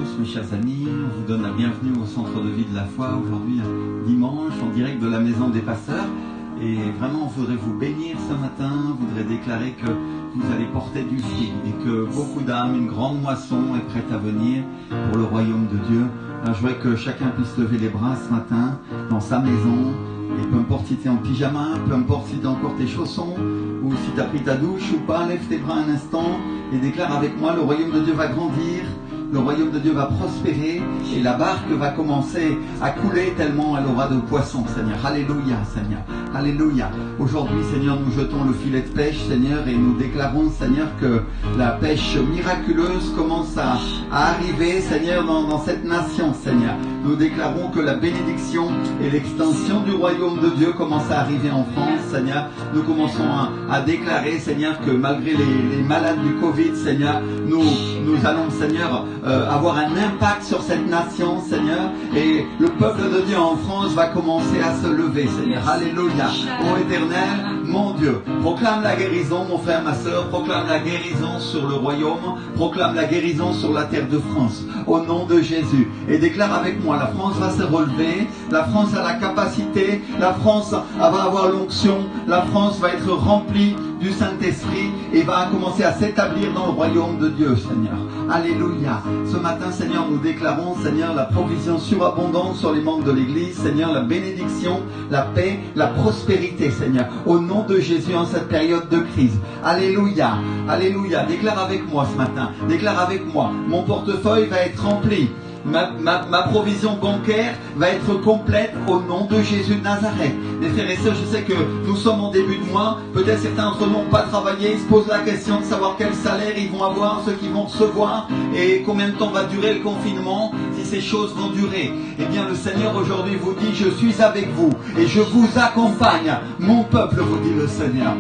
tous mes chers amis, on vous donne la bienvenue au centre de vie de la foi aujourd'hui dimanche en direct de la maison des pasteurs et vraiment on voudrait vous bénir ce matin, on voudrait déclarer que vous allez porter du fruit et que beaucoup d'âmes, une grande moisson est prête à venir pour le royaume de Dieu. Alors je voudrais que chacun puisse lever les bras ce matin dans sa maison et peu importe si tu es en pyjama, peu importe si tu as encore tes chaussons ou si tu as pris ta douche ou pas, lève tes bras un instant et déclare avec moi, le royaume de Dieu va grandir. Le royaume de Dieu va prospérer et la barque va commencer à couler tellement elle aura de poissons, Seigneur. Alléluia, Seigneur. Alléluia. Aujourd'hui, Seigneur, nous jetons le filet de pêche, Seigneur, et nous déclarons, Seigneur, que la pêche miraculeuse commence à arriver, Seigneur, dans cette nation, Seigneur. Nous déclarons que la bénédiction et l'extension du royaume de Dieu commencent à arriver en France, Seigneur. Nous commençons à déclarer, Seigneur, que malgré les malades du Covid, Seigneur, nous allons, Seigneur, avoir un impact sur cette nation, Seigneur, et le peuple de Dieu en France va commencer à se lever, Seigneur. Alléluia. Ô Éternel, mon Dieu, proclame la guérison, mon frère, ma soeur, proclame la guérison sur le royaume, proclame la guérison sur la terre de France, au nom de Jésus, et déclare avec moi, la France va se relever, la France a la capacité, la France va avoir l'onction, la France va être remplie du Saint-Esprit et va commencer à s'établir dans le royaume de Dieu, Seigneur. Alléluia. Ce matin, Seigneur, nous déclarons, Seigneur, la provision surabondante sur les membres de l'Église, Seigneur, la bénédiction, la paix, la prospérité, Seigneur, au nom de Jésus en cette période de crise. Alléluia. Alléluia. Déclare avec moi ce matin, déclare avec moi, mon portefeuille va être rempli. Ma provision bancaire va être complète au nom de Jésus de Nazareth. Mes frères et sœurs, je sais que nous sommes en début de mois. Peut-être certains d'entre nous n'ont pas travaillé. Ils se posent la question de savoir quel salaire ils vont avoir, ceux qui vont recevoir et combien de temps va durer le confinement, si ces choses vont durer. Eh bien, le Seigneur aujourd'hui vous dit, je suis avec vous et je vous accompagne. Mon peuple, vous dit le Seigneur.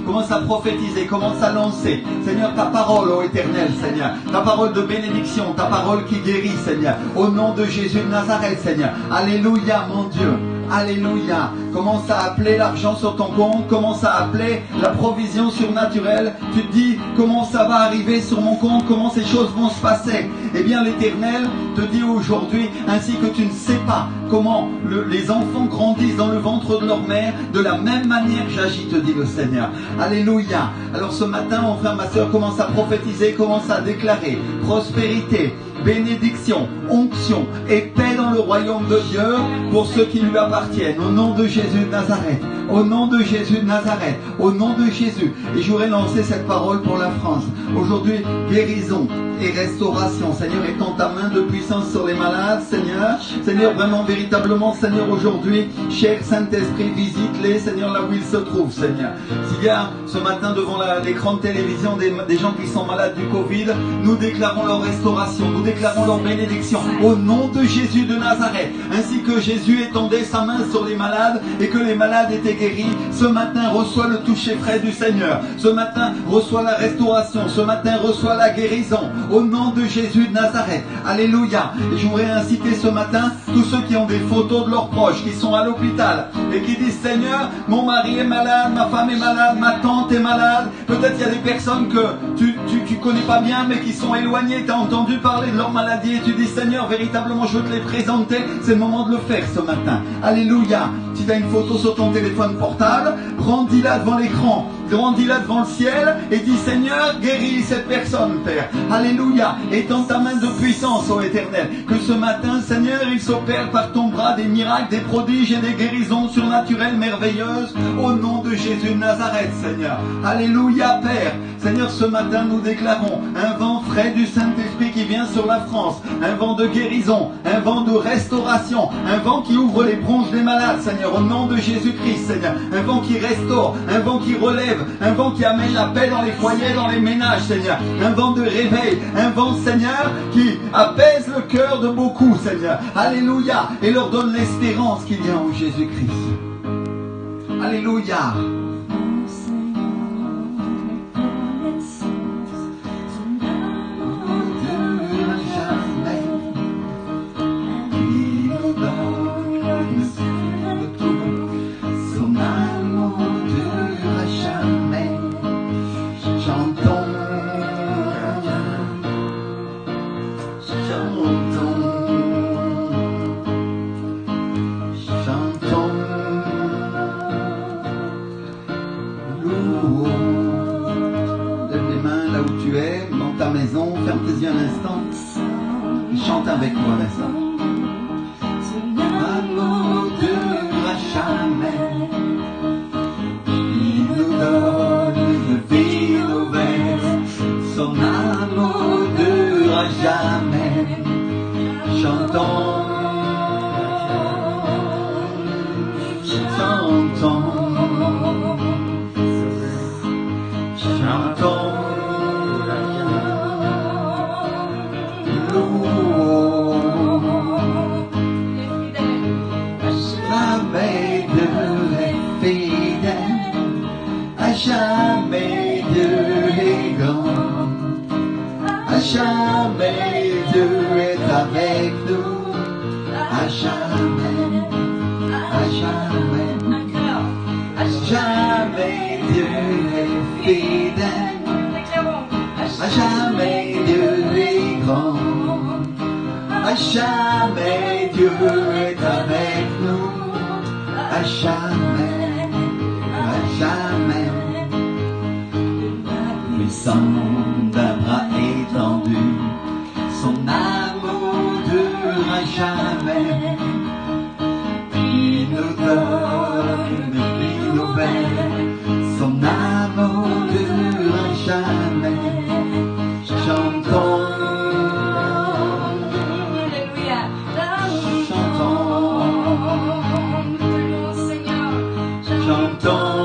Commence à prophétiser, commence à lancer, Seigneur, ta parole, ô Éternel, Seigneur, ta parole de bénédiction, ta parole qui guérit, Seigneur, au nom de Jésus de Nazareth, Seigneur. Alléluia, mon Dieu. Alléluia. Commence à appeler l'argent sur ton compte, commence à appeler la provision surnaturelle. Tu te dis comment ça va arriver sur mon compte, comment ces choses vont se passer. Eh bien l'Éternel te dit aujourd'hui, ainsi que tu ne sais pas comment les enfants grandissent dans le ventre de leur mère, de la même manière j'agis, te dit le Seigneur. Alléluia. Alors ce matin, mon frère, ma soeur, commence à prophétiser, commence à déclarer prospérité, bénédiction, onction et paix dans le royaume de Dieu pour ceux qui lui appartiennent. Au nom de Jésus de Nazareth. Au nom de Jésus de Nazareth. Au nom de Jésus. Et je voudrais lancer cette parole pour la France. Aujourd'hui, guérison et restauration. Seigneur, étends ta main de puissance sur les malades, Seigneur. Seigneur, vraiment, véritablement, Seigneur, aujourd'hui, cher Saint-Esprit, visite-les, Seigneur, là où ils se trouvent, Seigneur. S'il y a ce matin devant l'écran de télévision des gens qui sont malades du Covid, nous déclarons leur restauration, nous déclarons leur bénédiction au nom de Jésus de Nazareth. Ainsi que Jésus étendait sa main sur les malades et que les malades étaient guéris, ce matin reçoit le toucher frais du Seigneur. Ce matin reçoit la restauration. Ce matin reçoit la guérison au nom de Jésus de Nazareth. Alléluia. Et je voudrais inciter ce matin tous ceux qui ont des photos de leurs proches, qui sont à l'hôpital et qui disent, Seigneur, mon mari est malade, ma femme est malade, ma tante est malade. Peut-être il y a des personnes que tu connais pas bien mais qui sont éloignées, tu as entendu parler de leur maladie et tu dis, Seigneur, véritablement je veux te les présenter. C'est le moment de le faire ce matin. Alléluia. Si tu as une photo sur ton téléphone portable, brandis-la devant l'écran, brandis-la devant le ciel et dis, Seigneur, guéris cette personne, Père. Alléluia. Étends ta main de puissance, ô Éternel. Que ce matin, Seigneur, il s'opère par ton bras des miracles, des prodiges et des guérisons surnaturelles merveilleuses au nom de Jésus de Nazareth, Seigneur. Alléluia, Père. Seigneur, ce matin, nous déclarons un vent frais du Saint-Esprit qui vient sur la France, un vent de guérison, un vent de restauration, un vent qui ouvre les bronches des malades, Seigneur, au nom de Jésus-Christ, Seigneur. Un vent qui restaure, un vent qui relève, un vent qui amène la paix dans les foyers, dans les ménages, Seigneur. Un vent de réveil, un vent, Seigneur, qui apaise le cœur de beaucoup, Seigneur. Alléluia. Et leur donne l'espérance qu'il y a en Jésus-Christ. Alléluia. Son amour dure jamais. avec moi, Vanessa. Son amour durera jamais. Il nous donne une vie nouvelle. Son amour durera jamais. Chantons, chantons, chantons. Jamais Dieu est grand, à jamais Dieu est avec nous, à jamais, à jamais, à jamais Dieu est fidèle, à jamais Dieu est grand, à jamais Dieu est avec nous, à jamais, à jamais. D'un bras étendu, son amour dure à jamais. Il nous donne une vie nouvelle, son amour dure à jamais. Chantons, alléluia, chantons, chantons.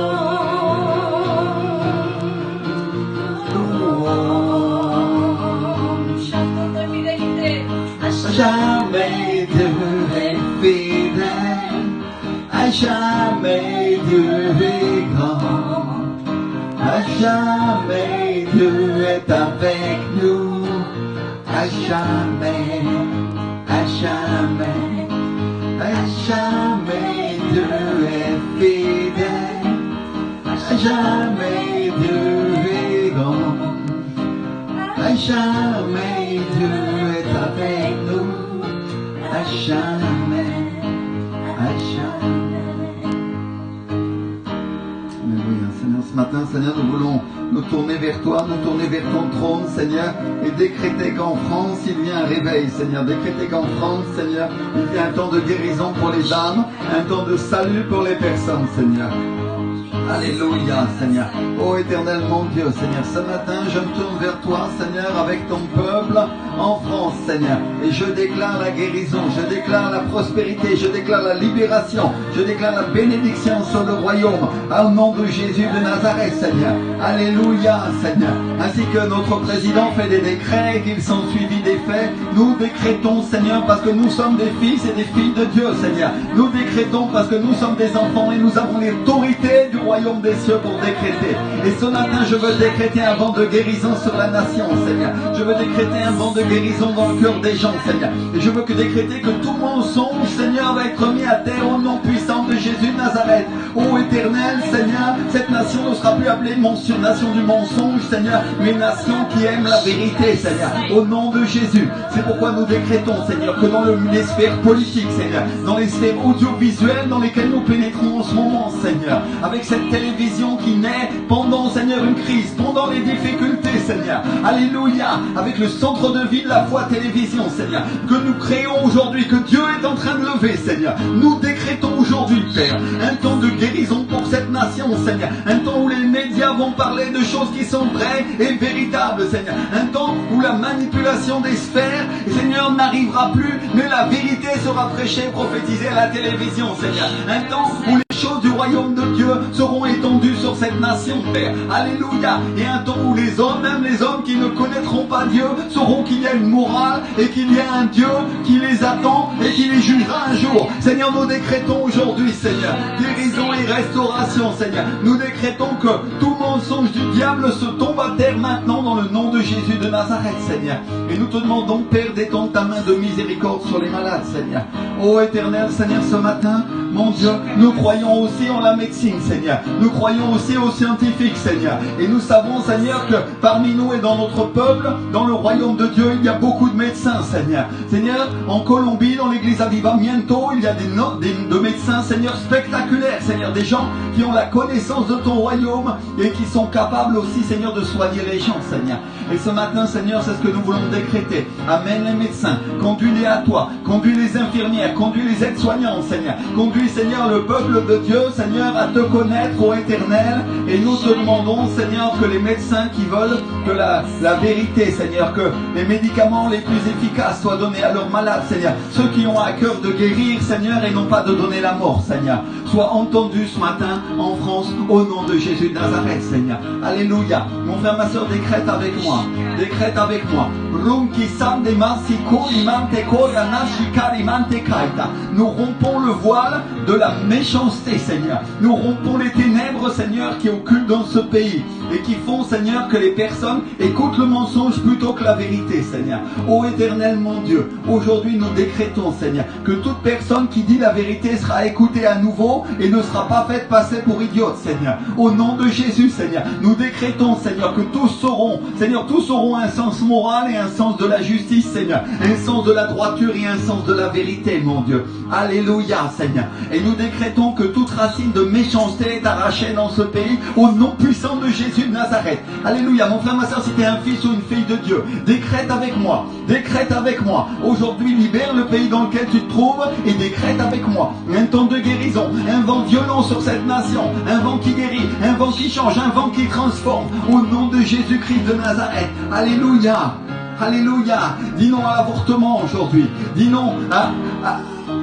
Jamais Dieu est fidèle, à jamais Dieu est grand, à jamais Dieu est avec nous, à jamais, à jamais, à jamais Dieu est fidèle, à jamais Dieu est grand, à jamais Dieu est avec nous. À jamais, à jamais. Alléluia, Seigneur, ce matin, Seigneur, nous voulons nous tourner vers toi, nous tourner vers ton trône, Seigneur, et décréter qu'en France, il y a un réveil, Seigneur. Décréter qu'en France, Seigneur, il y a un temps de guérison pour les âmes, un temps de salut pour les personnes, Seigneur. Alléluia, Seigneur. Ô éternel mon Dieu, Seigneur, ce matin, je me tourne vers toi, Seigneur, avec ton peuple en France, Seigneur. Et je déclare la guérison, je déclare la prospérité, je déclare la libération, je déclare la bénédiction sur le royaume, au nom de Jésus de Nazareth, Seigneur. Alléluia, Seigneur. Ainsi que notre président fait des décrets et qu'ils sont suivis des faits, nous décrétons, Seigneur, parce que nous sommes des fils et des filles de Dieu, Seigneur. Nous décrétons parce que nous sommes des enfants et nous avons l'autorité du royaume des cieux pour décréter. Et ce matin, je veux décréter un vent de guérison sur la nation, Seigneur. Je veux décréter un vent de guérison dans le cœur des gens, Seigneur. Et je veux que décréter que tout mensonge, Seigneur, va être mis à terre au nom puissant de Jésus de Nazareth. Ô éternel, Seigneur, cette nation ne sera plus appelée nation du mensonge, Seigneur, mais une nation qui aime la vérité, Seigneur. Au nom de Jésus. C'est pourquoi nous décrétons, Seigneur, que dans les sphères politiques, Seigneur, dans les sphères audiovisuelles dans lesquelles nous pénétrons en ce moment, Seigneur, avec cette télévision qui naît pendant, Seigneur, une crise, pendant les difficultés, Seigneur. Alléluia. Avec le centre de vie de la foi télévision, Seigneur, que nous créons aujourd'hui, que Dieu est en train de lever, Seigneur. Nous décrétons aujourd'hui, Père, un temps de guérison pour cette nation, Seigneur. Un temps où les médias vont parler de choses qui sont vraies et véritables, Seigneur. Un temps où la manipulation des sphères, Seigneur, n'arrivera plus, mais la vérité sera prêchée, prophétisée à la télévision, Seigneur. Un temps où les choses du royaume de Dieu seront étendues sur cette nation, Père. Alléluia. Et un temps où les hommes, même les hommes qui ne connaîtront pas Dieu, sauront qu'il y a une morale et qu'il y a un Dieu qui les attend et qui les jugera un jour. Seigneur, nous décrétons aujourd'hui, Seigneur, guérison et restauration, Seigneur. Nous décrétons que tout mensonge du diable se tombe à terre maintenant dans le nom de Jésus de Nazareth, Seigneur. Et nous te demandons, Père, d'étendre ta main de miséricorde sur les malades, Seigneur. Ô éternel, Seigneur, ce matin, mon Dieu, nous croyons aussi en la médecine, Seigneur. Nous croyons aussi aux scientifiques, Seigneur. Et nous savons, Seigneur, que parmi nous et dans notre peuple, dans le royaume de Dieu, il y a beaucoup de médecins, Seigneur. Seigneur, en Colombie, dans l'église Aviva Miento, il y a des de médecins, Seigneur, spectaculaires, Seigneur, des gens qui ont la connaissance de ton royaume et qui sont capables aussi, Seigneur, de soigner les gens, Seigneur. Et ce matin, Seigneur, c'est ce que nous voulons décréter. Amène les médecins, conduis-les à toi, conduis les infirmières, conduis les aides-soignants, Seigneur. Conduis, Seigneur, le peuple de Dieu, Seigneur, à te connaître, ô Éternel. Et nous te demandons, Seigneur, que les médecins qui veulent que la vérité, Seigneur, que les médicaments les plus efficaces soient donnés à leurs malades, Seigneur. Ceux qui ont à cœur de guérir, Seigneur, et non pas de donner la mort, Seigneur. Sois entendu ce matin en France, au nom de Jésus de Nazareth, Seigneur. Alléluia. Mon frère, ma soeur, décrète avec moi. Décrète avec moi. Nous rompons le voile de la méchanceté, Seigneur. Nous rompons les ténèbres, Seigneur, qui occultent dans ce pays et qui font, Seigneur, que les personnes écoutent le mensonge plutôt que la vérité, Seigneur. Ô Éternel, mon Dieu, aujourd'hui nous décrétons, Seigneur, que toute personne qui dit la vérité sera écoutée à nouveau et ne sera pas faite passer pour idiote, Seigneur. Au nom de Jésus, Seigneur, nous décrétons, Seigneur, que tous sauront, Seigneur, tous auront un sens moral et un sens de la justice, Seigneur, un sens de la droiture et un sens de la vérité, mon Dieu. Alléluia, Seigneur. Et nous décrétons que toute racine de méchanceté est arrachée dans ce pays au nom puissant de Jésus de Nazareth. Alléluia. Mon frère, ma soeur, si tu es un fils ou une fille de Dieu, décrète avec moi. Décrète avec moi. Aujourd'hui, libère le pays dans lequel tu te trouves et décrète avec moi. Un temps de guérison, un vent violent sur cette nation, un vent qui guérit, un vent qui change, un vent qui transforme. Au nom de Jésus-Christ de Nazareth. Alléluia. Alléluia. Dis non à l'avortement aujourd'hui. Dis non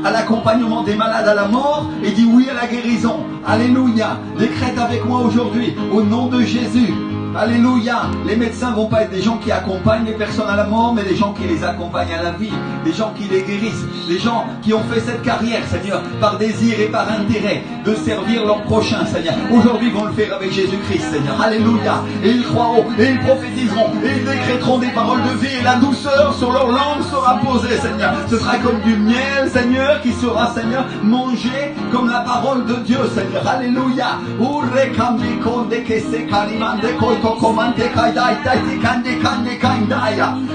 à l'accompagnement des malades à la mort et dis oui à la guérison. Alléluia. Décrète avec moi aujourd'hui au nom de Jésus. Alléluia. Les médecins vont pas être des gens qui accompagnent les personnes à la mort, mais des gens qui les accompagnent à la vie, des gens qui les guérissent, des gens qui ont fait cette carrière, Seigneur, par désir et par intérêt de servir leur prochain, Seigneur. Aujourd'hui, ils vont le faire avec Jésus-Christ, Seigneur. Alléluia. Et ils croiront, et ils prophétiseront, et ils décréteront des paroles de vie, et la douceur sur leur langue sera posée, Seigneur. Ce sera comme du miel, Seigneur, qui sera, Seigneur, mangé comme la parole de Dieu, Seigneur. Alléluia.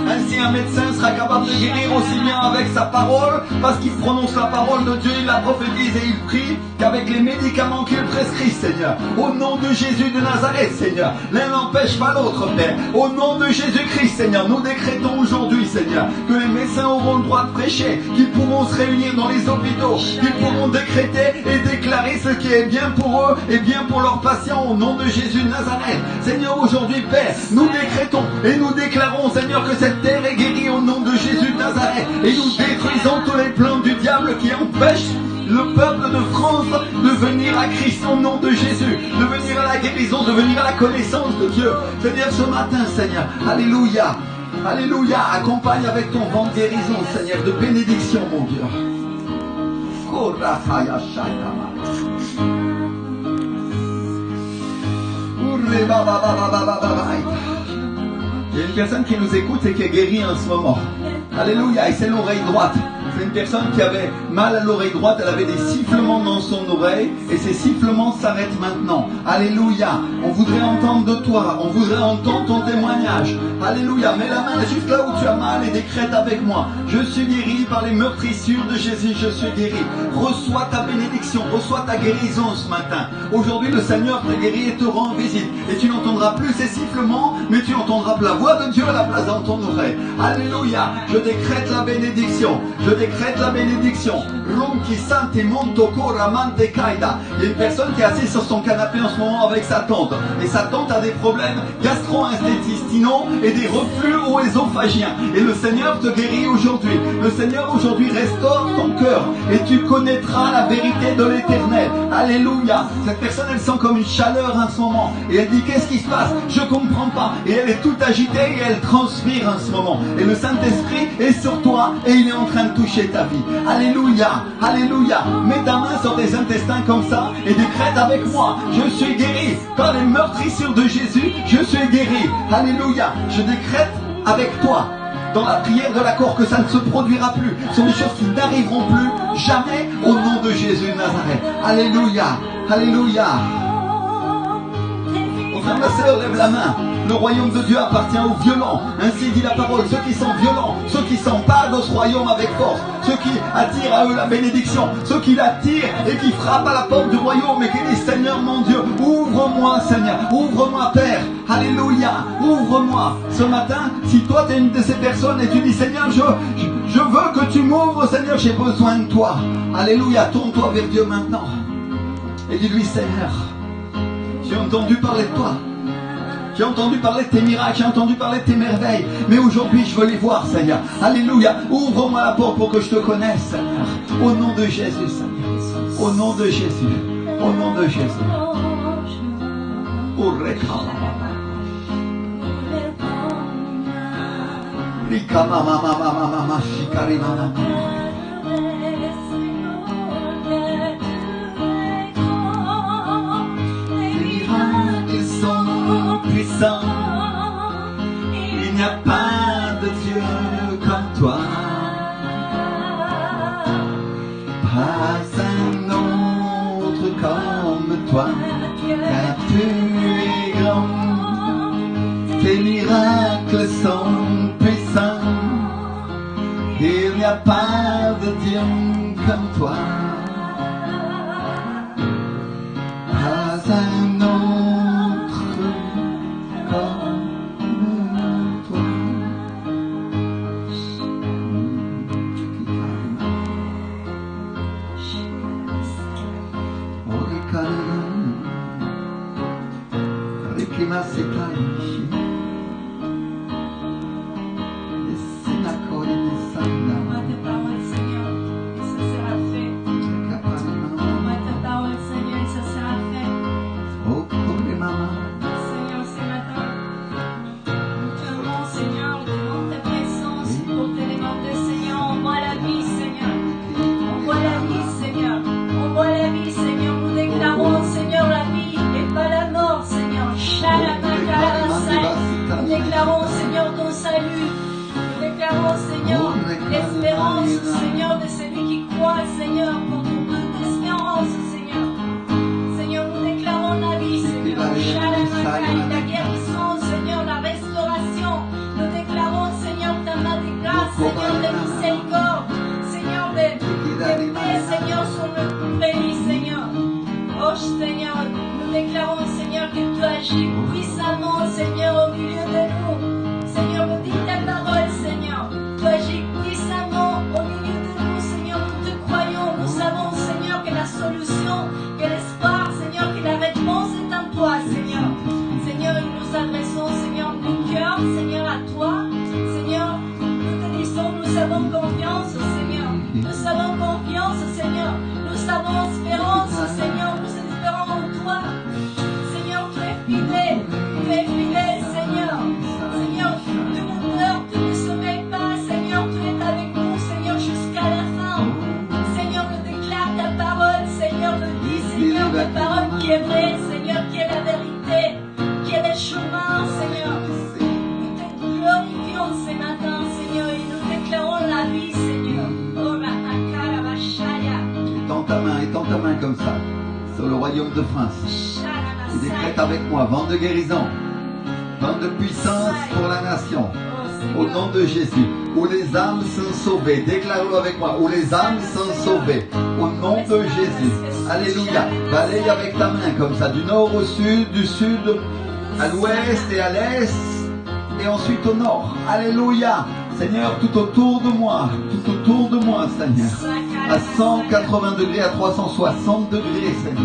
Ainsi un médecin sera capable de guérir aussi bien avec sa parole, parce qu'il prononce la parole de Dieu, il la prophétise et il prie, qu'avec les médicaments qu'il prescrit, Seigneur. Au nom de Jésus de Nazareth, Seigneur. L'un n'empêche pas l'autre, Père. Au nom de Jésus-Christ, Seigneur, nous décrétons aujourd'hui, Seigneur, que les médecins auront le droit de prêcher, qu'ils pourront se réunir dans les hôpitaux, qu'ils pourront décréter et déclarer ce qui est bien pour eux et bien pour leurs patients, au nom de Jésus de Nazareth. Seigneur, aujourd'hui, Père, nous décrétons et nous déclarons, Seigneur, que cette terre est guérie au nom de Jésus de Nazareth. Et nous détruisons tous les plans du diable qui empêchent le peuple de France de venir à Christ au nom de Jésus, de venir à la guérison, de venir à la connaissance de Dieu. Seigneur, ce matin, Seigneur, alléluia, alléluia, accompagne avec ton vent de guérison, Seigneur, de bénédiction, mon Dieu. Il y a une personne qui nous écoute et qui est guérie en ce moment. Alléluia, et c'est l'oreille droite. C'est une personne qui avait mal à l'oreille droite, elle avait des sifflements dans son oreille et ces sifflements s'arrêtent maintenant. Alléluia. On voudrait entendre de toi, on voudrait entendre ton témoignage. Alléluia. Mets la main juste là où tu as mal et décrète avec moi. Je suis guéri par les meurtrissures de Jésus, je suis guéri. Reçois ta bénédiction, reçois ta guérison ce matin. Aujourd'hui, le Seigneur te guérit et te rend visite. Et tu n'entendras plus ces sifflements, mais tu entendras la voix de Dieu à la place dans ton oreille. Alléluia. Je décrète la bénédiction. Je décrète la bénédiction. Il y a une personne qui est assise sur son canapé en ce moment avec sa tante. Et sa tante a des problèmes gastro-intestinaux et des reflux œsophagiens. Et le Seigneur te guérit aujourd'hui. Le Seigneur aujourd'hui restaure ton cœur. Et tu connaîtras la vérité de l'Éternel. Alléluia. Cette personne, elle sent comme une chaleur en ce moment. Et elle dit, qu'est-ce qui se passe? Je ne comprends pas. Et elle est toute agitée et elle transpire en ce moment. Et le Saint-Esprit est sur toi et il est en train de toucher ta vie. Alléluia. Alléluia. Mets ta main sur tes intestins comme ça et décrète avec moi. Je suis guéri. Par les meurtrissures de Jésus, je suis guéri. Alléluia. Je décrète avec toi dans la prière de l'accord que ça ne se produira plus. Ce sont des choses qui n'arriveront plus jamais au nom de Jésus de Nazareth. Alléluia. Alléluia. Mon frère, ma soeur, lève la main. Le royaume de Dieu appartient aux violents. Ainsi dit la parole. Ceux qui sont violents, ceux qui s'emparent de ce royaume avec force, ceux qui attirent à eux la bénédiction, ceux qui l'attirent et qui frappent à la porte du royaume et qui disent Seigneur mon Dieu, ouvre-moi Seigneur, ouvre-moi Père. Alléluia, ouvre-moi. Ce matin, si toi tu es une de ces personnes et tu dis Seigneur, je veux que tu m'ouvres Seigneur, j'ai besoin de toi. Alléluia, tourne-toi vers Dieu maintenant. Et dis-lui Seigneur, j'ai entendu parler de toi. J'ai entendu parler de tes miracles, j'ai entendu parler de tes merveilles. Mais aujourd'hui, je veux les voir, Seigneur. Alléluia. Ouvre-moi la porte pour que je te connaisse, Seigneur. Au nom de Jésus, Seigneur. Au nom de Jésus. Au nom de Jésus. Puissant, il n'y a pas de Dieu comme toi, pas un autre comme toi, car tu es grand, tes miracles sont puissants, il n'y a pas de Dieu comme toi, pas un autre. De France. Il décrète avec moi vent de guérison, vent de puissance pour la nation. Au nom de Jésus, où les âmes sont sauvées, déclare-le avec moi, où les âmes sont sauvées. Au nom de Jésus. Alléluia. Balaye avec ta main comme ça, du nord au sud, du sud à l'ouest et à l'est, et ensuite au nord. Alléluia. Seigneur, tout autour de moi, Seigneur. À 180 degrés, à 360 degrés, Seigneur.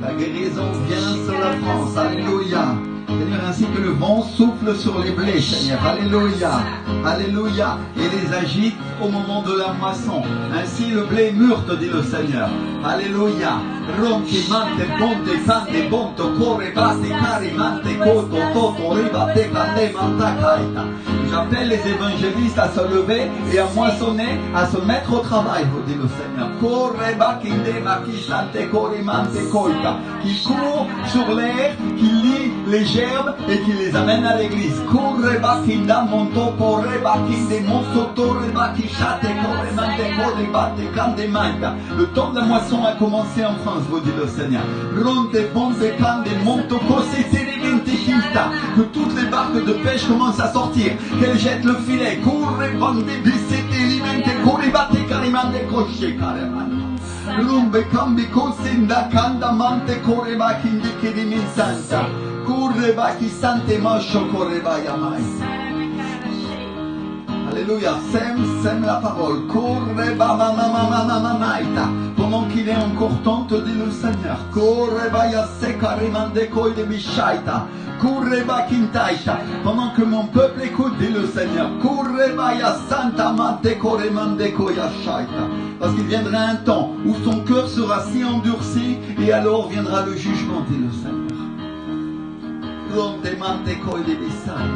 La guérison vient sur la France. Alléluia. Seigneur, ainsi que le vent souffle sur les blés, Seigneur. Alléluia. Alléluia. Et les agite au moment de la moisson. Ainsi le blé mûr, te dit le Seigneur. Alléluia. Ronchi, mante, ponte, sante, bonto, corre, bate, cari, mante, coto, toto, ribate, cande, manta, caita. J'appelle les évangélistes à se lever et à moissonner, à se mettre au travail, vous dit le Seigneur. Corre, bakinde, maki, sante, corre, mante, coita. Qui court sur l'air, qui lit les gerbes et qui les amène à l'église. Corre, bakinda, monto, corre, bakinde, monto, torre, baki, chate, corre, mante, corre, bate, cande, manta. Le temps de la moisson a commencé en France, vous dit le Seigneur. Ronde, ponte, cande, monto, cosi, te quitte, que toutes les barques de pêche commencent à sortir, qu'elles jettent le filet. Rumbe cambi cosinda canda mante correba kindi kidimi santa. Correba ki sante masho correba yamai. Alléluia, sème la parole. Correba mama maita. Pendant qu'il est encore temps, te dit le Seigneur. Correba ya sekarimande koi de bishaita. Correba kintaita. Pendant que mon peuple écoute, dit le Seigneur. Correba ya santa mante corremande koya shaita. Parce qu'il viendra un temps où son cœur sera si endurci et alors viendra le jugement, dit le Seigneur. Ronde koi de bisai.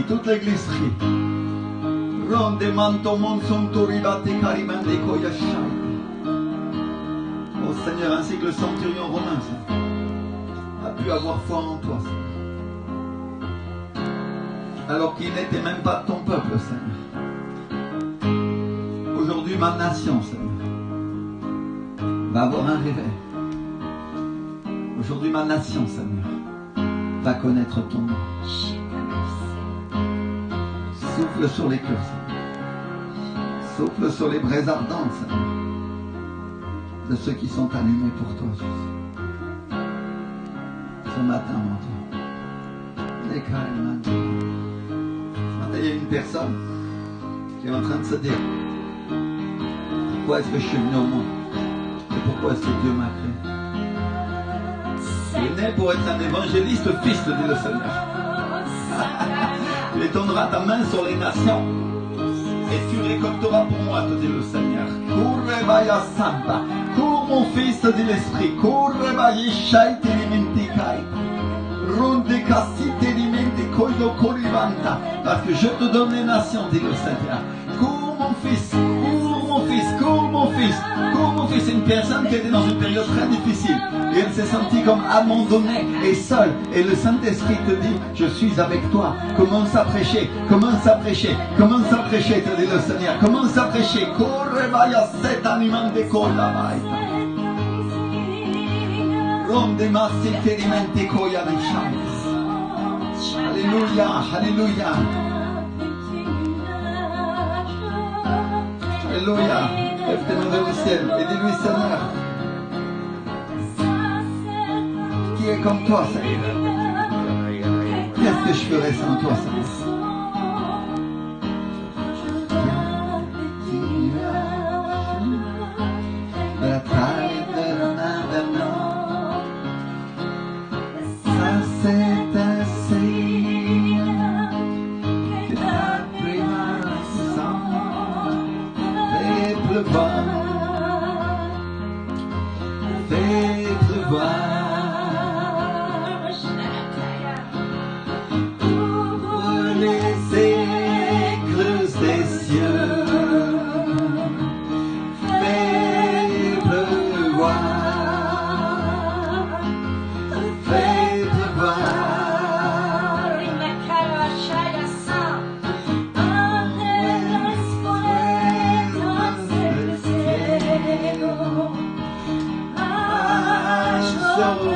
Toute l'égliserie. Ronde manto monson ribate carimande koyashai. Oh Seigneur, ainsi que le centurion romain a pu avoir foi en toi, Seigneur. Alors qu'il n'était même pas de ton peuple, Seigneur. Aujourd'hui, ma nation, Seigneur, va avoir un réveil. Aujourd'hui, ma nation, Seigneur, va connaître ton nom. Souffle sur les cœurs, Seigneur. Souffle sur les braises ardentes, Seigneur, de ceux qui sont allumés pour toi, Jésus. Ce matin, mon Dieu. Ce matin, il y a une personne qui est en train de se dire: pourquoi est-ce que je suis venu au monde? Et pourquoi est-ce que Dieu m'a créé? Il est né pour être un évangéliste fils, dit le Seigneur. Il étendra ta main sur les nations et tu récolteras pour moi, te dit le Seigneur. Cours mon fils, dit l'Esprit. Parce que je te donne les nations, dit le Seigneur. Cours mon fils, cours mon fils, cours mon fils, cours mon fils. C'est une personne qui était dans une période très difficile et elle s'est sentie comme abandonnée et seule. Et le Saint-Esprit te dit: je suis avec toi. Commence à prêcher, commence à prêcher, commence à prêcher, te dit le Seigneur. Commence à prêcher. Alléluia, alléluia. Alléluia. Lève tes mains vers le ciel et dis-lui: Seigneur, qui est comme toi, Seigneur? Qu'est-ce que je ferais sans toi, Seigneur? Ça c'est ainsi que ta prévention fait pleuvoir. Ouvre les écluses des cieux, fais pleuvoir, fais pleuvoir.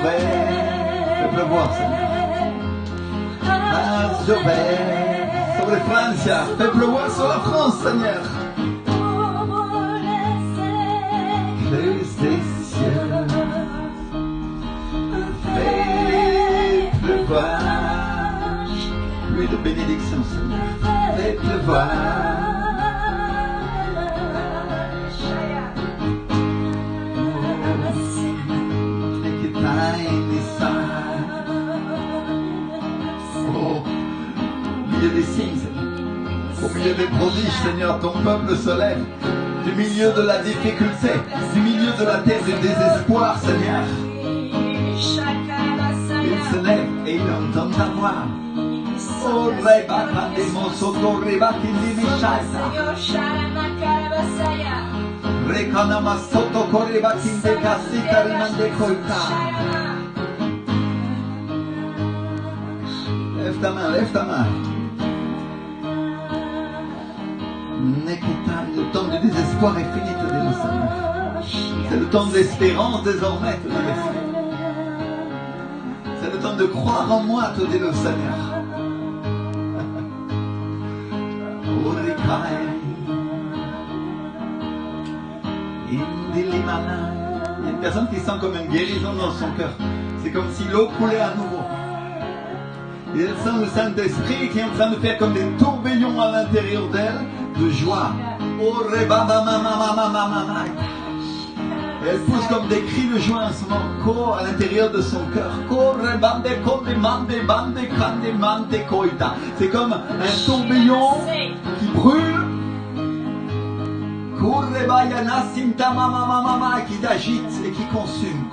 Fais pleuvoir, Seigneur. Sobre Francia, fais pleuvoir sur la France, Seigneur. Écluses des cieux, fais pleuvoir. Pluie de bénédiction, Seigneur. Fais pleuvoir. Des signes, au milieu des prodiges, Seigneur, ton peuple se lève du milieu de la difficulté, du milieu de la terre du désespoir, Seigneur. Il se lève et il entend ta voix. Oh, Reba, Kandemo, Soto, Reba, Kindimi, Shaita. Rekanama, Soto, Koreba, Kinde, Kasita, Rimande, Koita. Lève ta main, lève ta main. Le temps du désespoir est fini, te dit le Seigneur. C'est le temps de l'espérance désormais, te dit le Seigneur. C'est le temps de croire en moi, te dit le Seigneur. Il y a une personne qui sent comme une guérison dans son cœur. C'est comme si l'eau coulait à nouveau. Et elle sent le Saint-Esprit qui est en train de faire comme des tourbillons à l'intérieur d'elle de joie. Elle pousse comme des cris de joie en ce moment, à l'intérieur de son cœur. C'est comme un tourbillon qui brûle, qui agite et qui consume.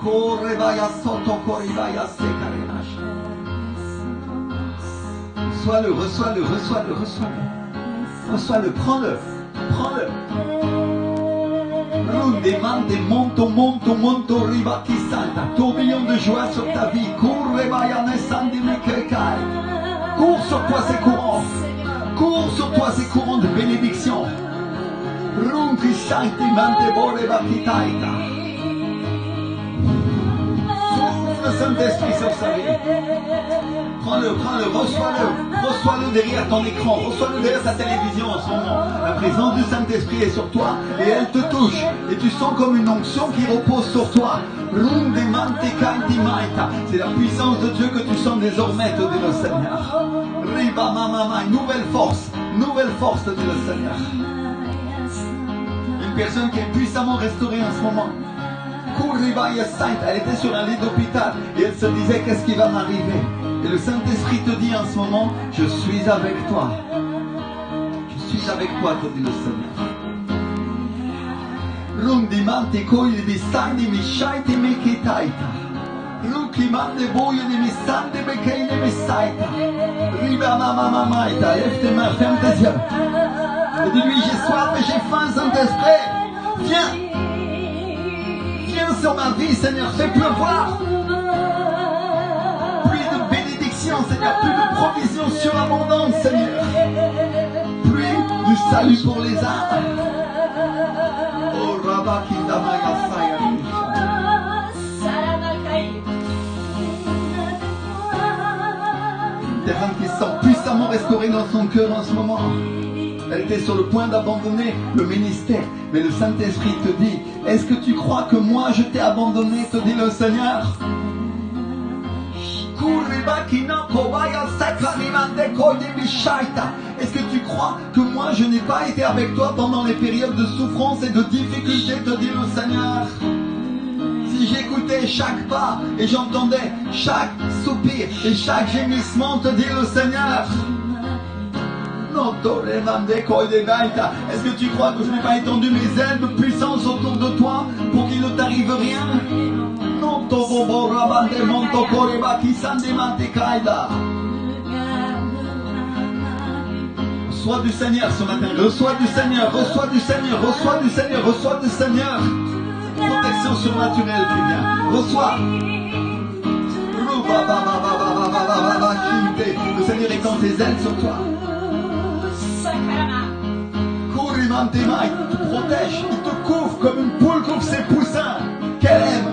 Reçois-le, reçois-le, reçois-le, reçois-le. Reçois-le, prends-le, prends-le. Tourbillon de joie sur ta vie. Cours sur toi ces courants. Cours sur toi ces courants de bénédiction. Le Saint-Esprit sur sa vie. Prends-le, prends-le, reçois-le. Reçois-le derrière ton écran. Reçois-le derrière ta télévision en ce moment. La présence du Saint-Esprit est sur toi et elle te touche. Et tu sens comme une onction qui repose sur toi. C'est la puissance de Dieu que tu sens désormais, te dit le Seigneur. Nouvelle force, te dit le Seigneur. Une personne qui est puissamment restaurée en ce moment. Elle était sur un lit d'hôpital et elle se disait qu'est-ce qui va m'arriver. Et le Saint-Esprit te dit en ce moment, je suis avec toi. Je suis avec toi, te dit le Seigneur. Lève tes mains, ferme tes yeux. Et dis-lui, j'ai soif et j'ai faim, Saint-Esprit. Viens. Sur ma vie, Seigneur, fais pleuvoir. Pluie de bénédiction, Seigneur, pluie de provision surabondante, Seigneur. Pluie du salut pour les âmes. Oh, Rabakindamaya Saya. Une personne qui se sent puissamment restaurée dans son cœur en ce moment. Elle était sur le point d'abandonner le ministère. Mais le Saint-Esprit te dit, est-ce que tu crois que moi je t'ai abandonné, te dit le Seigneur. Est-ce que tu crois que moi je n'ai pas été avec toi pendant les périodes de souffrance et de difficulté, te dit le Seigneur. Si j'écoutais chaque pas et j'entendais chaque soupir et chaque gémissement, te dit le Seigneur. Est-ce que tu crois que je n'ai pas étendu mes ailes de puissance autour de toi pour qu'il ne t'arrive rien? Reçois du Seigneur ce matin, reçois du Seigneur, reçois du Seigneur, reçois du Seigneur, reçois du Seigneur. Protection surnaturelle qui vient, reçois. Le Seigneur étend ses ailes sur toi. Il te protège, il te couvre comme une poule couvre ses poussins qu'elle aime.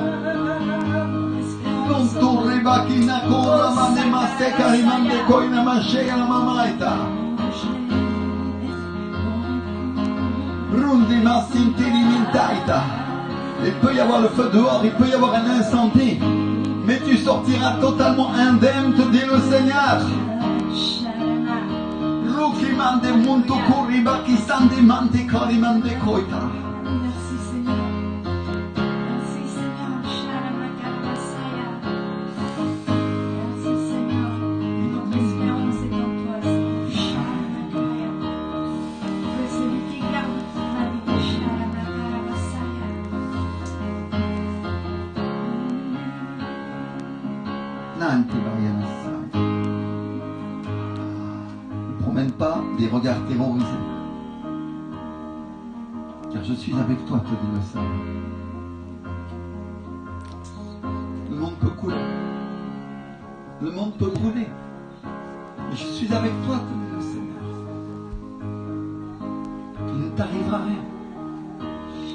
Il peut y avoir le feu dehors, il peut y avoir un incendie, mais tu sortiras totalement indemne, te dit le Seigneur. Merci Seigneur. Merci Seigneur. Merci Seigneur. Notre espérance est en toi, Seigneur. Que celui qui garde ma vie, ne promène pas des regards terrorisés. Car je suis avec toi, te dit le Seigneur. Le monde peut couler. Le monde peut brûler. Mais je suis avec toi, te dit le Seigneur. t'arrivera rien.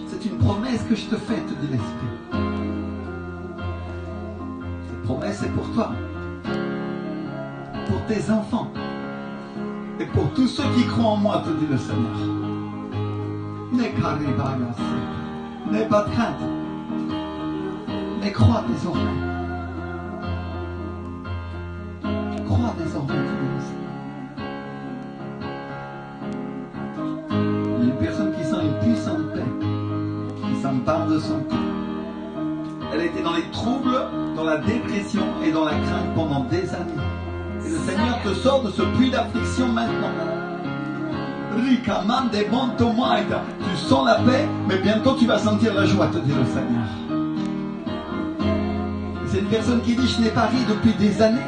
C'est une promesse que je te fais, te dit l'Esprit. Cette promesse est pour toi, pour tes enfants et pour tous ceux qui croient en moi, te dit le Seigneur. N'aie pas de crainte, mais crois désormais. Crois désormais, te dit le Seigneur. Il y a une personne qui sent une puissante paix qui s'empare de son cœur. Elle était dans les troubles, dans la dépression et dans la crainte pendant des années. Et le Seigneur te sort de ce puits d'affliction maintenant. Tu sens la paix, mais bientôt tu vas sentir la joie, te dit le Seigneur. C'est une personne qui dit: je n'ai pas ri depuis des années.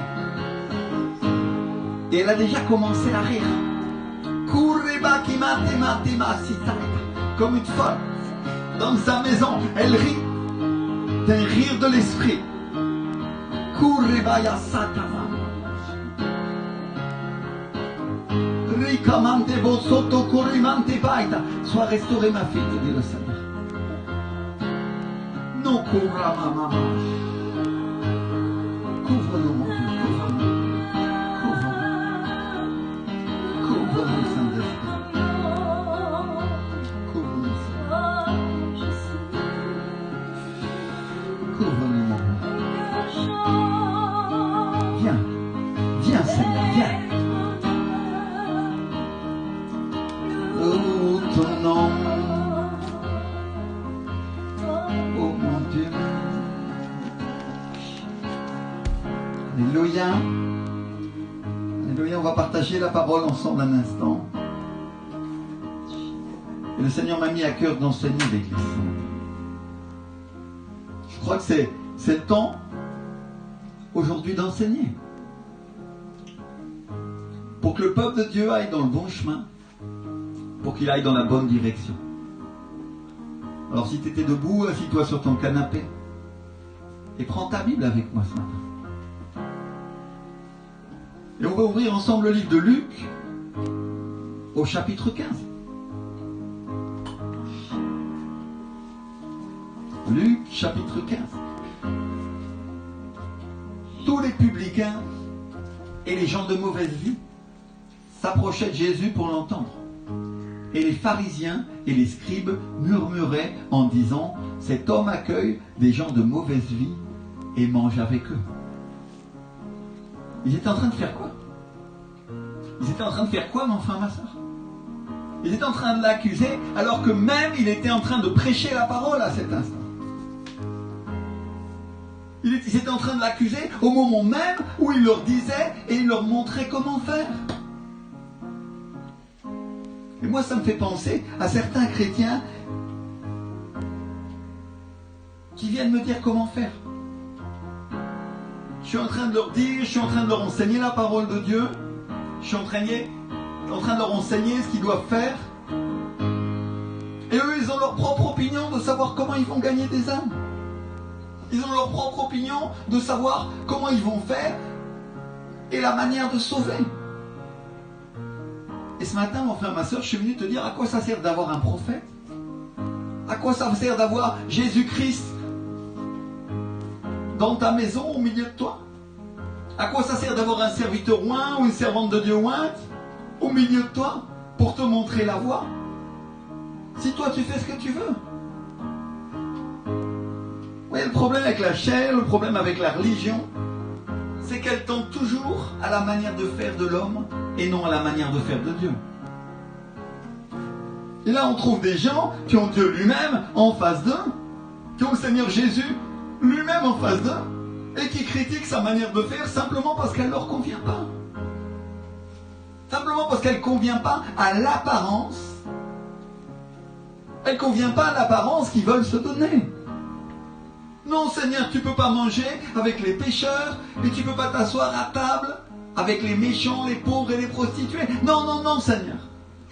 Et elle a déjà commencé à rire. Comme une folle. Dans sa maison, elle rit d'un rire de l'esprit. Sois restaurée, ma fille, te dit le Seigneur. Couvre-nous, mon Dieu, couvre-nous. Couvre-nous, Saint-Esprit. Couvre-nous, Seigneur. Couvre-nous, mon Dieu. Viens, viens, Seigneur, viens. Oh, ton nom. Oh, mon Dieu. Alléluia. Alléluia. On va partager la parole ensemble un instant. Et le Seigneur m'a mis à cœur d'enseigner l'Église. Je crois que c'est le temps aujourd'hui d'enseigner. Pour que le peuple de Dieu aille dans le bon chemin. Pour qu'il aille dans la bonne direction. Alors si tu étais debout, assis-toi sur ton canapé. Et prends ta Bible avec moi ce matin. Et on va ouvrir ensemble le livre de Luc au chapitre 15. Luc chapitre 15. Tous les publicains et les gens de mauvaise vie s'approchaient de Jésus pour l'entendre. Et les pharisiens et les scribes murmuraient en disant: cet homme accueille des gens de mauvaise vie et mange avec eux. Ils étaient en train de faire quoi? Ils étaient en train de faire quoi, mon frère, ma soeur? Ils étaient en train de l'accuser alors que même il était en train de prêcher la parole à cet instant. Ils étaient en train de l'accuser au moment même où il leur disait et il leur montrait comment faire. Et moi, ça me fait penser à certains chrétiens qui viennent me dire comment faire. Je suis en train de leur dire, je suis en train de leur enseigner la parole de Dieu. Je suis en train de leur enseigner ce qu'ils doivent faire. Et eux, ils ont leur propre opinion de savoir comment ils vont gagner des âmes. Ils ont leur propre opinion de savoir comment ils vont faire et la manière de sauver. Et ce matin, mon frère, ma soeur, je suis venu te dire à quoi ça sert d'avoir un prophète? À quoi ça sert d'avoir Jésus-Christ dans ta maison, au milieu de toi? À quoi ça sert d'avoir un serviteur oint ou une servante de Dieu ointe au milieu de toi pour te montrer la voie? Si toi tu fais ce que tu veux. Oui, le problème avec la chair, le problème avec la religion, c'est qu'elle tend toujours à la manière de faire de l'homme et non à la manière de faire de Dieu. Et là on trouve des gens qui ont Dieu lui-même en face d'eux, qui ont le Seigneur Jésus lui-même en face d'eux, et qui critiquent sa manière de faire simplement parce qu'elle ne leur convient pas. Simplement parce qu'elle ne convient pas à l'apparence. Elle ne convient pas à l'apparence qu'ils veulent se donner. Non, Seigneur, tu ne peux pas manger avec les pécheurs et tu ne peux pas t'asseoir à table avec les méchants, les pauvres et les prostituées. Non, non, non, Seigneur.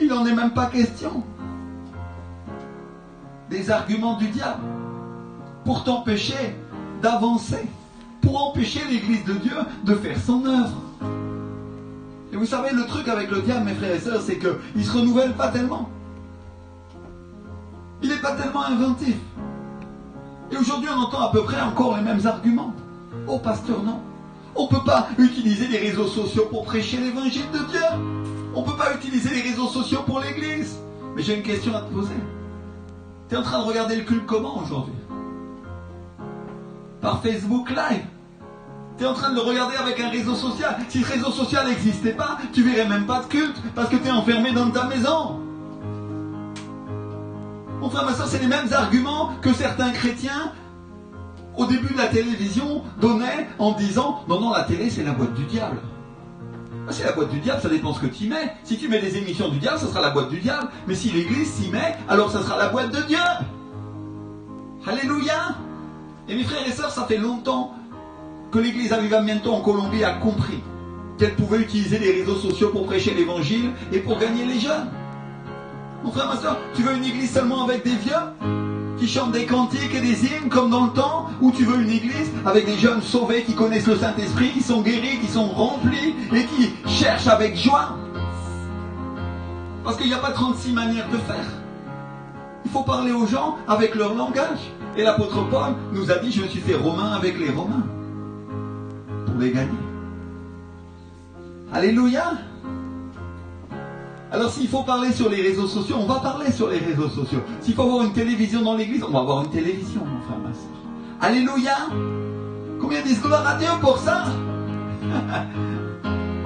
Il n'en est même pas question. Des arguments du diable pour t'empêcher d'avancer, pour empêcher l'Église de Dieu de faire son œuvre. Et vous savez, le truc avec le diable, mes frères et sœurs, c'est qu'il ne se renouvelle pas tellement. pas tellement inventif. Et aujourd'hui, on entend à peu près encore les mêmes arguments. Oh, pasteur, non. On ne peut pas utiliser les réseaux sociaux pour prêcher l'évangile de Dieu. On ne peut pas utiliser les réseaux sociaux pour l'église. Mais j'ai une question à te poser. Tu es en train de regarder le culte comment aujourd'hui? Par Facebook Live. Tu es en train de le regarder avec un réseau social. Si le réseau social n'existait pas, tu verrais même pas de culte parce que tu es enfermé dans ta maison. Mon frère, ma soeur, c'est les mêmes arguments que certains chrétiens au début de la télévision donnaient en disant non, non, la télé c'est la boîte du diable. Ah, c'est la boîte du diable, ça dépend ce que tu y mets. Si tu mets des émissions du diable, ça sera la boîte du diable. Mais si l'église s'y met, alors ça sera la boîte de Dieu. Alléluia. Et mes frères et sœurs, ça fait longtemps que l'église Avivamiento en Colombie a compris qu'elle pouvait utiliser les réseaux sociaux pour prêcher l'évangile et pour gagner les jeunes. Mon frère, ma soeur, tu veux une église seulement avec des vieux qui chantent des cantiques et des hymnes comme dans le temps, ou tu veux une église avec des jeunes sauvés qui connaissent le Saint-Esprit, qui sont guéris, qui sont remplis et qui cherchent avec joie? Parce qu'il n'y a pas 36 manières de faire. Il faut parler aux gens avec leur langage. Et l'apôtre Paul nous a dit, je me suis fait romain avec les Romains pour les gagner. Alléluia. Alors s'il faut parler sur les réseaux sociaux, on va parler sur les réseaux sociaux. S'il faut avoir une télévision dans l'église, on va avoir une télévision, mon frère, ma soeur. Alléluia. Combien disent gloire à Dieu pour ça?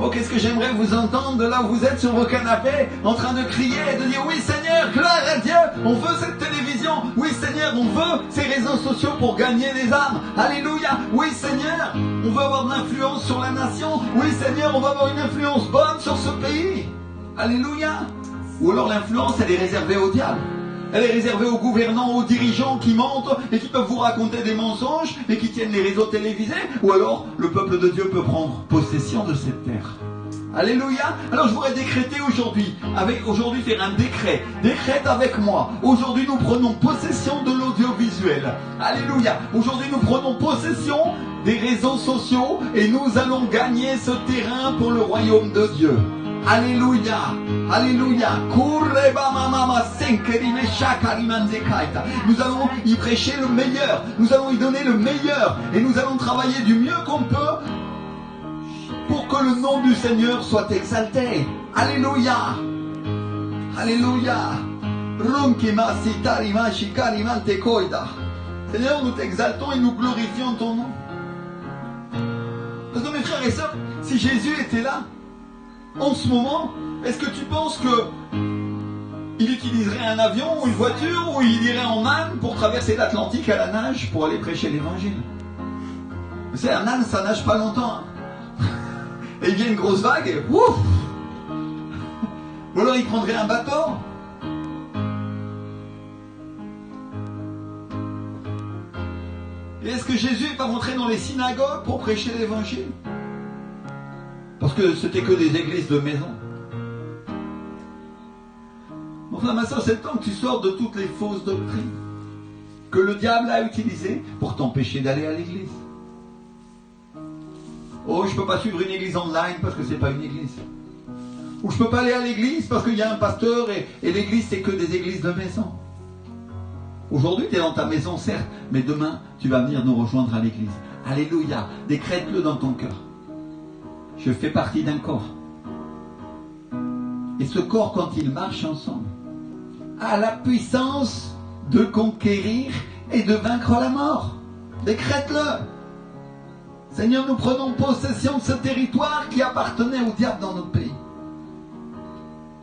Oh, qu'est-ce que j'aimerais vous entendre de là où vous êtes sur vos canapés, en train de crier et de dire oui Seigneur, gloire à Dieu, on veut cette télévision, oui Seigneur, on veut ces réseaux sociaux pour gagner des âmes. Alléluia. Oui Seigneur, on veut avoir de l'influence sur la nation, oui Seigneur, on veut avoir une influence bonne sur ce pays. Alléluia. Ou alors l'influence, elle est réservée au diable. Elle est réservée aux gouvernants, aux dirigeants qui mentent et qui peuvent vous raconter des mensonges et qui tiennent les réseaux télévisés. Ou alors le peuple de Dieu peut prendre possession de cette terre. Alléluia. Alors je voudrais décréter aujourd'hui, faire un décret. Décrète avec moi. Aujourd'hui nous prenons possession de l'audiovisuel. Alléluia. Aujourd'hui nous prenons possession des réseaux sociaux et nous allons gagner ce terrain pour le royaume de Dieu. Alléluia, alléluia. Nous allons y prêcher le meilleur. Nous allons y donner le meilleur. Et nous allons travailler du mieux qu'on peut pour que le nom du Seigneur soit exalté. Alléluia, alléluia. Seigneur, nous t'exaltons et nous glorifions ton nom. Parce que mes frères et sœurs, si Jésus était là, en ce moment, est-ce que tu penses qu'il utiliserait un avion ou une voiture ou il irait en âne pour traverser l'Atlantique à la nage pour aller prêcher l'évangile? Vous savez, un âne, ça nage pas longtemps. Hein. Et il vient une grosse vague et ouf. Ou alors il prendrait un bateau. Et est-ce que Jésus n'est pas rentré dans les synagogues pour prêcher l'évangile? Parce que c'était que des églises de maison. Mon frère, ma soeur, c'est le temps que tu sors de toutes les fausses doctrines que le diable a utilisées pour t'empêcher d'aller à l'église. Oh, je ne peux pas suivre une église online parce que ce n'est pas une église. Ou je ne peux pas aller à l'église parce qu'il y a un pasteur et l'église, c'est que des églises de maison. Aujourd'hui, tu es dans ta maison, certes, mais demain, tu vas venir nous rejoindre à l'église. Alléluia. Décrète-le dans ton cœur. Je fais partie d'un corps. Et ce corps, quand il marche ensemble, a la puissance de conquérir et de vaincre la mort. Décrète-le. Seigneur, nous prenons possession de ce territoire qui appartenait au diable dans notre pays.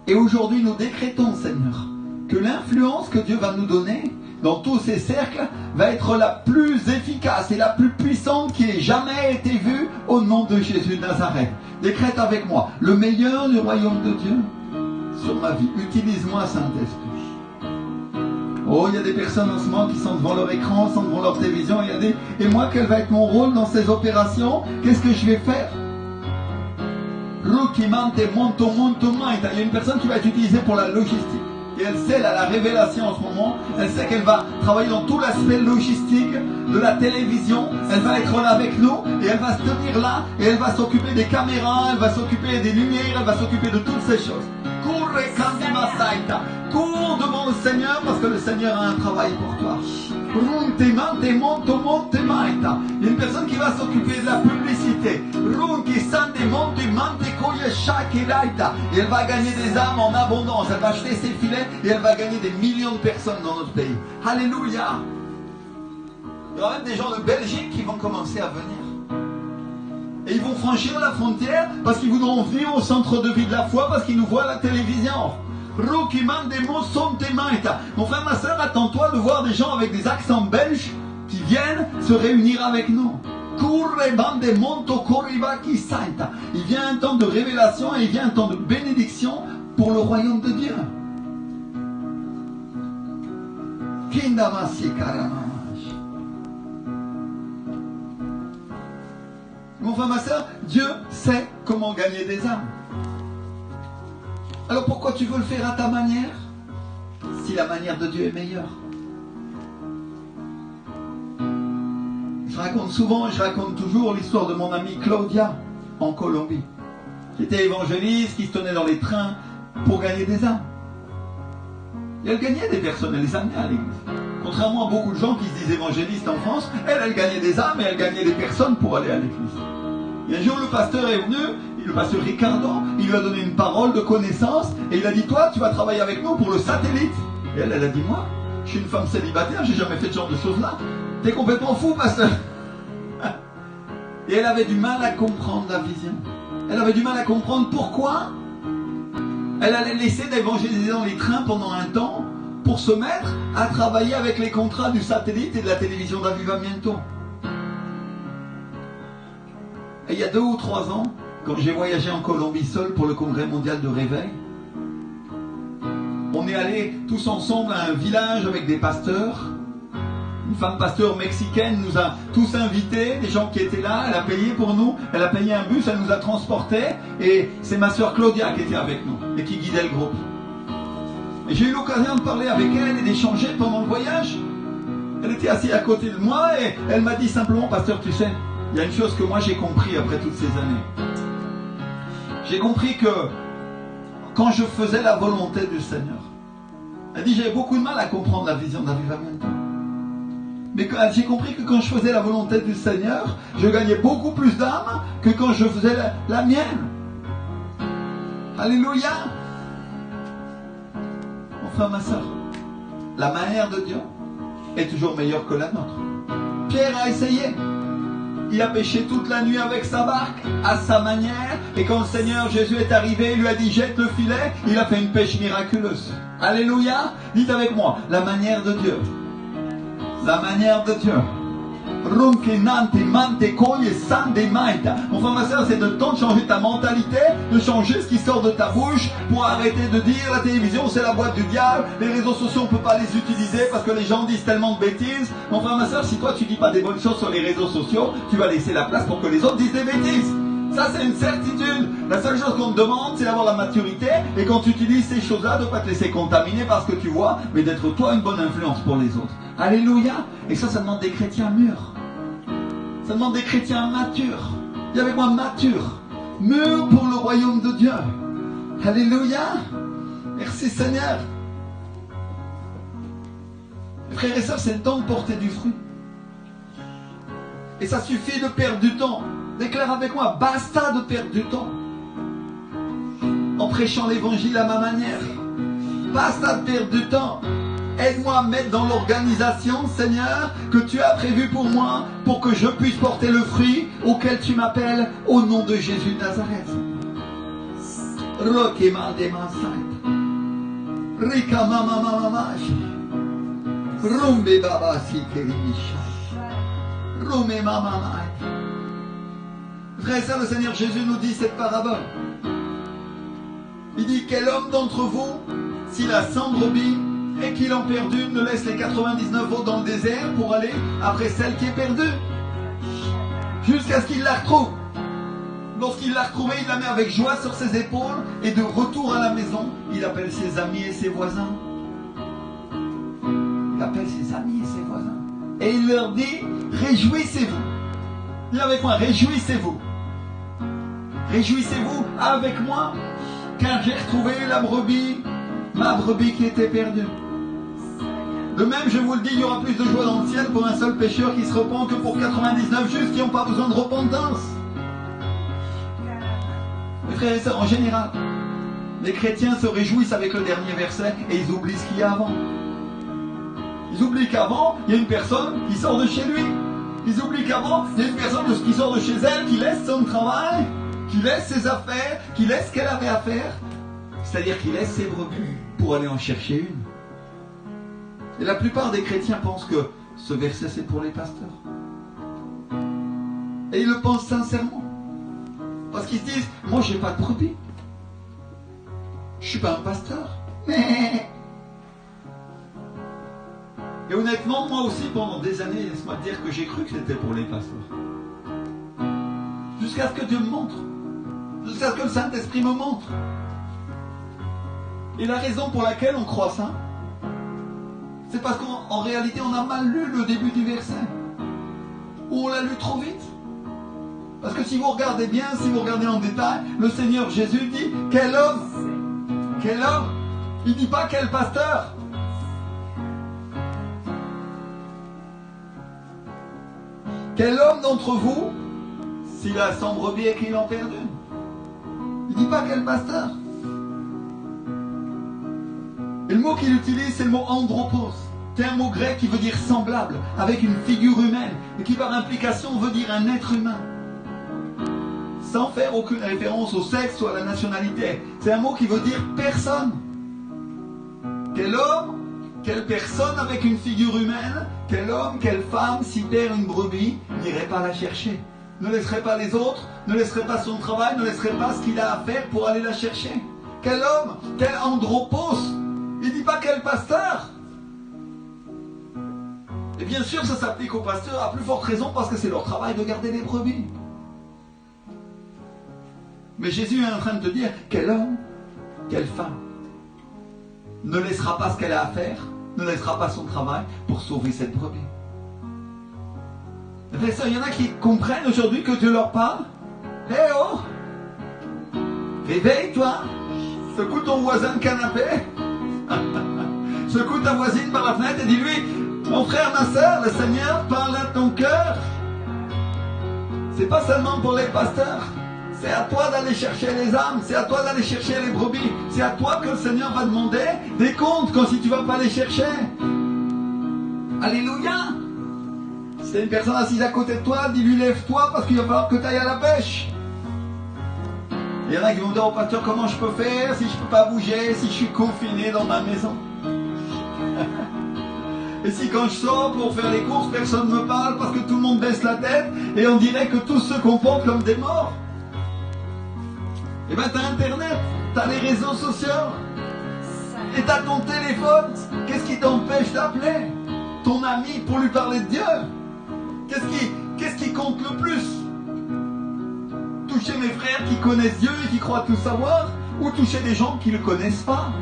Et aujourd'hui, nous décrétons, Seigneur, que l'influence que Dieu va nous donner dans tous ces cercles va être la plus efficace et la plus puissante qui ait jamais été vue au nom de Jésus de Nazareth. Décrète avec moi le meilleur du royaume de Dieu sur ma vie. Utilise-moi, Saint-Esprit. Oh, il y a des personnes en ce moment qui sont devant leur écran, sont devant leur télévision. Et moi, quel va être mon rôle dans ces opérations? Qu'est-ce que je vais faire? Il y a une personne qui va être utilisée pour la logistique. Et elle sait, elle a la révélation en ce moment. Elle sait qu'elle va travailler dans tout l'aspect logistique de la télévision. Elle va être là avec nous et elle va se tenir là et elle va s'occuper des caméras, elle va s'occuper des lumières, elle va s'occuper de toutes ces choses. Cours devant le Seigneur parce que le Seigneur a un travail pour toi. Il y a une personne qui va s'occuper de la publicité. Et elle va gagner des âmes en abondance. Elle va acheter ses filets et elle va gagner des millions de personnes dans notre pays. Alléluia. Il y aura même des gens de Belgique qui vont commencer à venir. Et ils vont franchir la frontière parce qu'ils voudront venir au centre de vie de la foi parce qu'ils nous voient à la télévision. Mon frère, ma soeur, attends-toi de voir des gens avec des accents belges qui viennent se réunir avec nous. Il vient un temps de révélation et il vient un temps de bénédiction pour le royaume de Dieu. Mon frère, ma soeur, Dieu sait comment gagner des âmes. Alors pourquoi tu veux le faire à ta manière si la manière de Dieu est meilleure? Je raconte souvent et je raconte toujours l'histoire de mon amie Claudia en Colombie, qui était évangéliste, qui se tenait dans les trains pour gagner des âmes. Et elle gagnait des personnes, elle les amenait à l'église. Contrairement à beaucoup de gens qui se disent évangélistes en France, elle gagnait des âmes et elle gagnait des personnes pour aller à l'église. Et un jour, le pasteur est venu, le pasteur Ricardo, il lui a donné une parole de connaissance et il a dit, toi, tu vas travailler avec nous pour le satellite. Et elle a dit, moi, je suis une femme célibataire, j'ai jamais fait ce genre de choses-là. T'es complètement fou, pasteur. Et elle avait du mal à comprendre la vision. Elle avait du mal à comprendre pourquoi elle allait laisser d'évangéliser dans les trains pendant un temps pour se mettre à travailler avec les contrats du satellite et de la télévision d'Avivamiento. Et il y a 2 ou 3 ans, quand j'ai voyagé en Colombie seul pour le congrès mondial de réveil, on est allés tous ensemble à un village avec des pasteurs. Une femme pasteur mexicaine nous a tous invités, des gens qui étaient là, elle a payé pour nous, elle a payé un bus, elle nous a transportés, et c'est ma soeur Claudia qui était avec nous et qui guidait le groupe. Et j'ai eu l'occasion de parler avec elle et d'échanger pendant le voyage. Elle était assise à côté de moi et elle m'a dit simplement, pasteur, tu sais, il y a une chose que moi j'ai compris après toutes ces années. J'ai compris que quand je faisais la volonté du Seigneur, elle dit, j'avais beaucoup de mal à comprendre la vision d'Avivamiento. Mais j'ai compris que quand je faisais la volonté du Seigneur, je gagnais beaucoup plus d'âmes que quand je faisais la mienne. Alléluia. Mon frère, ma soeur, la manière de Dieu est toujours meilleure que la nôtre. Pierre a essayé. Il a pêché toute la nuit avec sa barque, à sa manière. Et quand le Seigneur Jésus est arrivé, il lui a dit, jette le filet. Il a fait une pêche miraculeuse. Alléluia. Dites avec moi, la manière de Dieu. La manière de Dieu. Mon frère, ma soeur, c'est de temps de changer ta mentalité, de changer ce qui sort de ta bouche pour arrêter de dire la télévision c'est la boîte du diable, les réseaux sociaux on ne peut pas les utiliser parce que les gens disent tellement de bêtises. Mon frère, ma soeur, si toi tu dis pas des bonnes choses sur les réseaux sociaux, tu vas laisser la place pour que les autres disent des bêtises. Ça c'est une certitude. La seule chose qu'on te demande c'est d'avoir la maturité et quand tu utilises ces choses-là de ne pas te laisser contaminer par ce que tu vois, mais d'être toi une bonne influence pour les autres. Alléluia. Et ça demande des chrétiens mûrs. Ça demande des chrétiens matures. Dis avec moi matures. Mûrs pour le royaume de Dieu. Alléluia. Merci Seigneur. Frères et sœurs, c'est le temps de porter du fruit. Et ça suffit de perdre du temps. Déclare avec moi, basta de perdre du temps. En prêchant l'évangile à ma manière. Basta de perdre du temps. Aide-moi à mettre dans l'organisation, Seigneur, que tu as prévu pour moi, pour que je puisse porter le fruit auquel tu m'appelles, au nom de Jésus de Nazareth. Frère et sœurs, le Seigneur Jésus nous dit cette parabole. Il dit, quel homme d'entre vous, s'il a 100 brebis, et qu'il en perd une, ne laisse les 99 autres dans le désert pour aller après celle qui est perdue. Jusqu'à ce qu'il la retrouve. Lorsqu'il l'a retrouvée, il la met avec joie sur ses épaules et de retour à la maison, il appelle ses amis et ses voisins. Il appelle ses amis et ses voisins. Et il leur dit, réjouissez-vous. Dis avec moi, réjouissez-vous. Réjouissez-vous avec moi, car j'ai retrouvé la brebis, ma brebis qui était perdue. De même, je vous le dis, il y aura plus de joie dans le ciel pour un seul pécheur qui se repent que pour 99 justes qui n'ont pas besoin de repentance. Mes frères et sœurs, en général, les chrétiens se réjouissent avec le dernier verset et ils oublient ce qu'il y a avant. Ils oublient qu'avant, il y a une personne qui sort de chez lui. Ils oublient qu'avant, il y a une personne qui sort de chez elle, qui laisse son travail, qui laisse ses affaires, qui laisse ce qu'elle avait à faire. C'est-à-dire qu'il laisse ses brebis pour aller en chercher une. Et la plupart des chrétiens pensent que ce verset c'est pour les pasteurs. Et ils le pensent sincèrement. Parce qu'ils se disent, moi j'ai pas de brebis. Je suis pas un pasteur. Mais... Et honnêtement, moi aussi pendant des années, laisse-moi te dire que j'ai cru que c'était pour les pasteurs. Jusqu'à ce que Dieu me montre. Jusqu'à ce que le Saint-Esprit me montre. Et la raison pour laquelle on croit ça, c'est parce qu'en réalité, on a mal lu le début du verset. Ou on l'a lu trop vite. Parce que si vous regardez bien, si vous regardez en détail, le Seigneur Jésus dit, quel homme? Quel homme? Il ne dit pas quel pasteur. Quel homme d'entre vous, s'il a 100 brebis et qu'il en perd une? Il ne dit pas quel pasteur. Et le mot qu'il utilise, c'est le mot andropos. C'est un mot grec qui veut dire semblable, avec une figure humaine, et qui par implication veut dire un être humain. Sans faire aucune référence au sexe ou à la nationalité. C'est un mot qui veut dire personne. Quel homme, quelle personne avec une figure humaine, quel homme, quelle femme, s'il perd une brebis, n'irait pas la chercher. Ne laisserait pas les autres, ne laisserait pas son travail, ne laisserait pas ce qu'il a à faire pour aller la chercher. Quel homme, quel andropos. Il ne dit pas quel pasteur. Et bien sûr, ça s'applique aux pasteurs à plus forte raison parce que c'est leur travail de garder les brebis. Mais Jésus est en train de te dire, quel homme, quelle femme ne laissera pas ce qu'elle a à faire, ne laissera pas son travail pour sauver cette brebis. Il y en a qui comprennent aujourd'hui que Dieu leur parle. Eh oh, réveille-toi, secoue ton voisin de canapé. Secoue ta voisine par la fenêtre et dis-lui, mon frère, ma soeur, le Seigneur parle à ton cœur. C'est pas seulement pour les pasteurs. C'est à toi d'aller chercher les âmes. C'est à toi d'aller chercher les brebis. C'est à toi que le Seigneur va demander des comptes quand si tu vas pas les chercher. Alléluia. Si t'as une personne assise à côté de toi, dis-lui lève-toi parce qu'il va falloir que tu ailles à la pêche. Il y en a qui vont dire au pasteur comment je peux faire si je ne peux pas bouger, si je suis confiné dans ma maison. Et si quand je sors pour faire les courses, personne ne me parle parce que tout le monde baisse la tête et on dirait que tous se comportent comme des morts. Eh bien t'as Internet, t'as les réseaux sociaux et t'as ton téléphone. Qu'est-ce qui t'empêche d'appeler ton ami pour lui parler de Dieu? Qu'est-ce qui compte le plus? Toucher mes frères qui connaissent Dieu et qui croient tout savoir, ou toucher des gens qui ne le connaissent pas?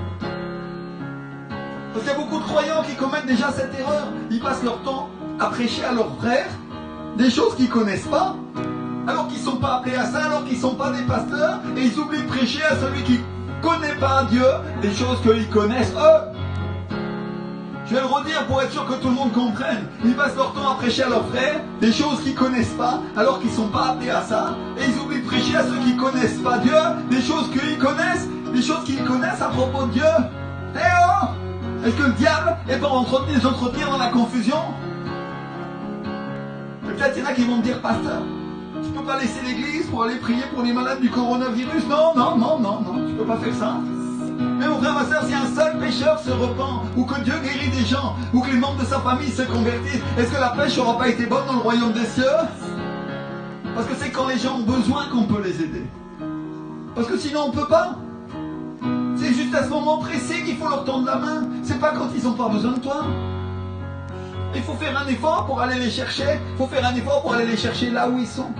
Parce qu'il y a beaucoup de croyants qui commettent déjà cette erreur. Ils passent leur temps à prêcher à leurs frères des choses qu'ils ne connaissent pas, alors qu'ils ne sont pas appelés à ça, alors qu'ils ne sont pas des pasteurs, et ils oublient de prêcher à celui qui ne connaît pas Dieu des choses qu'ils connaissent eux. Je vais le redire pour être sûr que tout le monde comprenne. Ils passent leur temps à prêcher à leurs frères des choses qu'ils ne connaissent pas, alors qu'ils ne sont pas appelés à ça. Et ils oublient de prêcher à ceux qui ne connaissent pas Dieu des choses qu'ils connaissent, des choses qu'ils connaissent à propos de Dieu. Eh oh! Est-ce que le diable est pour les entretenir dans la confusion? Peut-être il y en a qui vont me dire, pasteur, tu ne peux pas laisser l'église pour aller prier pour les malades du coronavirus? Non, tu ne peux pas faire ça. Mais mon frère, ma soeur, si un seul pécheur se repent, ou que Dieu guérit des gens, ou que les membres de sa famille se convertissent, est-ce que la pêche n'aura pas été bonne dans le royaume des cieux? Parce que c'est quand les gens ont besoin qu'on peut les aider. Parce que sinon on ne peut pas. C'est juste à ce moment précis qu'il faut leur tendre la main. C'est pas quand ils n'ont pas besoin de toi. Il faut faire un effort pour aller les chercher. Il faut faire un effort pour aller les chercher là où ils sont.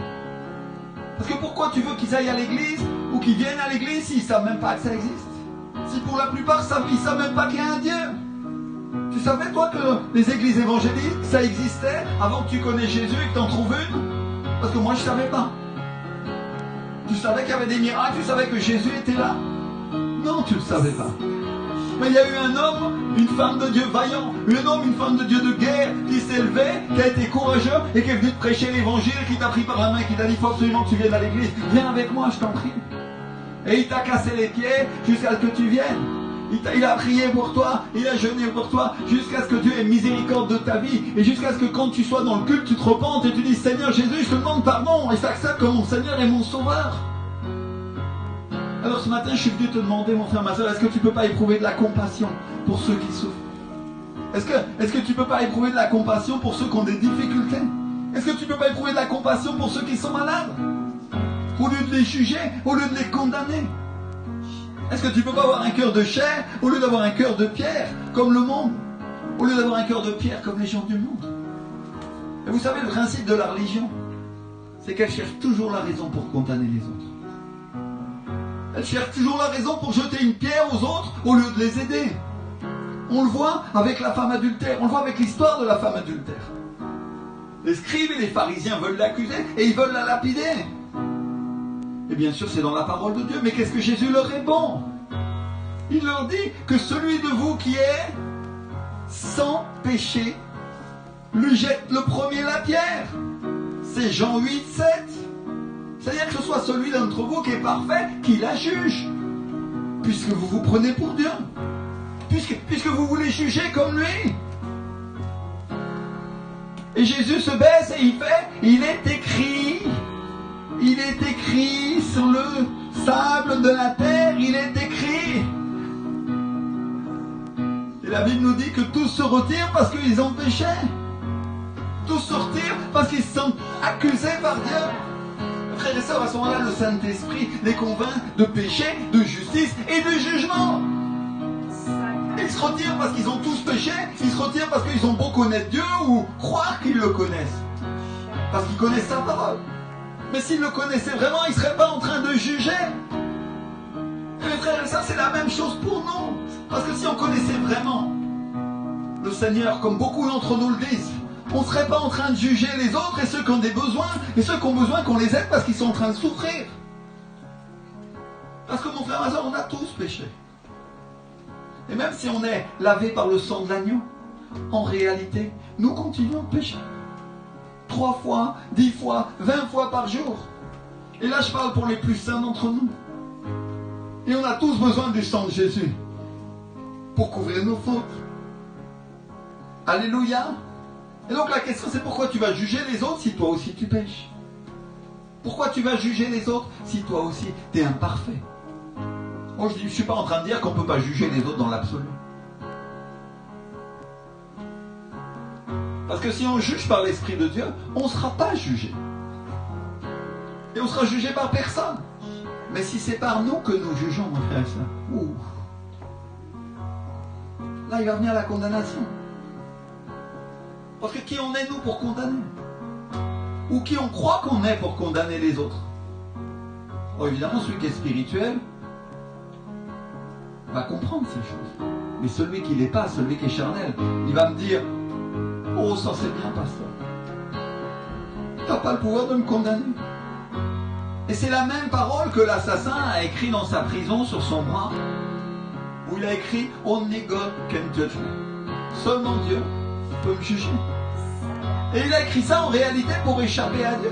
Parce que pourquoi tu veux qu'ils aillent à l'église ou qu'ils viennent à l'église s'ils ne savent même pas que ça existe? Si pour la plupart ils ne savent même pas qu'il y a un Dieu. Tu savais toi que les églises évangéliques ça existait avant que tu connaisses Jésus et que tu en trouves une? Parce que moi je ne savais pas. Tu savais qu'il y avait des miracles, tu savais que Jésus était là? Non, tu ne le savais pas. Mais il y a eu un homme, une femme de Dieu vaillant, un homme, une femme de Dieu de guerre qui s'est levé, qui a été courageux et qui est venu te prêcher l'évangile, qui t'a pris par la main, qui t'a dit il faut absolument que tu viennes à l'église. Viens avec moi, je t'en prie. Et il t'a cassé les pieds jusqu'à ce que tu viennes. Il a prié pour toi, il a jeûné pour toi, jusqu'à ce que Dieu ait miséricorde de ta vie, et jusqu'à ce que quand tu sois dans le culte, tu te repentes et tu dis Seigneur Jésus, je te demande pardon, et t'acceptes comme mon Seigneur et mon Sauveur. Alors ce matin, je suis venu te demander, mon frère, ma soeur, est-ce que tu ne peux pas éprouver de la compassion pour ceux qui souffrent? Est-ce que tu ne peux pas éprouver de la compassion pour ceux qui ont des difficultés? Est-ce que tu ne peux pas éprouver de la compassion pour ceux qui sont malades? Au lieu de les juger, au lieu de les condamner. Est-ce que tu ne peux pas avoir un cœur de chair au lieu d'avoir un cœur de pierre comme le monde? Au lieu d'avoir un cœur de pierre comme les gens du monde. Et vous savez, le principe de la religion, c'est qu'elle cherche toujours la raison pour condamner les autres. Elle cherche toujours la raison pour jeter une pierre aux autres au lieu de les aider. On le voit avec la femme adultère, on le voit avec l'histoire de la femme adultère. Les scribes et les pharisiens veulent l'accuser et ils veulent la lapider. Et bien sûr, c'est dans la parole de Dieu. Mais qu'est-ce que Jésus leur répond? Il leur dit que celui de vous qui est sans péché lui jette le premier la pierre. C'est Jean 8, 7. C'est-à-dire que ce soit celui d'entre vous qui est parfait, qui la juge. Puisque vous vous prenez pour Dieu. Puisque vous voulez juger comme lui. Et Jésus se baisse et il fait, il est écrit sur le sable de la terre, il est écrit. Et la Bible nous dit que tous se retirent parce qu'ils ont péché. Tous se retirent parce qu'ils sont accusés par Dieu. Frères et sœurs, à ce moment-là, le Saint-Esprit les convainc de péché, de justice et de jugement. Ils se retirent parce qu'ils ont tous péché, ils se retirent parce qu'ils ont beau connaître Dieu ou croire qu'ils le connaissent. Parce qu'ils connaissent sa parole. Mais s'ils le connaissaient vraiment, ils ne seraient pas en train de juger. Et mes frères et sœurs, c'est la même chose pour nous. Parce que si on connaissait vraiment le Seigneur, comme beaucoup d'entre nous le disent, on ne serait pas en train de juger les autres et ceux qui ont des besoins, et ceux qui ont besoin qu'on les aide parce qu'ils sont en train de souffrir. Parce que mon frère, ma soeur, on a tous péché. Et même si on est lavé par le sang de l'agneau, en réalité, nous continuons de pécher. 3 fois, 10 fois, 20 fois par jour. Et là, je parle pour les plus saints d'entre nous. Et on a tous besoin du sang de Jésus pour couvrir nos fautes. Alléluia. Et donc la question, c'est pourquoi tu vas juger les autres si toi aussi tu pêches? Pourquoi tu vas juger les autres si toi aussi tu es imparfait? Moi, je ne suis pas en train de dire qu'on ne peut pas juger les autres dans l'absolu. Parce que si on juge par l'Esprit de Dieu, on ne sera pas jugé. Et on sera jugé par personne. Mais si c'est par nous que nous jugeons, mon frère et soeur, là il va venir la condamnation. Parce que qui on est nous pour condamner? Ou qui on croit qu'on est pour condamner les autres? Bon, évidemment, celui qui est spirituel va comprendre ces choses. Mais celui qui ne l'est pas, celui qui est charnel, il va me dire: oh, ça c'est bien, pasteur. Tu n'as pas le pouvoir de me condamner. Et c'est la même parole que l'assassin a écrit dans sa prison sur son bras, où il a écrit Only God can judge me. Seulement Dieu peut me juger. Et il a écrit ça en réalité pour échapper à Dieu.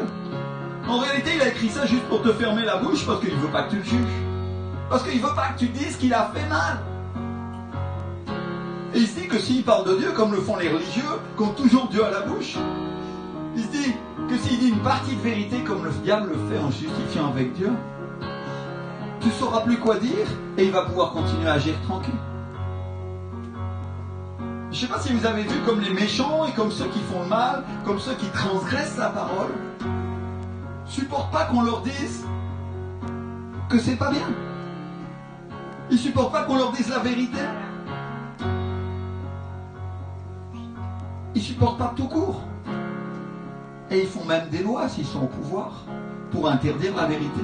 En réalité, il a écrit ça juste pour te fermer la bouche parce qu'il ne veut pas que tu le juges. Parce qu'il ne veut pas que tu dises qu'il a fait mal. Et il se dit que s'il parle de Dieu, comme le font les religieux, qui ont toujours Dieu à la bouche, il se dit que s'il dit une partie de vérité comme le diable le fait en justifiant avec Dieu, tu ne sauras plus quoi dire et il va pouvoir continuer à agir tranquille. Je ne sais pas si vous avez vu comme les méchants et comme ceux qui font le mal, comme ceux qui transgressent la parole, supportent pas qu'on leur dise que c'est pas bien. Ils supportent pas qu'on leur dise la vérité. Ils supportent pas tout court. Et ils font même des lois s'ils sont au pouvoir pour interdire la vérité,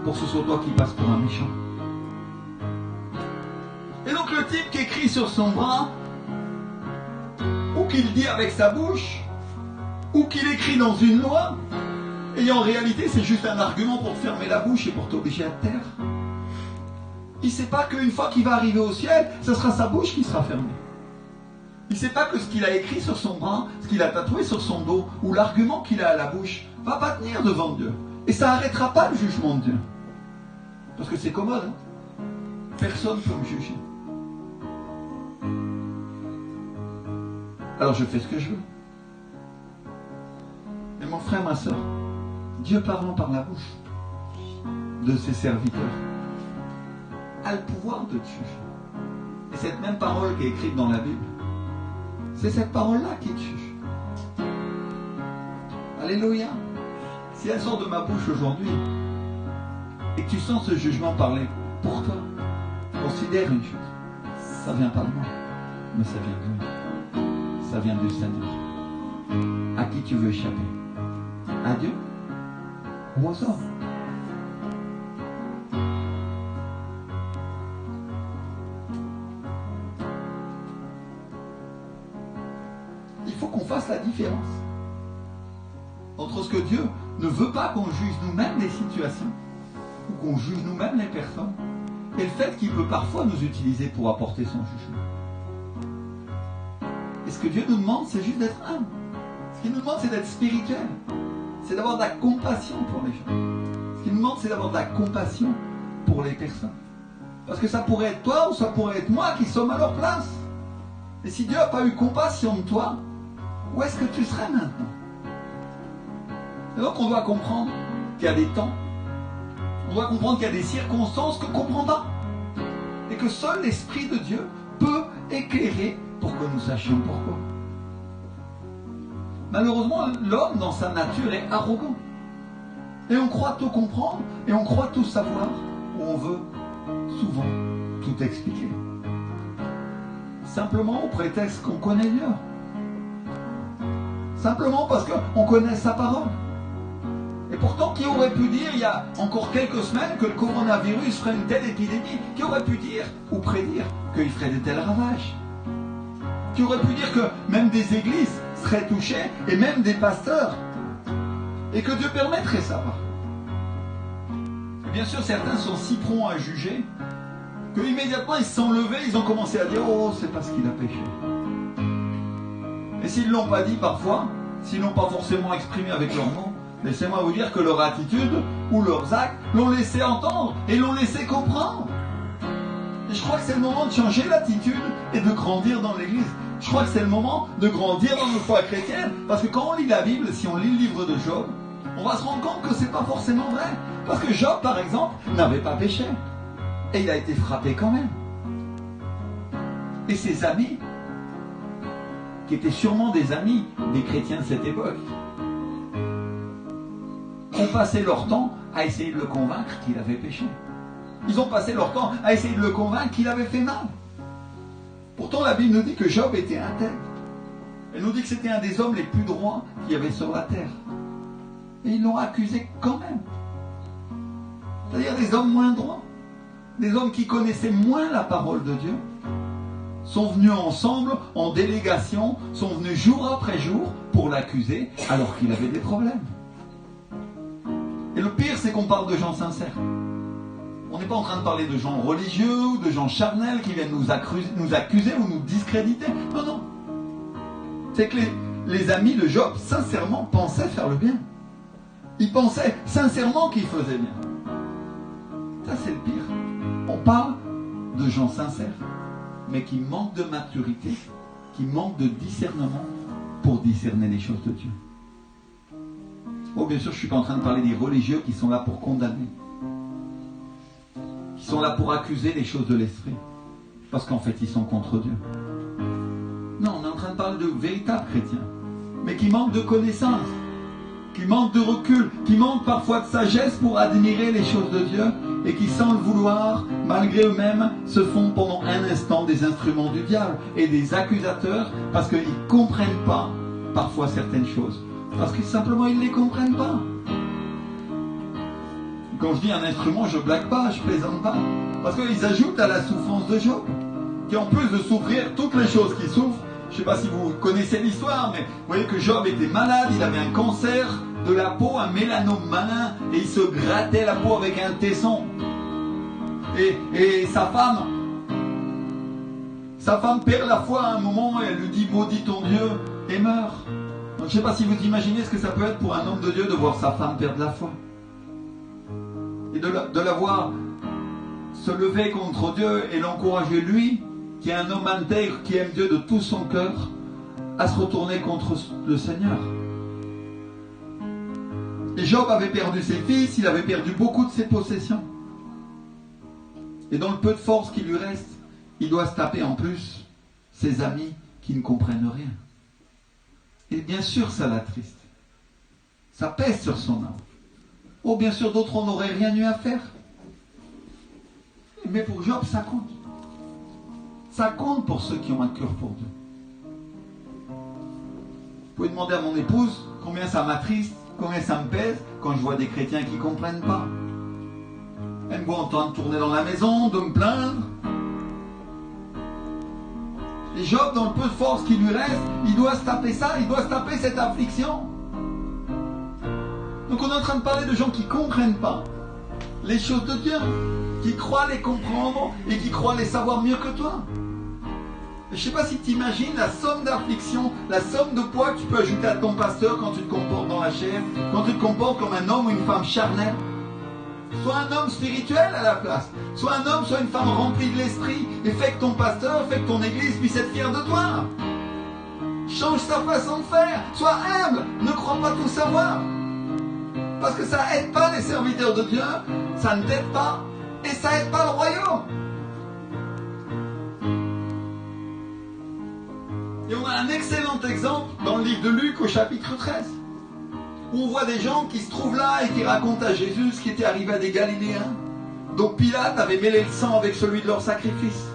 pour que ce soit toi qui passes pour un méchant. Et donc le type qui écrit sur son bras, ou qu'il dit avec sa bouche, ou qu'il écrit dans une loi, et en réalité c'est juste un argument pour te fermer la bouche et pour t'obliger à te taire. Il ne sait pas qu'une fois qu'il va arriver au ciel, ce sera sa bouche qui sera fermée. Il ne sait pas que ce qu'il a écrit sur son bras, ce qu'il a tatoué sur son dos, ou l'argument qu'il a à la bouche, ne va pas tenir devant Dieu. Et ça n'arrêtera pas le jugement de Dieu. Parce que c'est commode. Hein? Personne ne peut me juger. Alors je fais ce que je veux. Mais mon frère, ma soeur, Dieu parlant par la bouche de ses serviteurs a le pouvoir de te juger. Et cette même parole qui est écrite dans la Bible, c'est cette parole-là qui te juge. Alléluia. Si elle sort de ma bouche aujourd'hui et que tu sens ce jugement parler pour toi, considère une chose. Ça vient pas de moi, mais ça vient de lui. Ça vient du Seigneur. À qui tu veux échapper? À Dieu ou aux hommes? Il faut qu'on fasse la différence entre ce que Dieu ne veut pas qu'on juge nous-mêmes les situations ou qu'on juge nous-mêmes les personnes et le fait qu'il peut parfois nous utiliser pour apporter son jugement. Et ce que Dieu nous demande, c'est juste d'être humble. Ce qu'il nous demande, c'est d'être spirituel. C'est d'avoir de la compassion pour les gens. Ce qu'il nous demande, c'est d'avoir de la compassion pour les personnes. Parce que ça pourrait être toi ou ça pourrait être moi qui sommes à leur place. Et si Dieu n'a pas eu compassion de toi, où est-ce que tu serais maintenant? Et donc on doit comprendre qu'il y a des temps. On doit comprendre qu'il y a des circonstances qu'on ne comprend pas. Et que seul l'Esprit de Dieu peut éclairer pour que nous sachions pourquoi. Malheureusement, l'homme dans sa nature est arrogant. Et on croit tout comprendre et on croit tout savoir, où on veut souvent tout expliquer. Simplement au prétexte qu'on connaît Dieu. Simplement parce qu'on connaît sa parole. Et pourtant, qui aurait pu dire, il y a encore quelques semaines, que le coronavirus ferait une telle épidémie? Qui aurait pu dire, ou prédire, qu'il ferait de tels ravages? Qui aurait pu dire que même des églises seraient touchées, et même des pasteurs, et que Dieu permettrait ça? Et bien sûr, certains sont si prompts à juger, que immédiatement ils se sont levés, ils ont commencé à dire, oh, c'est parce qu'il a péché. Et s'ils ne l'ont pas dit parfois, s'ils n'ont pas forcément exprimé avec leurs mots, laissez-moi vous dire que leur attitude ou leurs actes l'ont laissé entendre et l'ont laissé comprendre. Et je crois que c'est le moment de changer l'attitude et de grandir dans l'Église. Je crois que c'est le moment de grandir dans notre foi chrétienne. Parce que quand on lit la Bible, si on lit le livre de Job, on va se rendre compte que c'est pas forcément vrai. Parce que Job, par exemple, n'avait pas péché. Et il a été frappé quand même. Et ses amis, qui étaient sûrement des amis des chrétiens de cette époque, ont passé leur temps à essayer de le convaincre qu'il avait péché. Ils ont passé leur temps à essayer de le convaincre qu'il avait fait mal. Pourtant, la Bible nous dit que Job était intègre. Elle nous dit que c'était un des hommes les plus droits qu'il y avait sur la terre. Et ils l'ont accusé quand même. C'est-à-dire des hommes moins droits, des hommes qui connaissaient moins la parole de Dieu, sont venus ensemble en délégation, sont venus jour après jour pour l'accuser alors qu'il avait des problèmes. Et le pire, c'est qu'on parle de gens sincères. On n'est pas en train de parler de gens religieux ou de gens charnels qui viennent nous accuser ou nous discréditer. Non, non. C'est que les amis de Job, sincèrement, pensaient faire le bien. Ils pensaient sincèrement qu'ils faisaient bien. Ça, c'est le pire. On parle de gens sincères, mais qui manquent de maturité, qui manquent de discernement pour discerner les choses de Dieu. Oh, bien sûr, je ne suis pas en train de parler des religieux qui sont là pour condamner, qui sont là pour accuser les choses de l'esprit, parce qu'en fait, ils sont contre Dieu. Non, on est en train de parler de véritables chrétiens, mais qui manquent de connaissances, qui manquent de recul, qui manquent parfois de sagesse pour admirer les choses de Dieu, et qui, sans le vouloir, malgré eux-mêmes, se font pendant un instant des instruments du diable et des accusateurs, parce qu'ils ne comprennent pas parfois certaines choses. Parce que simplement ils ne les comprennent pas. Quand je dis un instrument, je ne blague pas, je ne plaisante pas. Parce qu'ils ajoutent à la souffrance de Job, qui en plus de souffrir toutes les choses qu'il souffre, je ne sais pas si vous connaissez l'histoire, mais vous voyez que Job était malade, il avait un cancer de la peau, un mélanome malin, et il se grattait la peau avec un tesson. Et sa femme perd la foi à un moment et elle lui dit maudit ton Dieu et meurt. Donc je ne sais pas si vous imaginez ce que ça peut être pour un homme de Dieu de voir sa femme perdre la foi. Et de la voir se lever contre Dieu et l'encourager lui, qui est un homme intègre, qui aime Dieu de tout son cœur, à se retourner contre le Seigneur. Et Job avait perdu ses fils, il avait perdu beaucoup de ses possessions. Et dans le peu de force qui lui reste, il doit se taper en plus ses amis qui ne comprennent rien. Et bien sûr, ça l'attriste. Ça pèse sur son âme. Oh, bien sûr, d'autres on n'aurait rien eu à faire. Mais pour Job, ça compte. Ça compte pour ceux qui ont un cœur pour Dieu. Vous pouvez demander à mon épouse combien ça m'attriste, combien ça me pèse quand je vois des chrétiens qui ne comprennent pas. Elle me voit en train de tourner dans la maison, de me plaindre. Et Job, dans le peu de force qui lui reste, il doit se taper ça, il doit se taper cette affliction. Donc on est en train de parler de gens qui ne comprennent pas les choses de Dieu, qui croient les comprendre et qui croient les savoir mieux que toi. Je ne sais pas si tu imagines la somme d'affliction, la somme de poids que tu peux ajouter à ton pasteur quand tu te comportes dans la chair, quand tu te comportes comme un homme ou une femme charnelle. Sois un homme spirituel à la place. Sois un homme, sois une femme remplie de l'esprit. Et fais que ton pasteur, fais que ton église puisse être fière de toi. Change sa façon de faire. Sois humble. Ne crois pas tout savoir. Parce que ça n'aide pas les serviteurs de Dieu. Ça ne t'aide pas. Et ça n'aide pas le royaume. Et on a un excellent exemple dans le livre de Luc au chapitre 13. Où on voit des gens qui se trouvent là et qui racontent à Jésus ce qui était arrivé à des Galiléens. Donc Pilate avait mêlé le sang avec celui de leur sacrifice.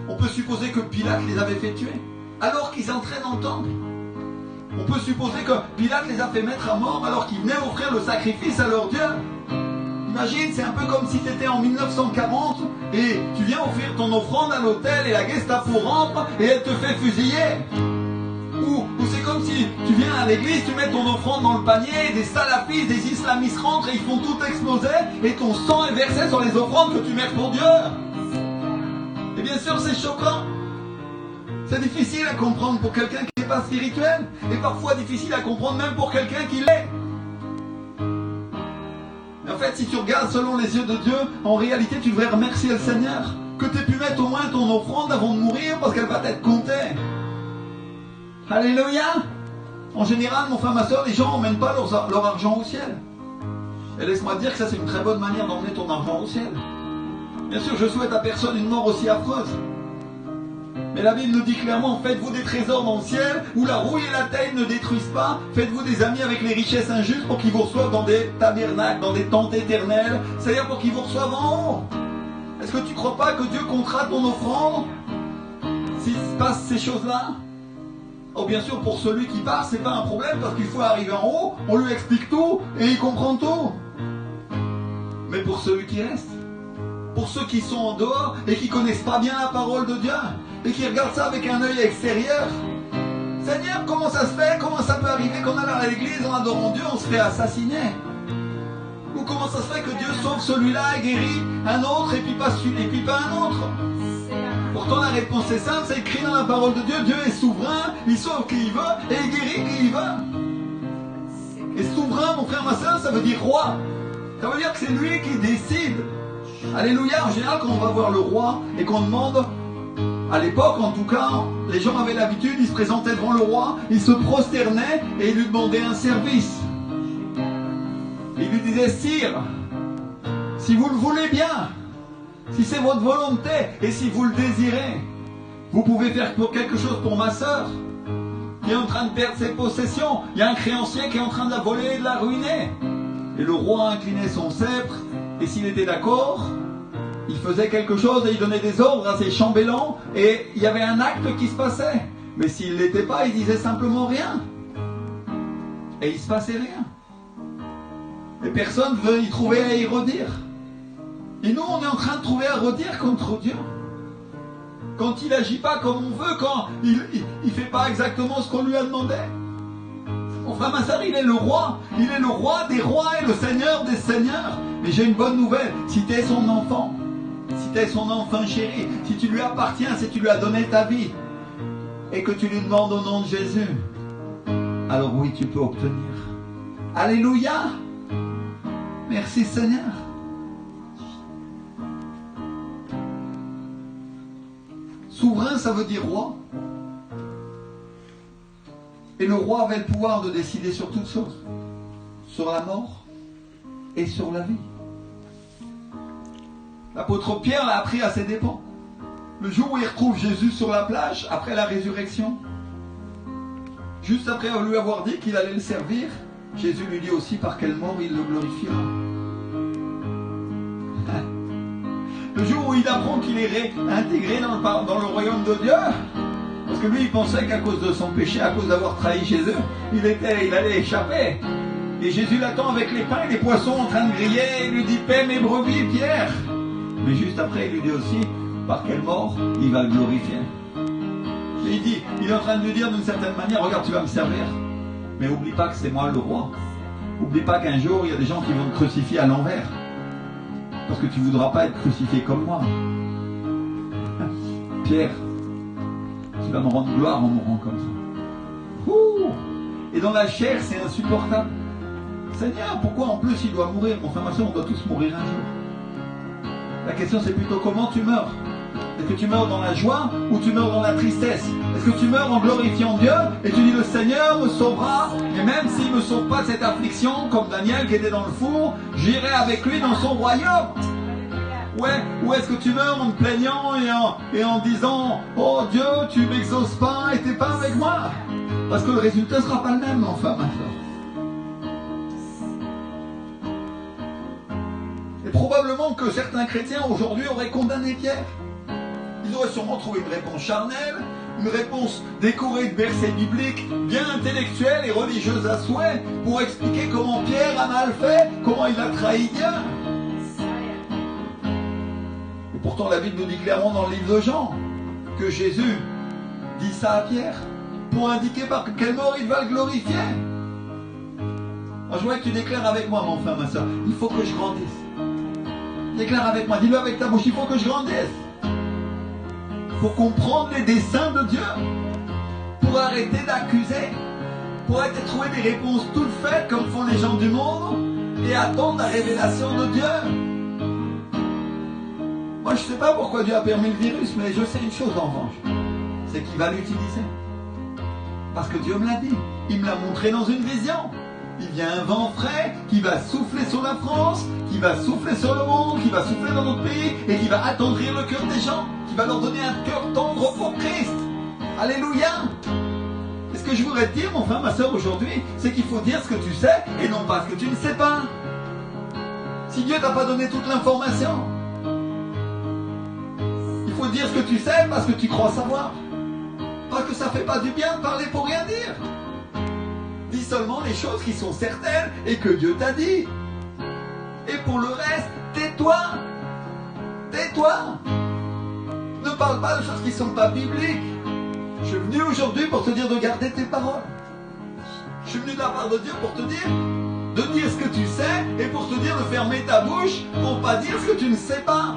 On peut supposer que Pilate les avait fait tuer, alors qu'ils entraient dans le temple. On peut supposer que Pilate les a fait mettre à mort alors qu'ils venaient offrir le sacrifice à leur Dieu. Imagine, c'est un peu comme si tu étais en 1940 et tu viens offrir ton offrande à l'hôtel et la Gestapo rentre et elle te fait fusiller. Ou c'est comme si tu viens à l'église, tu mets ton offrande dans le panier, des salafistes, des islamistes rentrent et ils font tout exploser et ton sang est versé sur les offrandes que tu mets pour Dieu. Et bien sûr, c'est choquant. C'est difficile à comprendre pour quelqu'un qui n'est pas spirituel et parfois difficile à comprendre même pour quelqu'un qui l'est. En fait, si tu regardes selon les yeux de Dieu, en réalité, tu devrais remercier le Seigneur que tu aies pu mettre au moins ton offrande avant de mourir parce qu'elle va t'être comptée. Alléluia. En général, mon frère, ma soeur, les gens n'emmènent pas leur argent au ciel. Et laisse-moi te dire que ça, c'est une très bonne manière d'emmener ton argent au ciel. Bien sûr, je souhaite à personne une mort aussi affreuse. Mais la Bible nous dit clairement, faites-vous des trésors dans le ciel, où la rouille et la taille ne détruisent pas. Faites-vous des amis avec les richesses injustes pour qu'ils vous reçoivent dans des tabernacles, dans des tentes éternelles. C'est-à-dire pour qu'ils vous reçoivent en haut. Est-ce que tu ne crois pas que Dieu comptera ton offrande s'il se passe ces choses-là? Oh, bien sûr, pour celui qui part, c'est pas un problème parce qu'il faut arriver en haut, on lui explique tout et il comprend tout. Mais pour celui qui reste, pour ceux qui sont en dehors et qui connaissent pas bien la parole de Dieu et qui regardent ça avec un œil extérieur, Seigneur, comment ça se fait? Comment ça peut arriver qu'on allait à l'église en adorant Dieu, on se fait assassiner? Ou comment ça se fait que Dieu sauve celui-là et guérit un autre et puis pas un autre? Pourtant la réponse est simple, c'est écrit dans la parole de Dieu. Dieu est souverain, il sauve qui il veut et il guérit qui il veut. Et souverain, mon frère, ma soeur, ça veut dire roi. Ça veut dire que c'est lui qui décide. Alléluia. En général, quand on va voir le roi et qu'on demande, à l'époque en tout cas, les gens avaient l'habitude, ils se présentaient devant le roi, ils se prosternaient et ils lui demandaient un service. Ils lui disaient, sire, si vous le voulez bien, si c'est votre volonté et si vous le désirez, vous pouvez faire quelque chose pour ma sœur qui est en train de perdre ses possessions. Il y a un créancier qui est en train de la voler et de la ruiner. Et le roi inclinait son sceptre et s'il était d'accord, il faisait quelque chose et il donnait des ordres à ses chambellans et il y avait un acte qui se passait. Mais s'il ne l'était pas, il disait simplement rien. Et il ne se passait rien. Et personne ne veut y trouver à y redire. Et nous, on est en train de trouver à redire contre Dieu. Quand il n'agit pas comme on veut, quand il ne fait pas exactement ce qu'on lui a demandé. Mon frère, ma soeur, il est le roi. Il est le roi des rois et le seigneur des seigneurs. Mais j'ai une bonne nouvelle. Si tu es son enfant, si tu es son enfant chéri, si tu lui appartiens, si tu lui as donné ta vie, et que tu lui demandes au nom de Jésus, alors oui, tu peux obtenir. Alléluia. Merci Seigneur. Souverain, ça veut dire roi. Et le roi avait le pouvoir de décider sur toutes choses. Sur la mort et sur la vie. L'apôtre Pierre l'a appris à ses dépens. Le jour où il retrouve Jésus sur la plage, après la résurrection, juste après lui avoir dit qu'il allait le servir, Jésus lui dit aussi par quelle mort il le glorifiera. Le jour où il apprend qu'il est intégré dans le royaume de Dieu, parce que lui il pensait qu'à cause de son péché, à cause d'avoir trahi Jésus, il allait échapper. Et Jésus l'attend avec les pains et les poissons en train de griller, et il lui dit paie mes brebis, Pierre. Mais juste après il lui dit aussi par quelle mort il va le glorifier. Et il est en train de lui dire d'une certaine manière, regarde, tu vas me servir, mais oublie pas que c'est moi le roi. Oublie pas qu'un jour il y a des gens qui vont te crucifier à l'envers. Parce que tu ne voudras pas être crucifié comme moi. Pierre, tu vas me rendre gloire en mourant comme ça. Ouh. Et dans la chair, c'est insupportable. Seigneur, pourquoi en plus il doit mourir? Mon frère, ma soeur, on doit tous mourir un jour. La question c'est plutôt comment tu meurs. Est-ce que tu meurs dans la joie ou tu meurs dans la tristesse? Est-ce que tu meurs en glorifiant Dieu et tu dis le Seigneur me sauvera, et même s'il ne me sauve pas de cette affliction, comme Daniel qui était dans le four, j'irai avec lui dans son royaume? Ouais, ou est-ce que tu meurs en te plaignant et en disant oh Dieu, tu m'exauces pas et t'es pas avec moi? Parce que le résultat ne sera pas le même, enfin, ma soeur. Et probablement que certains chrétiens aujourd'hui auraient condamné Pierre. Ils auraient sûrement trouvé une réponse charnelle, une réponse décorée de versets bibliques, bien intellectuelle et religieuse à souhait, pour expliquer comment Pierre a mal fait, comment il a trahi Dieu. Et pourtant la Bible nous dit clairement dans le livre de Jean que Jésus dit ça à Pierre pour indiquer par quelle mort il va le glorifier. Alors, je voudrais que tu déclares avec moi, mon frère, ma soeur, il faut que je grandisse. Déclare avec moi, dis-le avec ta bouche, il faut que je grandisse. Pour comprendre les desseins de Dieu, pour arrêter d'accuser, pour arrêter de trouver des réponses toutes faites comme font les gens du monde et attendre la révélation de Dieu. Moi je ne sais pas pourquoi Dieu a permis le virus, mais je sais une chose en revanche, c'est qu'il va l'utiliser. Parce que Dieu me l'a dit, il me l'a montré dans une vision. Il y a un vent frais qui va souffler sur la France, qui va souffler sur le monde, qui va souffler dans notre pays et qui va attendrir le cœur des gens, qui va leur donner un cœur tendre pour Christ. Alléluia. Et ce que je voudrais te dire, mon frère, ma soeur, aujourd'hui, c'est qu'il faut dire ce que tu sais et non pas ce que tu ne sais pas. Si Dieu t'a pas donné toute l'information, il faut dire ce que tu sais parce que tu crois savoir. Parce que ça fait pas du bien de parler pour rien dire. Dis seulement les choses qui sont certaines et que Dieu t'a dit. Et pour le reste, tais-toi. Tais-toi. Ne parle pas de choses qui ne sont pas bibliques. Je suis venu aujourd'hui pour te dire de garder tes paroles. Je suis venu de la part de Dieu pour te dire de dire ce que tu sais et pour te dire de fermer ta bouche pour ne pas dire ce que tu ne sais pas.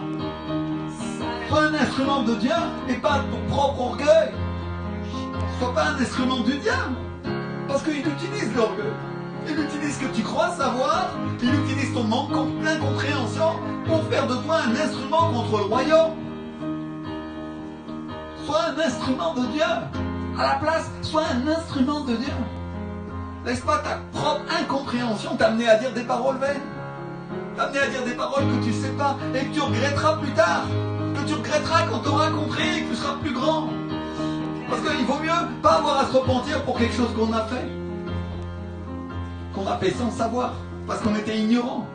Sois un instrument de Dieu et pas de ton propre orgueil. Sois pas un instrument du diable. Parce qu'il utilise l'orgueil. Il utilise ce que tu crois savoir. Il utilise ton manque d'incompréhension pour faire de toi un instrument contre le royaume. Sois un instrument de Dieu. À la place, sois un instrument de Dieu. Laisse pas ta propre incompréhension t'amener à dire des paroles vaines. T'amener à dire des paroles que tu ne sais pas et que tu regretteras plus tard. Que tu regretteras quand tu auras compris et que tu seras plus grand. Parce qu'il vaut mieux pas avoir à se repentir pour quelque chose qu'on a fait. Qu'on a fait sans savoir. Parce qu'on était ignorant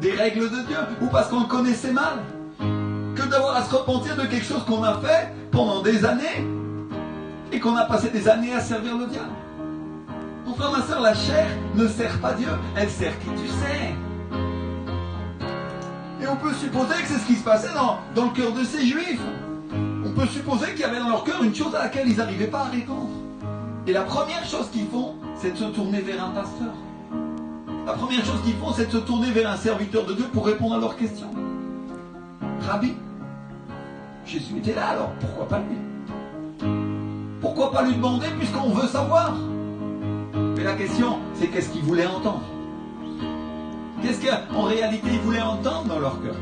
des règles de Dieu. Ou parce qu'on le connaissait mal. Que d'avoir à se repentir de quelque chose qu'on a fait pendant des années. Et qu'on a passé des années à servir le diable. Mon frère, ma soeur, la chair ne sert pas Dieu. Elle sert qui tu sais. Et on peut supposer que c'est ce qui se passait dans le cœur de ces juifs. On peut supposer qu'il y avait dans leur cœur une chose à laquelle ils n'arrivaient pas à répondre. Et la première chose qu'ils font, c'est de se tourner vers un pasteur. La première chose qu'ils font, c'est de se tourner vers un serviteur de Dieu pour répondre à leurs questions. Rabbi, Jésus était là, alors pourquoi pas lui? Pourquoi pas lui demander puisqu'on veut savoir? Mais la question, c'est qu'est-ce qu'ils voulaient entendre? Qu'est-ce qu'en réalité ils voulaient entendre dans leur cœur?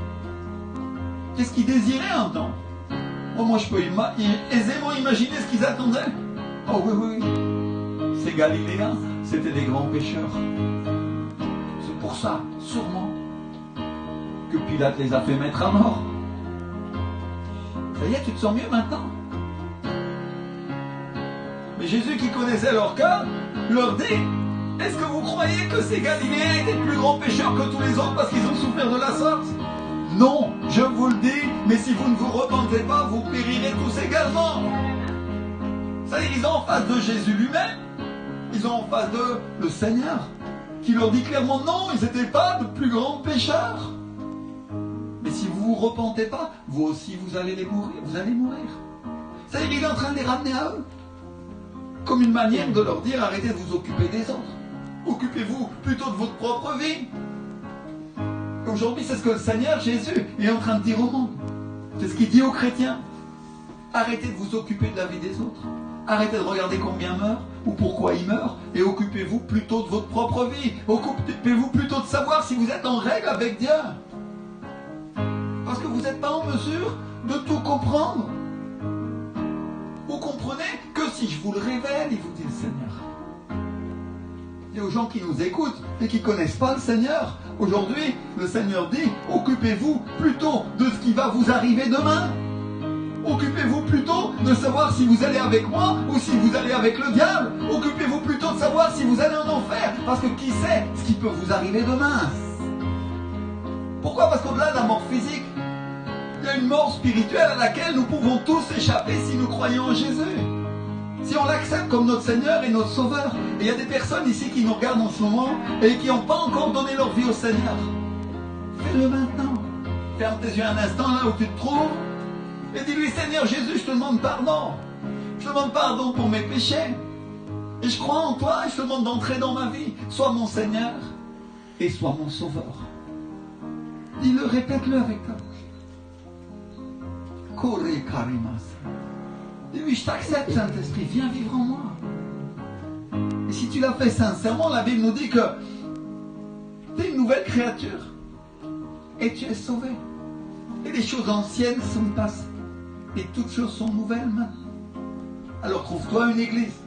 Qu'est-ce qu'ils désiraient entendre? Oh, moi je peux aisément imaginer ce qu'ils attendaient. Oh oui, oui, oui. Ces Galiléens, c'était des grands pécheurs. C'est pour ça, sûrement, que Pilate les a fait mettre à mort. Ça y est, tu te sens mieux maintenant? Mais Jésus, qui connaissait leur cœur, leur dit: est-ce que vous croyez que ces Galiléens étaient plus grands pécheurs que tous les autres parce qu'ils ont souffert de la sorte? Non, je vous le dis, mais si vous ne vous repentez pas, vous périrez tous également. C'est-à-dire, ils ont en face de Jésus lui-même, ils ont en face d'eux le Seigneur, qui leur dit clairement non, ils n'étaient pas de plus grands pécheurs. Mais si vous ne vous repentez pas, vous aussi vous allez mourir. C'est-à-dire, il est en train de les ramener à eux, comme une manière de leur dire: arrêtez de vous occuper des autres. Occupez-vous plutôt de votre propre vie. Aujourd'hui, c'est ce que le Seigneur Jésus est en train de dire au monde. C'est ce qu'il dit aux chrétiens. Arrêtez de vous occuper de la vie des autres. Arrêtez de regarder combien meurent ou pourquoi ils meurent, et occupez-vous plutôt de votre propre vie. Occupez-vous plutôt de savoir si vous êtes en règle avec Dieu. Parce que vous n'êtes pas en mesure de tout comprendre. Vous comprenez que si je vous le révèle, il vous dit le Seigneur. Et aux gens qui nous écoutent et qui ne connaissent pas le Seigneur, aujourd'hui, le Seigneur dit: occupez-vous plutôt de ce qui va vous arriver demain. Occupez-vous plutôt de savoir si vous allez avec moi ou si vous allez avec le diable. Occupez-vous plutôt de savoir si vous allez en enfer. Parce que qui sait ce qui peut vous arriver demain? Pourquoi? Parce qu'au-delà de la mort physique, il y a une mort spirituelle à laquelle nous pouvons tous échapper si nous croyons en Jésus. Si on l'accepte comme notre Seigneur et notre Sauveur. Et il y a des personnes ici qui nous regardent en ce moment et qui n'ont pas encore donné leur vie au Seigneur. Fais-le maintenant. Ferme tes yeux un instant là où tu te trouves et dis-lui: Seigneur Jésus, je te demande pardon. Je te demande pardon pour mes péchés. Et je crois en toi et je te demande d'entrer dans ma vie. Sois mon Seigneur et sois mon Sauveur. Dis-le, répète-le avec ta bouche. Corre Karimas. Dis-lui: je t'accepte, Saint-Esprit, viens vivre en moi. Et si tu l'as fait sincèrement, la Bible nous dit que tu es une nouvelle créature et tu es sauvé. Et les choses anciennes sont passées et toutes choses sont nouvelles maintenant. Alors trouve-toi une église.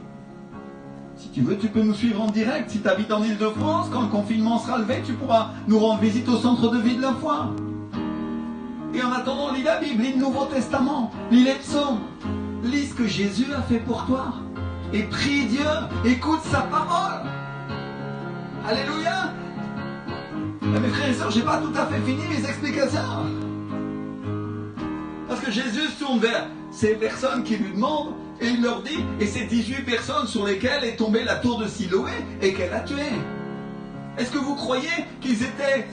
Si tu veux, tu peux nous suivre en direct. Si tu habites en Île-de-France, quand le confinement sera levé, tu pourras nous rendre visite au centre de vie de la foi. Et en attendant, lis la Bible, lis le Nouveau Testament, lis les psaumes, lis ce que Jésus a fait pour toi. Et prie Dieu, écoute sa parole. Alléluia. Mais mes frères et sœurs, je n'ai pas tout à fait fini mes explications. Parce que Jésus se tourne vers ces personnes qui lui demandent et il leur dit: et ces 18 personnes sur lesquelles est tombée la tour de Siloé et qu'elle a tué. Est-ce que vous croyez qu'ils étaient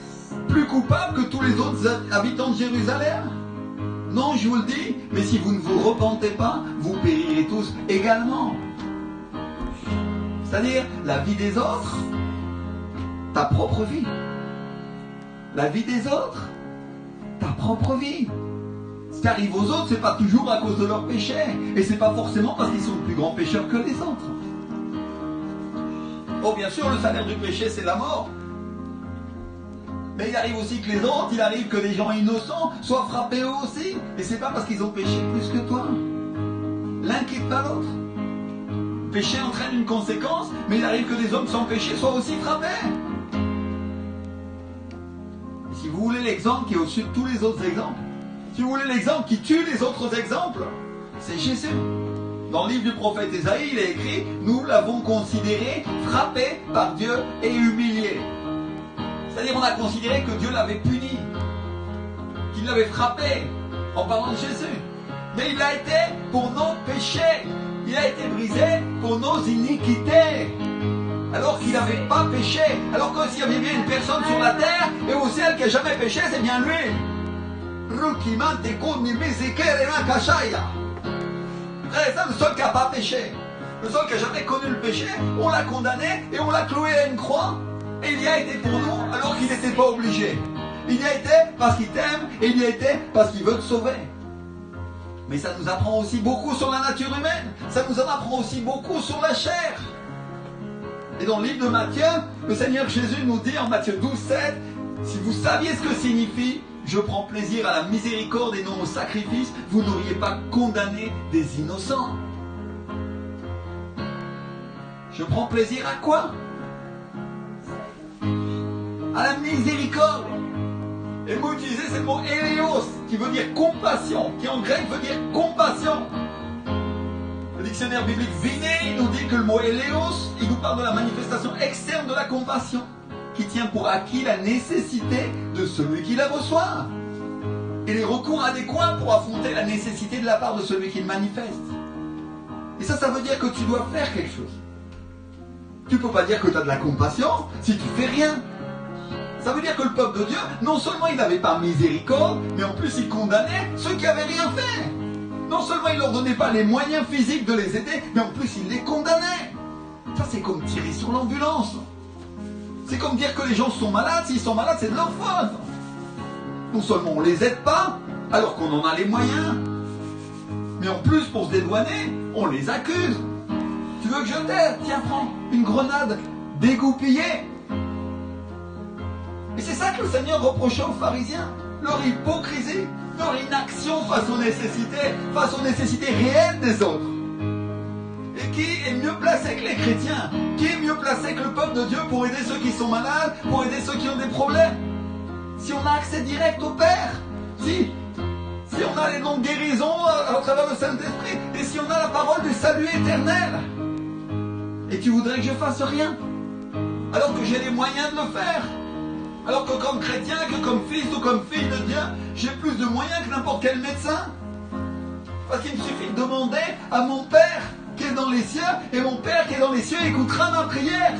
plus coupables que tous les autres habitants de Jérusalem? Non, je vous le dis, mais si vous ne vous repentez pas, vous périrez tous également. C'est-à-dire, la vie des autres, ta propre vie. La vie des autres, ta propre vie. Ce qui arrive aux autres, c'est pas toujours à cause de leurs péchés. Et c'est pas forcément parce qu'ils sont plus grands pécheurs que les autres. Oh, bien sûr, le salaire du péché, c'est la mort. Mais il arrive aussi que les autres, il arrive que des gens innocents soient frappés eux aussi. Et c'est pas parce qu'ils ont péché plus que toi. L'un quitte pas l'autre. Péché entraîne une conséquence, mais il arrive que des hommes sans péché soient aussi frappés. Et si vous voulez l'exemple qui est au-dessus de tous les autres exemples, si vous voulez l'exemple qui tue les autres exemples, c'est Jésus. Dans le livre du prophète Ésaïe, il est écrit: nous l'avons considéré frappé par Dieu et humilié. C'est-à-dire, on a considéré que Dieu l'avait puni, qu'il l'avait frappé, en parlant de Jésus. Mais il a été pour nos péchés, il a été brisé pour nos iniquités, alors qu'il n'avait pas péché. Alors que s'il y avait bien une personne sur la terre et au ciel qui n'a jamais péché, c'est bien lui. Frère, c'est le seul qui n'a pas péché. Le seul qui n'a jamais connu le péché, on l'a condamné et on l'a cloué à une croix. Et il y a été pour nous alors qu'il n'était pas obligé. Il y a été parce qu'il t'aime et il y a été parce qu'il veut te sauver. Mais ça nous apprend aussi beaucoup sur la nature humaine. Ça nous en apprend aussi beaucoup sur la chair. Et dans le livre de Matthieu, le Seigneur Jésus nous dit en Matthieu 12, 7, si vous saviez ce que signifie « Je prends plaisir à la miséricorde et non au sacrifice », vous n'auriez pas condamné des innocents. Je prends plaisir à quoi? À la miséricorde. Et le mot utilisé, c'est le mot éléos, qui veut dire compassion, qui en grec veut dire compassion. Le dictionnaire biblique Viné nous dit que le mot éléos, il nous parle de la manifestation externe de la compassion, qui tient pour acquis la nécessité de celui qui la reçoit, et les recours adéquats pour affronter la nécessité de la part de celui qui le manifeste. Et ça veut dire que tu dois faire quelque chose. Tu ne peux pas dire que tu as de la compassion si tu fais rien. Ça veut dire que le peuple de Dieu, non seulement il n'avait pas miséricorde, mais en plus il condamnait ceux qui n'avaient rien fait. Non seulement il ne leur donnait pas les moyens physiques de les aider, mais en plus il les condamnait. Ça c'est comme tirer sur l'ambulance. C'est comme dire que les gens sont malades, s'ils sont malades c'est de leur faute. Non seulement on ne les aide pas, alors qu'on en a les moyens, mais en plus pour se dédouaner, on les accuse. Tu veux que je t'aide? Tiens, prends une grenade dégoupillée. Et c'est ça que le Seigneur reprochait aux pharisiens. Leur hypocrisie, leur inaction face aux nécessités réelles des autres. Et qui est mieux placé que les chrétiens? Qui est mieux placé que le peuple de Dieu pour aider ceux qui sont malades, pour aider ceux qui ont des problèmes? Si on a accès direct au Père, si on a les dons de guérison à travers le Saint-Esprit, et si on a la parole du salut éternel, et tu voudrais que je fasse rien, alors que j'ai les moyens de le faire, alors que comme chrétien, que comme fils ou comme fille de Dieu, j'ai plus de moyens que n'importe quel médecin. Parce qu'il me suffit de demander à mon Père qui est dans les cieux, et mon Père qui est dans les cieux écoutera ma prière.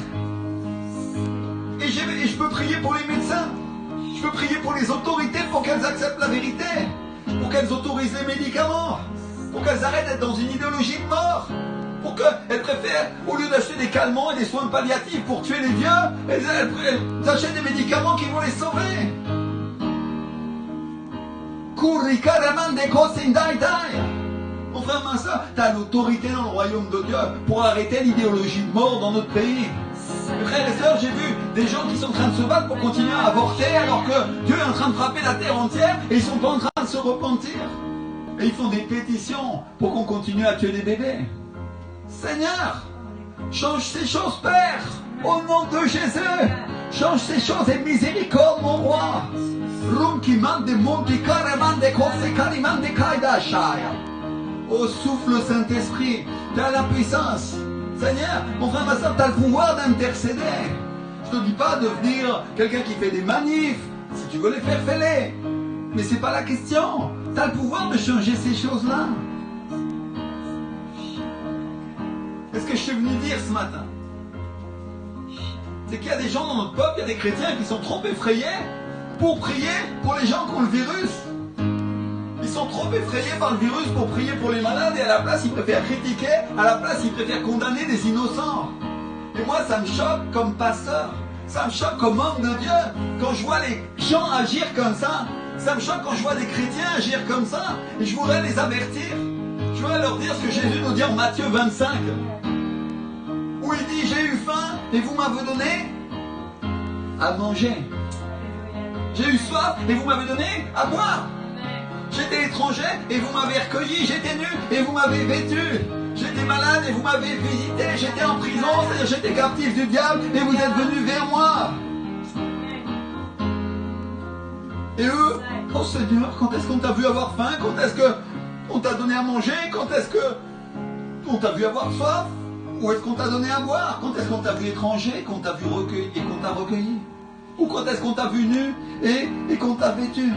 Et je peux prier pour les médecins, je peux prier pour les autorités pour qu'elles acceptent la vérité, pour qu'elles autorisent les médicaments, pour qu'elles arrêtent d'être dans une idéologie de mort, pour qu'elles préfèrent, au lieu d'acheter des calmants et des soins palliatifs pour tuer les vieux, elles achètent des médicaments qui vont les sauver. Mon frère, ma soeur, tu as l'autorité dans le royaume de Dieu pour arrêter l'idéologie de mort dans notre pays. Mes frères et sœurs, j'ai vu des gens qui sont en train de se battre pour continuer à avorter alors que Dieu est en train de frapper la terre entière et ils ne sont pas en train de se repentir. Et ils font des pétitions pour qu'on continue à tuer des bébés. Seigneur, change ces choses, Père, au nom de Jésus. Change ces choses et miséricorde, mon roi. Oh, souffle Saint-Esprit, tu as la puissance. Seigneur, mon frère, ma soeur, tu as le pouvoir d'intercéder. Je ne te dis pas de devenir quelqu'un qui fait des manifs. Si tu veux les faire, fais-les. Mais ce n'est pas la question. Tu as le pouvoir de changer ces choses-là. Est-ce que je suis venu dire ce matin? C'est qu'il y a des gens dans notre peuple, il y a des chrétiens qui sont trop effrayés pour prier pour les gens qui ont le virus. Ils sont trop effrayés par le virus pour prier pour les malades et à la place ils préfèrent critiquer, à la place ils préfèrent condamner des innocents. Et moi ça me choque comme pasteur, ça me choque comme homme de Dieu, quand je vois les gens agir comme ça. Ça me choque quand je vois des chrétiens agir comme ça. Et je voudrais les avertir. Je voudrais leur dire ce que Jésus nous dit en Matthieu 25. Où il dit, j'ai eu faim et vous m'avez donné à manger. J'ai eu soif et vous m'avez donné à boire. J'étais étranger et vous m'avez recueilli. J'étais nu et vous m'avez vêtu. J'étais malade et vous m'avez visité. J'étais en prison, c'est-à-dire j'étais captif du diable et vous êtes venus vers moi. Et eux, oh Seigneur, quand est-ce qu'on t'a vu avoir faim? Quand est-ce qu'on t'a donné à manger? Quand est-ce qu'on t'a vu avoir soif? Ou est-ce qu'on t'a donné à boire? Quand est-ce qu'on t'a vu étranger, qu'on t'a vu recueilli et qu'on t'a recueilli? Ou quand est-ce qu'on t'a vu nu et qu'on t'a vêtu?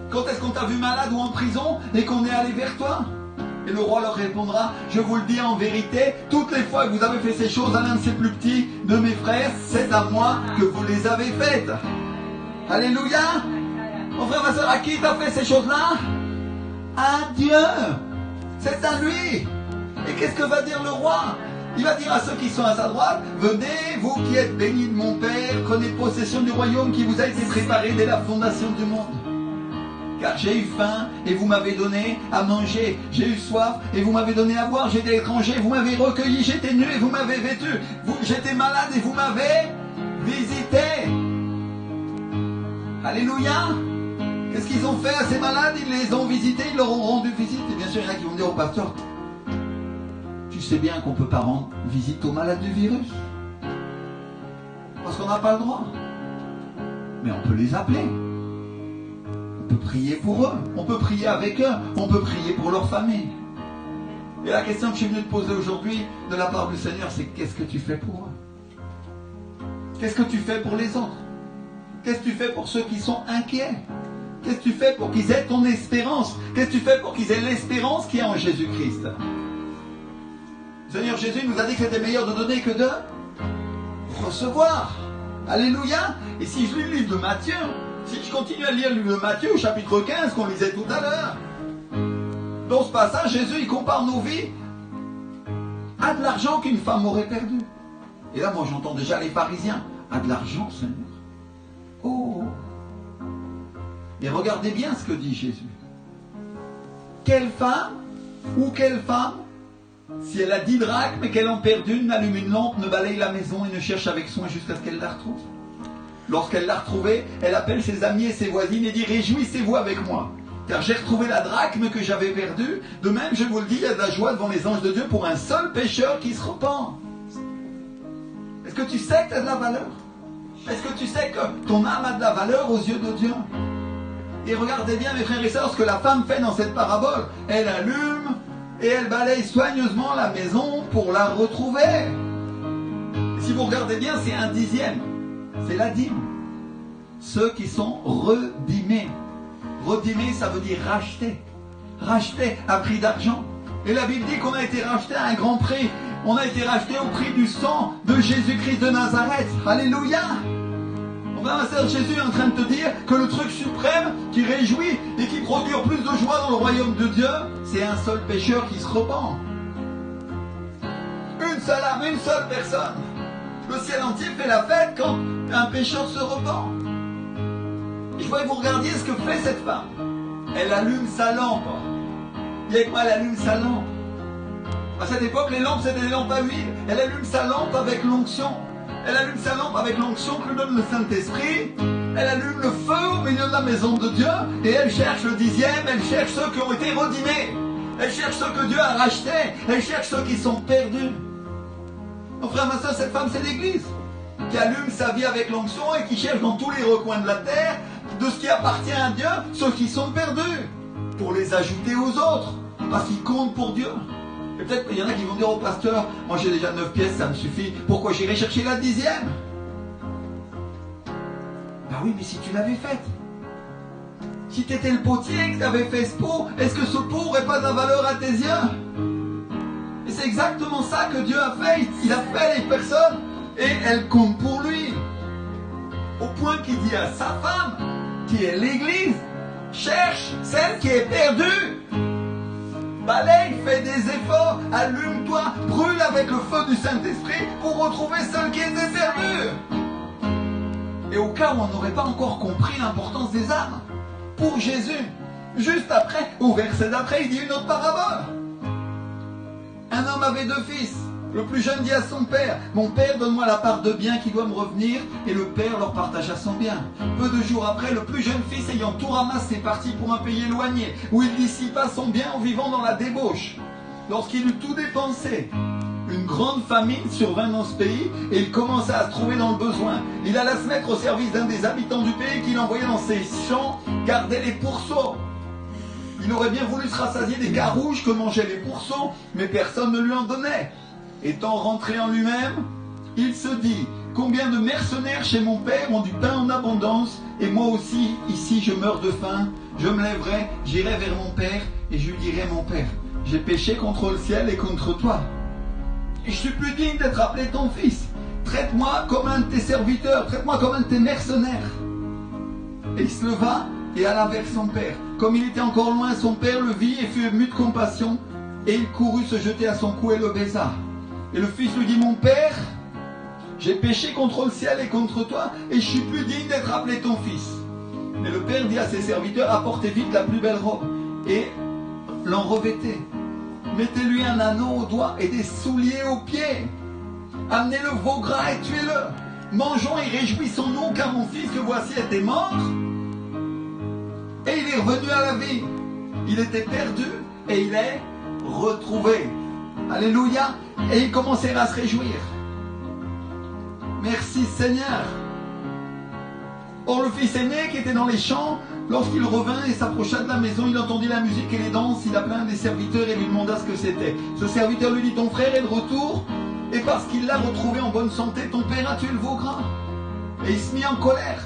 Quand est-ce qu'on t'a vu malade ou en prison et qu'on est allé vers toi? Et le roi leur répondra, je vous le dis en vérité, toutes les fois que vous avez fait ces choses à l'un de ces plus petits de mes frères, c'est à moi que vous les avez faites. Alléluia. Mon frère, ma soeur, à qui t'as fait ces choses-là? À Dieu. C'est à lui. Et qu'est-ce que va dire le roi? Il va dire à ceux qui sont à sa droite, venez, vous qui êtes bénis de mon Père, prenez possession du royaume qui vous a été préparé dès la fondation du monde. Car j'ai eu faim et vous m'avez donné à manger. J'ai eu soif et vous m'avez donné à boire. J'étais étranger, vous m'avez recueilli. J'étais nu et vous m'avez vêtu. J'étais malade et vous m'avez visité. Alléluia. Qu'est-ce qu'ils ont fait à ces malades? Ils les ont visités, ils leur ont rendu visite. Et bien sûr, il y en a qui vont dire au pasteur, tu sais bien qu'on ne peut pas rendre visite aux malades du virus. Parce qu'on n'a pas le droit. Mais on peut les appeler. On peut prier pour eux, on peut prier avec eux, on peut prier pour leur famille. Et la question que je suis venu te poser aujourd'hui de la part du Seigneur, c'est qu'est-ce que tu fais pour eux? Qu'est-ce que tu fais pour les autres? Qu'est-ce que tu fais pour ceux qui sont inquiets? Qu'est-ce que tu fais pour qu'ils aient ton espérance? Qu'est-ce que tu fais pour qu'ils aient l'espérance qui est en Jésus-Christ? Le Seigneur Jésus nous a dit que c'était meilleur de donner que de recevoir. Alléluia. Et si je lis le livre de Matthieu, si je continue à lire le livre de Matthieu au chapitre 15 qu'on lisait tout à l'heure, dans ce passage, Jésus il compare nos vies à de l'argent qu'une femme aurait perdu. Et là, moi j'entends déjà les pharisiens, à de l'argent, Seigneur. Oh. Et regardez bien ce que dit Jésus. Quelle femme ou quelle femme, si elle a 10 drachmes et qu'elle en perd une, n'allume une lampe, ne balaye la maison et ne cherche avec soin jusqu'à ce qu'elle la retrouve? Lorsqu'elle l'a retrouvée, elle appelle ses amis et ses voisines et dit « Réjouissez-vous avec moi, car j'ai retrouvé la drachme que j'avais perdue. De même, je vous le dis, il y a de la joie devant les anges de Dieu pour un seul pécheur qui se repent. » Est-ce que tu sais que tu as de la valeur? Est-ce que tu sais que ton âme a de la valeur aux yeux de Dieu? Et regardez bien, mes frères et sœurs, ce que la femme fait dans cette parabole. Elle allume et elle balaye soigneusement la maison pour la retrouver. Et si vous regardez bien, c'est un dixième. C'est la dîme. Ceux qui sont redimés. Redimés, ça veut dire racheter. Racheter à prix d'argent. Et la Bible dit qu'on a été racheté à un grand prix. On a été racheté au prix du sang de Jésus-Christ de Nazareth. Alléluia. Enfin, ma sœur, Jésus est en train de te dire que le truc suprême qui réjouit et qui procure plus de joie dans le royaume de Dieu, c'est un seul pécheur qui se repent. Une seule âme, une seule personne. Le ciel entier fait la fête quand un pécheur se repent. Et je voudrais que vous regardiez ce que fait cette femme. Elle allume sa lampe. Dis avec moi, elle allume sa lampe. À cette époque, les lampes, c'était des lampes à huile. Elle allume sa lampe avec l'onction. Elle allume sa lampe avec l'onction que lui donne le Saint-Esprit. Elle allume le feu au milieu de la maison de Dieu. Et elle cherche le dixième. Elle cherche ceux qui ont été redimés. Elle cherche ceux que Dieu a rachetés. Elle cherche ceux qui sont perdus. Mon frère, ma soeur, cette femme, c'est l'Église qui allume sa vie avec l'onction et qui cherche dans tous les recoins de la terre de ce qui appartient à Dieu, ceux qui sont perdus, pour les ajouter aux autres, parce qu'ils comptent pour Dieu. Et peut-être qu'il y en a qui vont dire au pasteur, moi j'ai déjà 9 pièces, ça me suffit, pourquoi j'irai chercher la 10e? Ben oui, mais si tu l'avais faite, si tu étais le potier et que tu avais fait ce pot, est-ce que ce pot n'aurait pas de la valeur à tes yeux? Et c'est exactement ça que Dieu a fait. Il a fait les personnes et elles comptent pour lui. Au point qu'il dit à sa femme, qui est l'Église, cherche celle qui est perdue. Balaye, fais des efforts, allume-toi, brûle avec le feu du Saint-Esprit pour retrouver celle qui était perdue. Et au cas où on n'aurait pas encore compris l'importance des âmes, pour Jésus, juste après, au verset d'après, il dit une autre parabole. Un homme avait 2 fils. Le plus jeune dit à son père, « Mon père, donne-moi la part de bien qui doit me revenir. » Et le père leur partagea son bien. Peu de jours après, le plus jeune fils, ayant tout ramassé, partit pour un pays éloigné, où il dissipa son bien en vivant dans la débauche. Lorsqu'il eut tout dépensé, une grande famine survint dans ce pays, et il commença à se trouver dans le besoin. Il alla se mettre au service d'un des habitants du pays, qu'il envoyait dans ses champs garder les pourceaux. Il aurait bien voulu se rassasier des carouges que mangeaient les pourceaux, mais personne ne lui en donnait. Étant rentré en lui-même, il se dit, combien de mercenaires chez mon père ont du pain en abondance, et moi aussi, ici, je meurs de faim. Je me lèverai, j'irai vers mon père, et je lui dirai, mon père, j'ai péché contre le ciel et contre toi. Et je suis plus digne d'être appelé ton fils. Traite-moi comme un de tes serviteurs, traite-moi comme un de tes mercenaires. Et il se leva et alla vers son père. Comme il était encore loin, son père le vit et fut ému de compassion. Et il courut se jeter à son cou et le baisa. Et le fils lui dit, mon père, j'ai péché contre le ciel et contre toi, et je suis plus digne d'être appelé ton fils. Mais le père dit à ses serviteurs, apportez vite la plus belle robe, et l'en revêtez. Mettez-lui un anneau au doigt et des souliers aux pieds. Amenez le veau gras et tuez-le. Mangeons et réjouissons-nous, car mon fils que voici était mort, et il est revenu à la vie. Il était perdu, et il est retrouvé. Alléluia. Et ils commencèrent à se réjouir. Merci Seigneur. Or le fils aîné qui était dans les champs, lorsqu'il revint et s'approcha de la maison, il entendit la musique et les danses. Il appela un des serviteurs et lui demanda ce que c'était. Ce serviteur lui dit, ton frère est de retour, et parce qu'il l'a retrouvé en bonne santé, ton père a tué le veau gras. Et il se mit en colère,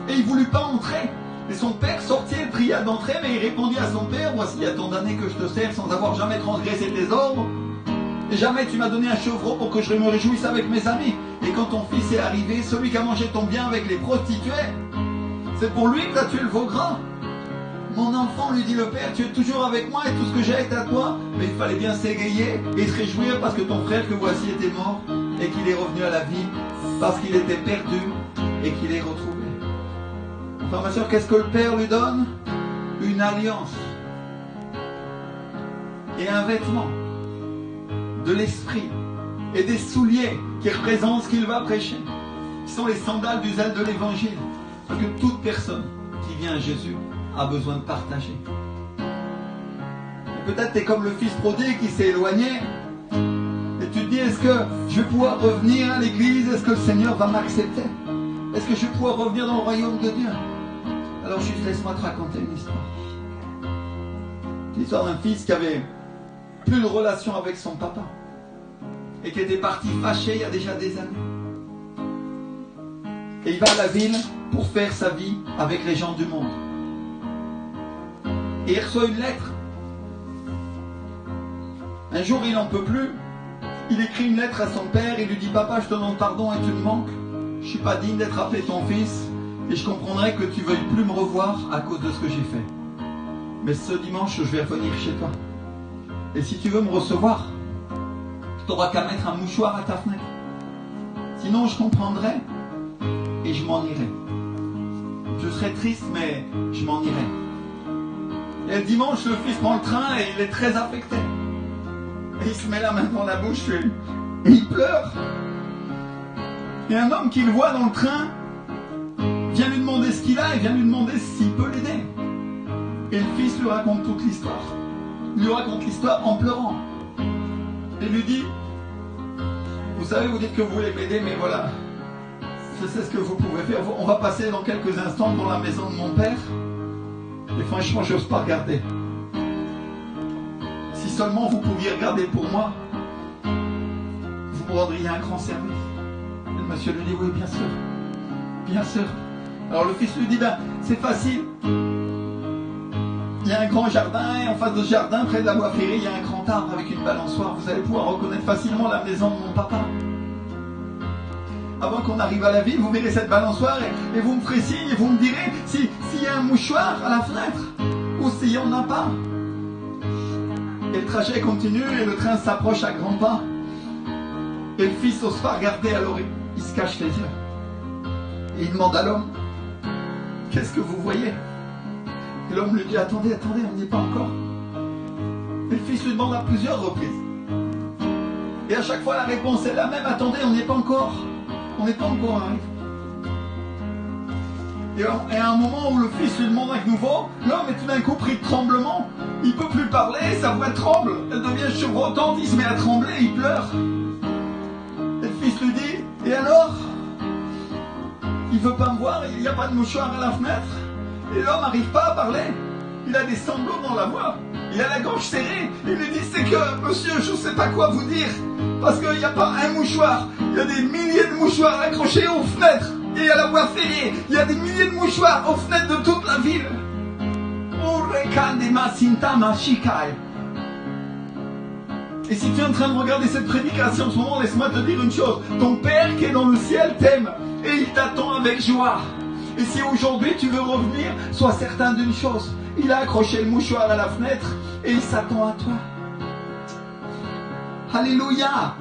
et il voulut pas entrer. Et son père sortit et pria d'entrer, mais il répondit à son père, voici il y a tant d'années que je te sers sans avoir jamais transgressé tes ordres. Et jamais tu m'as donné un chevreau pour que je me réjouisse avec mes amis. Et quand ton fils est arrivé, celui qui a mangé ton bien avec les prostituées, c'est pour lui que tu as tué le veau gras. Mon enfant, lui dit le père, tu es toujours avec moi et tout ce que j'ai est à toi. Mais il fallait bien s'égayer et se réjouir parce que ton frère que voici était mort et qu'il est revenu à la vie, parce qu'il était perdu et qu'il est retrouvé. Enfin ma soeur, qu'est-ce que le père lui donne? Une alliance et un vêtement, de l'esprit et des souliers qui représentent ce qu'il va prêcher, qui sont les sandales du zèle de l'évangile. Parce que toute personne qui vient à Jésus a besoin de partager. Et peut-être tu es comme le fils prodigue qui s'est éloigné et tu te dis, est-ce que je vais pouvoir revenir à l'église? Est-ce que le Seigneur va m'accepter? Est-ce que je vais pouvoir revenir dans le royaume de Dieu? Alors juste laisse-moi te raconter une histoire. L'histoire d'un fils qui avait plus de relation avec son papa et qui était parti fâché il y a déjà des années. Et il va à la ville pour faire sa vie avec les gens du monde. Et il reçoit une lettre. Un jour il n'en peut plus. Il écrit une lettre à son père et lui dit, papa, je te demande pardon et tu me manques. Je ne suis pas digne d'être appelé ton fils et je comprendrai que tu ne veuilles plus me revoir à cause de ce que j'ai fait. Mais ce dimanche je vais revenir chez toi. Et si tu veux me recevoir, tu n'auras qu'à mettre un mouchoir à ta fenêtre. Sinon je comprendrai et je m'en irai. Je serai triste mais je m'en irai. Et le dimanche le fils prend le train et il est très affecté. Et il se met la main dans la bouche et il pleure. Et un homme qui le voit dans le train vient lui demander ce qu'il a et vient lui demander s'il peut l'aider. Et le fils lui raconte toute l'histoire. Il lui raconte l'histoire en pleurant. Et lui dit, vous savez, vous dites que vous voulez m'aider, mais voilà, je sais ce que vous pouvez faire. On va passer dans quelques instants dans la maison de mon père. Et franchement, je n'ose pas regarder. Si seulement vous pouviez regarder pour moi, vous me rendriez un grand service. Et le monsieur lui dit, oui, bien sûr. Bien sûr. Alors le fils lui dit, ben, c'est facile. Il y a un grand jardin et en face de ce jardin, près de la voie ferrée, il y a un grand arbre avec une balançoire. Vous allez pouvoir reconnaître facilement la maison de mon papa. Avant qu'on arrive à la ville, vous verrez cette balançoire et vous me ferez signe et vous me direz s'il y a un mouchoir à la fenêtre ou s'il n'y en a pas. Et le trajet continue et le train s'approche à grands pas. Et le fils n'ose pas regarder, alors il se cache les yeux. Et il demande à l'homme, qu'est-ce que vous voyez? Et l'homme lui dit, attendez, on n'y est pas encore. Et le fils lui demande à plusieurs reprises. Et à chaque fois la réponse est la même, attendez, on n'y est pas encore. On n'est pas encore arrivé. Et à un moment où le fils lui demande à nouveau, l'homme est tout d'un coup pris de tremblement. Il ne peut plus parler, sa voix tremble. Elle devient chevrotante, il se met à trembler, il pleure. Et le fils lui dit, et alors? Il ne veut pas me voir, il n'y a pas de mouchoir à la fenêtre. Et l'homme n'arrive pas à parler. Il a des sanglots dans la voix. Il a la gorge serrée. Il lui dit, c'est que, monsieur, je ne sais pas quoi vous dire. Parce qu'il n'y a pas un mouchoir. Il y a des milliers de mouchoirs accrochés aux fenêtres. Et à la voie ferrée, il y a des milliers de mouchoirs aux fenêtres de toute la ville. Et si tu es en train de regarder cette prédication en ce moment, laisse-moi te dire une chose. Ton Père qui est dans le ciel t'aime. Et il t'attend avec joie. Et si aujourd'hui tu veux revenir, sois certain d'une chose. Il a accroché le mouchoir à la fenêtre et il s'attend à toi. Alléluia.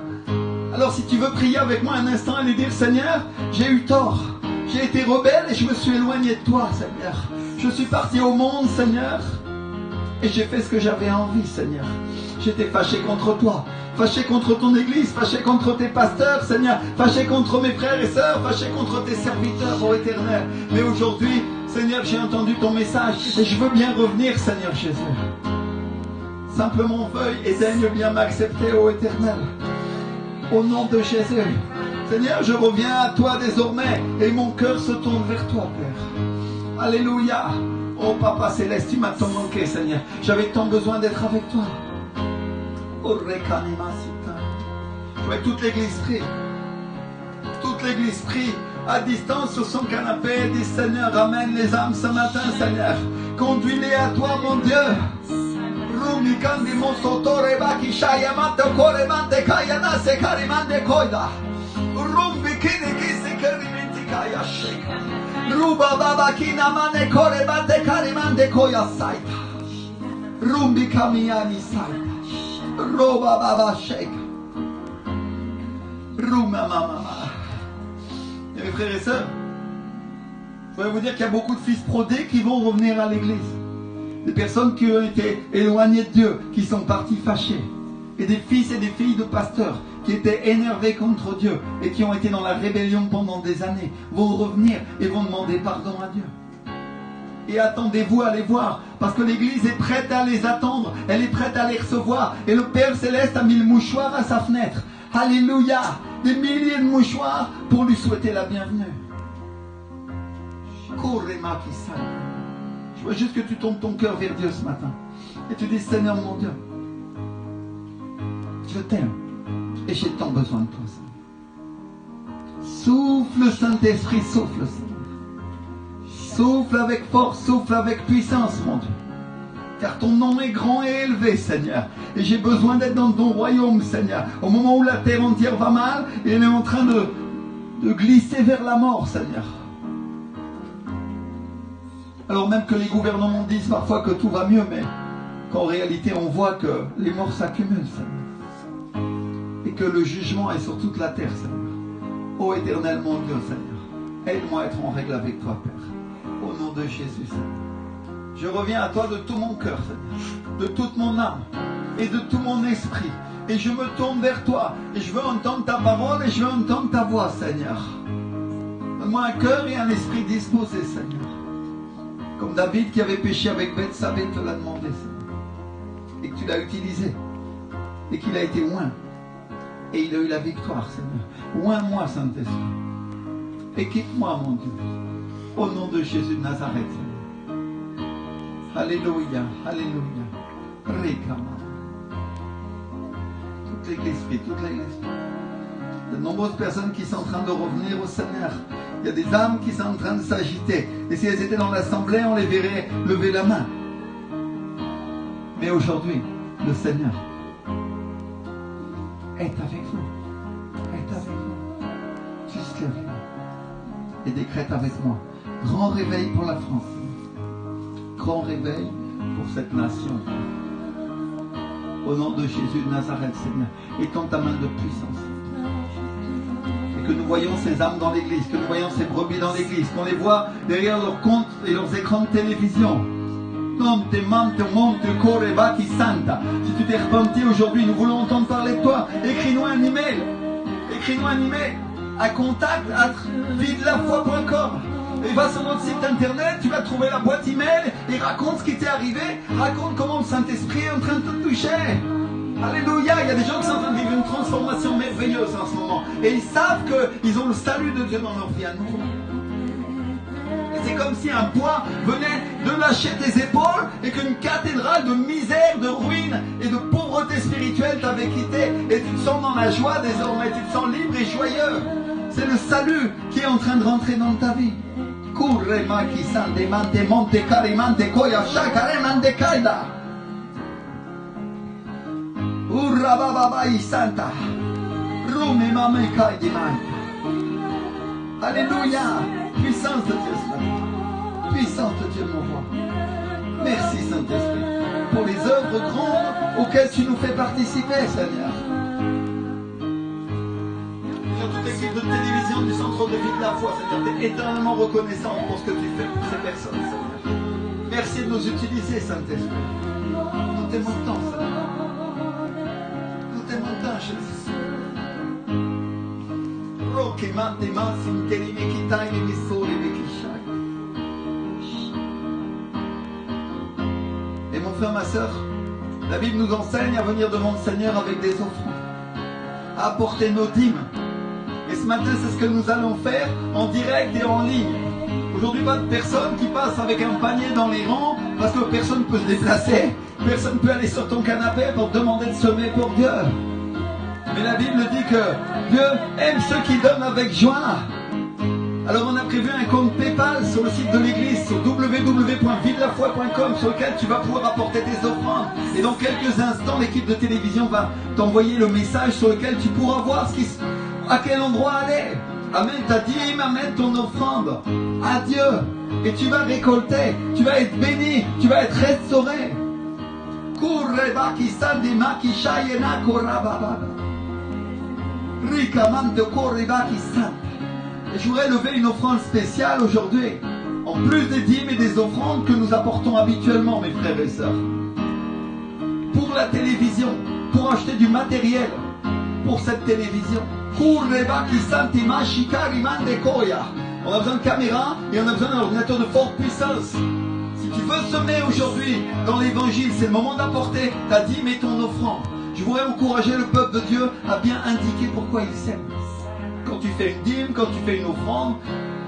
Alors si tu veux prier avec moi un instant et lui dire, Seigneur, j'ai eu tort. J'ai été rebelle et je me suis éloigné de toi, Seigneur. Je suis parti au monde, Seigneur. Et j'ai fait ce que j'avais envie, Seigneur. J'étais fâché contre toi. Fâché contre ton église, fâché contre tes pasteurs, Seigneur. Fâché contre mes frères et sœurs, fâché contre tes serviteurs, ô Éternel. Mais aujourd'hui, Seigneur, j'ai entendu ton message et je veux bien revenir, Seigneur Jésus. Simplement veuille et daigne bien m'accepter, ô Éternel. Au nom de Jésus. Seigneur, je reviens à toi désormais et mon cœur se tourne vers toi, Père. Alléluia. Oh Papa Céleste, tu m'as tant manqué, Seigneur. J'avais tant besoin d'être avec toi. Oh Rekanima Sita. Je vois toute l'église prie. Toute l'église prie à distance sur son canapé. Dis Seigneur, ramène les âmes ce matin, Seigneur. Conduis-les à toi, mon Dieu. Rumi kandi mosotore baki shayamante koremante kayana se karimande koida. Rumbi kini kisi karimenti kaya sheka. Ruba baba kina mane koremante karimande koya saita. Rumbi kamiani saita. Roba baba sheka. Ruma mama. Et mes frères et sœurs, je voudrais vous dire qu'il y a beaucoup de fils prodés qui vont revenir à l'église. Des personnes qui ont été éloignées de Dieu, qui sont partis fâchés. Et des fils et des filles de pasteurs qui étaient énervés contre Dieu et qui ont été dans la rébellion pendant des années, vont revenir et vont demander pardon à Dieu. Et attendez-vous à les voir, parce que l'église est prête à les attendre, elle est prête à les recevoir. Et le Père Céleste a mis le mouchoir à sa fenêtre. Alléluia! Des milliers de mouchoirs pour lui souhaiter la bienvenue. Je veux juste que tu tombes ton cœur vers Dieu ce matin. Et tu dis, Seigneur mon Dieu, je t'aime. Et j'ai tant besoin de toi, Seigneur. Souffle, Saint-Esprit, souffle, Seigneur. Souffle avec force, souffle avec puissance, mon Dieu. Car ton nom est grand et élevé, Seigneur. Et j'ai besoin d'être dans ton royaume, Seigneur. Au moment où la terre entière va mal, et elle est en train de glisser vers la mort, Seigneur. Alors même que les gouvernements disent parfois que tout va mieux, mais qu'en réalité on voit que les morts s'accumulent, Seigneur. Et que le jugement est sur toute la terre, Seigneur. Ô Éternel mon Dieu, Seigneur, aide-moi à être en règle avec toi, Père. Au nom de Jésus, Seigneur. Je reviens à toi de tout mon cœur, Seigneur, de toute mon âme et de tout mon esprit. Et je me tourne vers toi et je veux entendre ta parole et je veux entendre ta voix, Seigneur. Donne-moi un cœur et un esprit disposé, Seigneur. Comme David qui avait péché avec Bethsabée te l'a demandé, Seigneur. Et que tu l'as utilisé. Et qu'il a été oint. Et il a eu la victoire, Seigneur. Oins-moi, Saint-Esprit. Équipe-moi, mon Dieu. Au nom de Jésus de Nazareth, Seigneur. Alléluia, alléluia. Rekama. Toute l'église prie, toute l'église prie. Il y a de nombreuses personnes qui sont en train de revenir au Seigneur. Il y a des âmes qui sont en train de s'agiter. Et si elles étaient dans l'assemblée, on les verrait lever la main. Mais aujourd'hui, le Seigneur est avec vous. Est avec vous. Juste lève-vous. Et décrète avec moi. Grand réveil pour la France. Grand réveil pour cette nation. Au nom de Jésus de Nazareth, Seigneur. Étends ta main de puissance. Que nous voyons ces âmes dans l'église, que nous voyons ces brebis dans l'église, qu'on les voit derrière leurs comptes et leurs écrans de télévision. Si tu t'es repenti aujourd'hui, nous voulons entendre parler de toi. Écris-nous un email. Écris-nous un email à contact@videlafoy.com. Et va sur notre site internet, tu vas trouver la boîte email et raconte ce qui t'est arrivé. Raconte comment le Saint-Esprit est en train de te toucher. Alléluia, il y a des gens qui sont en train de vivre une transformation merveilleuse en ce moment. Et ils savent qu'ils ont le salut de Dieu dans leur vie à nouveau. Et c'est comme si un poids venait de lâcher tes épaules et qu'une cathédrale de misère, de ruine et de pauvreté spirituelle t'avait quitté. Et tu te sens dans la joie désormais, tu te sens libre et joyeux. C'est le salut qui est en train de rentrer dans ta vie. Kurema qui s'endemante, monte carimante, koya shakaremante kaida. Santa. Alléluia. Puissance de Dieu ce matin. Puissance de Dieu mon roi. Merci Saint-Esprit pour les œuvres grandes auxquelles tu nous fais participer, Seigneur. équipe de télévision du centre de vie de la foi, Seigneur. Tu es éternellement reconnaissant pour ce que tu fais pour ces personnes, Seigneur. Merci de nous utiliser, Saint-Esprit. Nous t'aimons tant, Seigneur. Nous t'aimons tant, Jésus. Et mon frère, ma soeur, la Bible nous enseigne à venir devant le Seigneur avec des offrandes, à apporter nos dîmes. Et ce matin, c'est ce que nous allons faire en direct et en ligne. Aujourd'hui, pas de personne qui passe avec un panier dans les rangs parce que personne ne peut se déplacer. Personne ne peut aller sur ton canapé pour te demander de semer pour Dieu. Mais la Bible dit que Dieu aime ceux qui donnent avec joie. Alors on a prévu un compte PayPal sur le site de l'église, sur www.vildelafoi.com, sur lequel tu vas pouvoir apporter tes offrandes. Et dans quelques instants, l'équipe de télévision va t'envoyer le message sur lequel tu pourras voir à quel endroit aller. Amène ta dîme, amène ton offrande à Dieu. Et tu vas récolter, tu vas être béni, tu vas être restauré. Et je voudrais lever une offrande spéciale aujourd'hui, en plus des dîmes et des offrandes que nous apportons habituellement, mes frères et sœurs. Pour la télévision, pour acheter du matériel pour cette télévision. On a besoin de caméras et on a besoin d'un ordinateur de forte puissance. Si tu veux semer aujourd'hui dans l'évangile, c'est le moment d'apporter ta dîme et ton offrande. Je voudrais encourager le peuple de Dieu à bien indiquer pourquoi il sème. Quand tu fais une dîme, quand tu fais une offrande,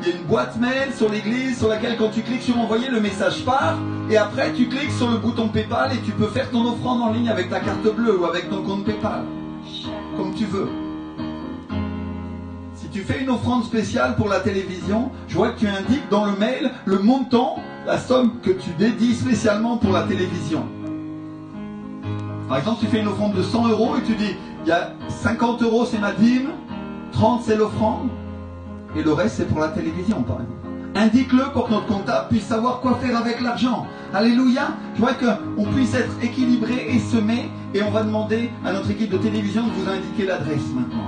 il y a une boîte mail sur l'église sur laquelle quand tu cliques sur envoyer, le message part. Et après tu cliques sur le bouton PayPal et tu peux faire ton offrande en ligne avec ta carte bleue ou avec ton compte PayPal. Comme tu veux. Si tu fais une offrande spéciale pour la télévision, je vois que tu indiques dans le mail le montant, la somme que tu dédies spécialement pour la télévision. Par exemple, tu fais une offrande de 100 € et tu dis, il y a 50 € c'est ma dîme, 30 c'est l'offrande, et le reste c'est pour la télévision par exemple. Indique-le pour que notre comptable puisse savoir quoi faire avec l'argent. Alléluia. Je vois qu'on puisse être équilibré et semé, et on va demander à notre équipe de télévision de vous indiquer l'adresse maintenant.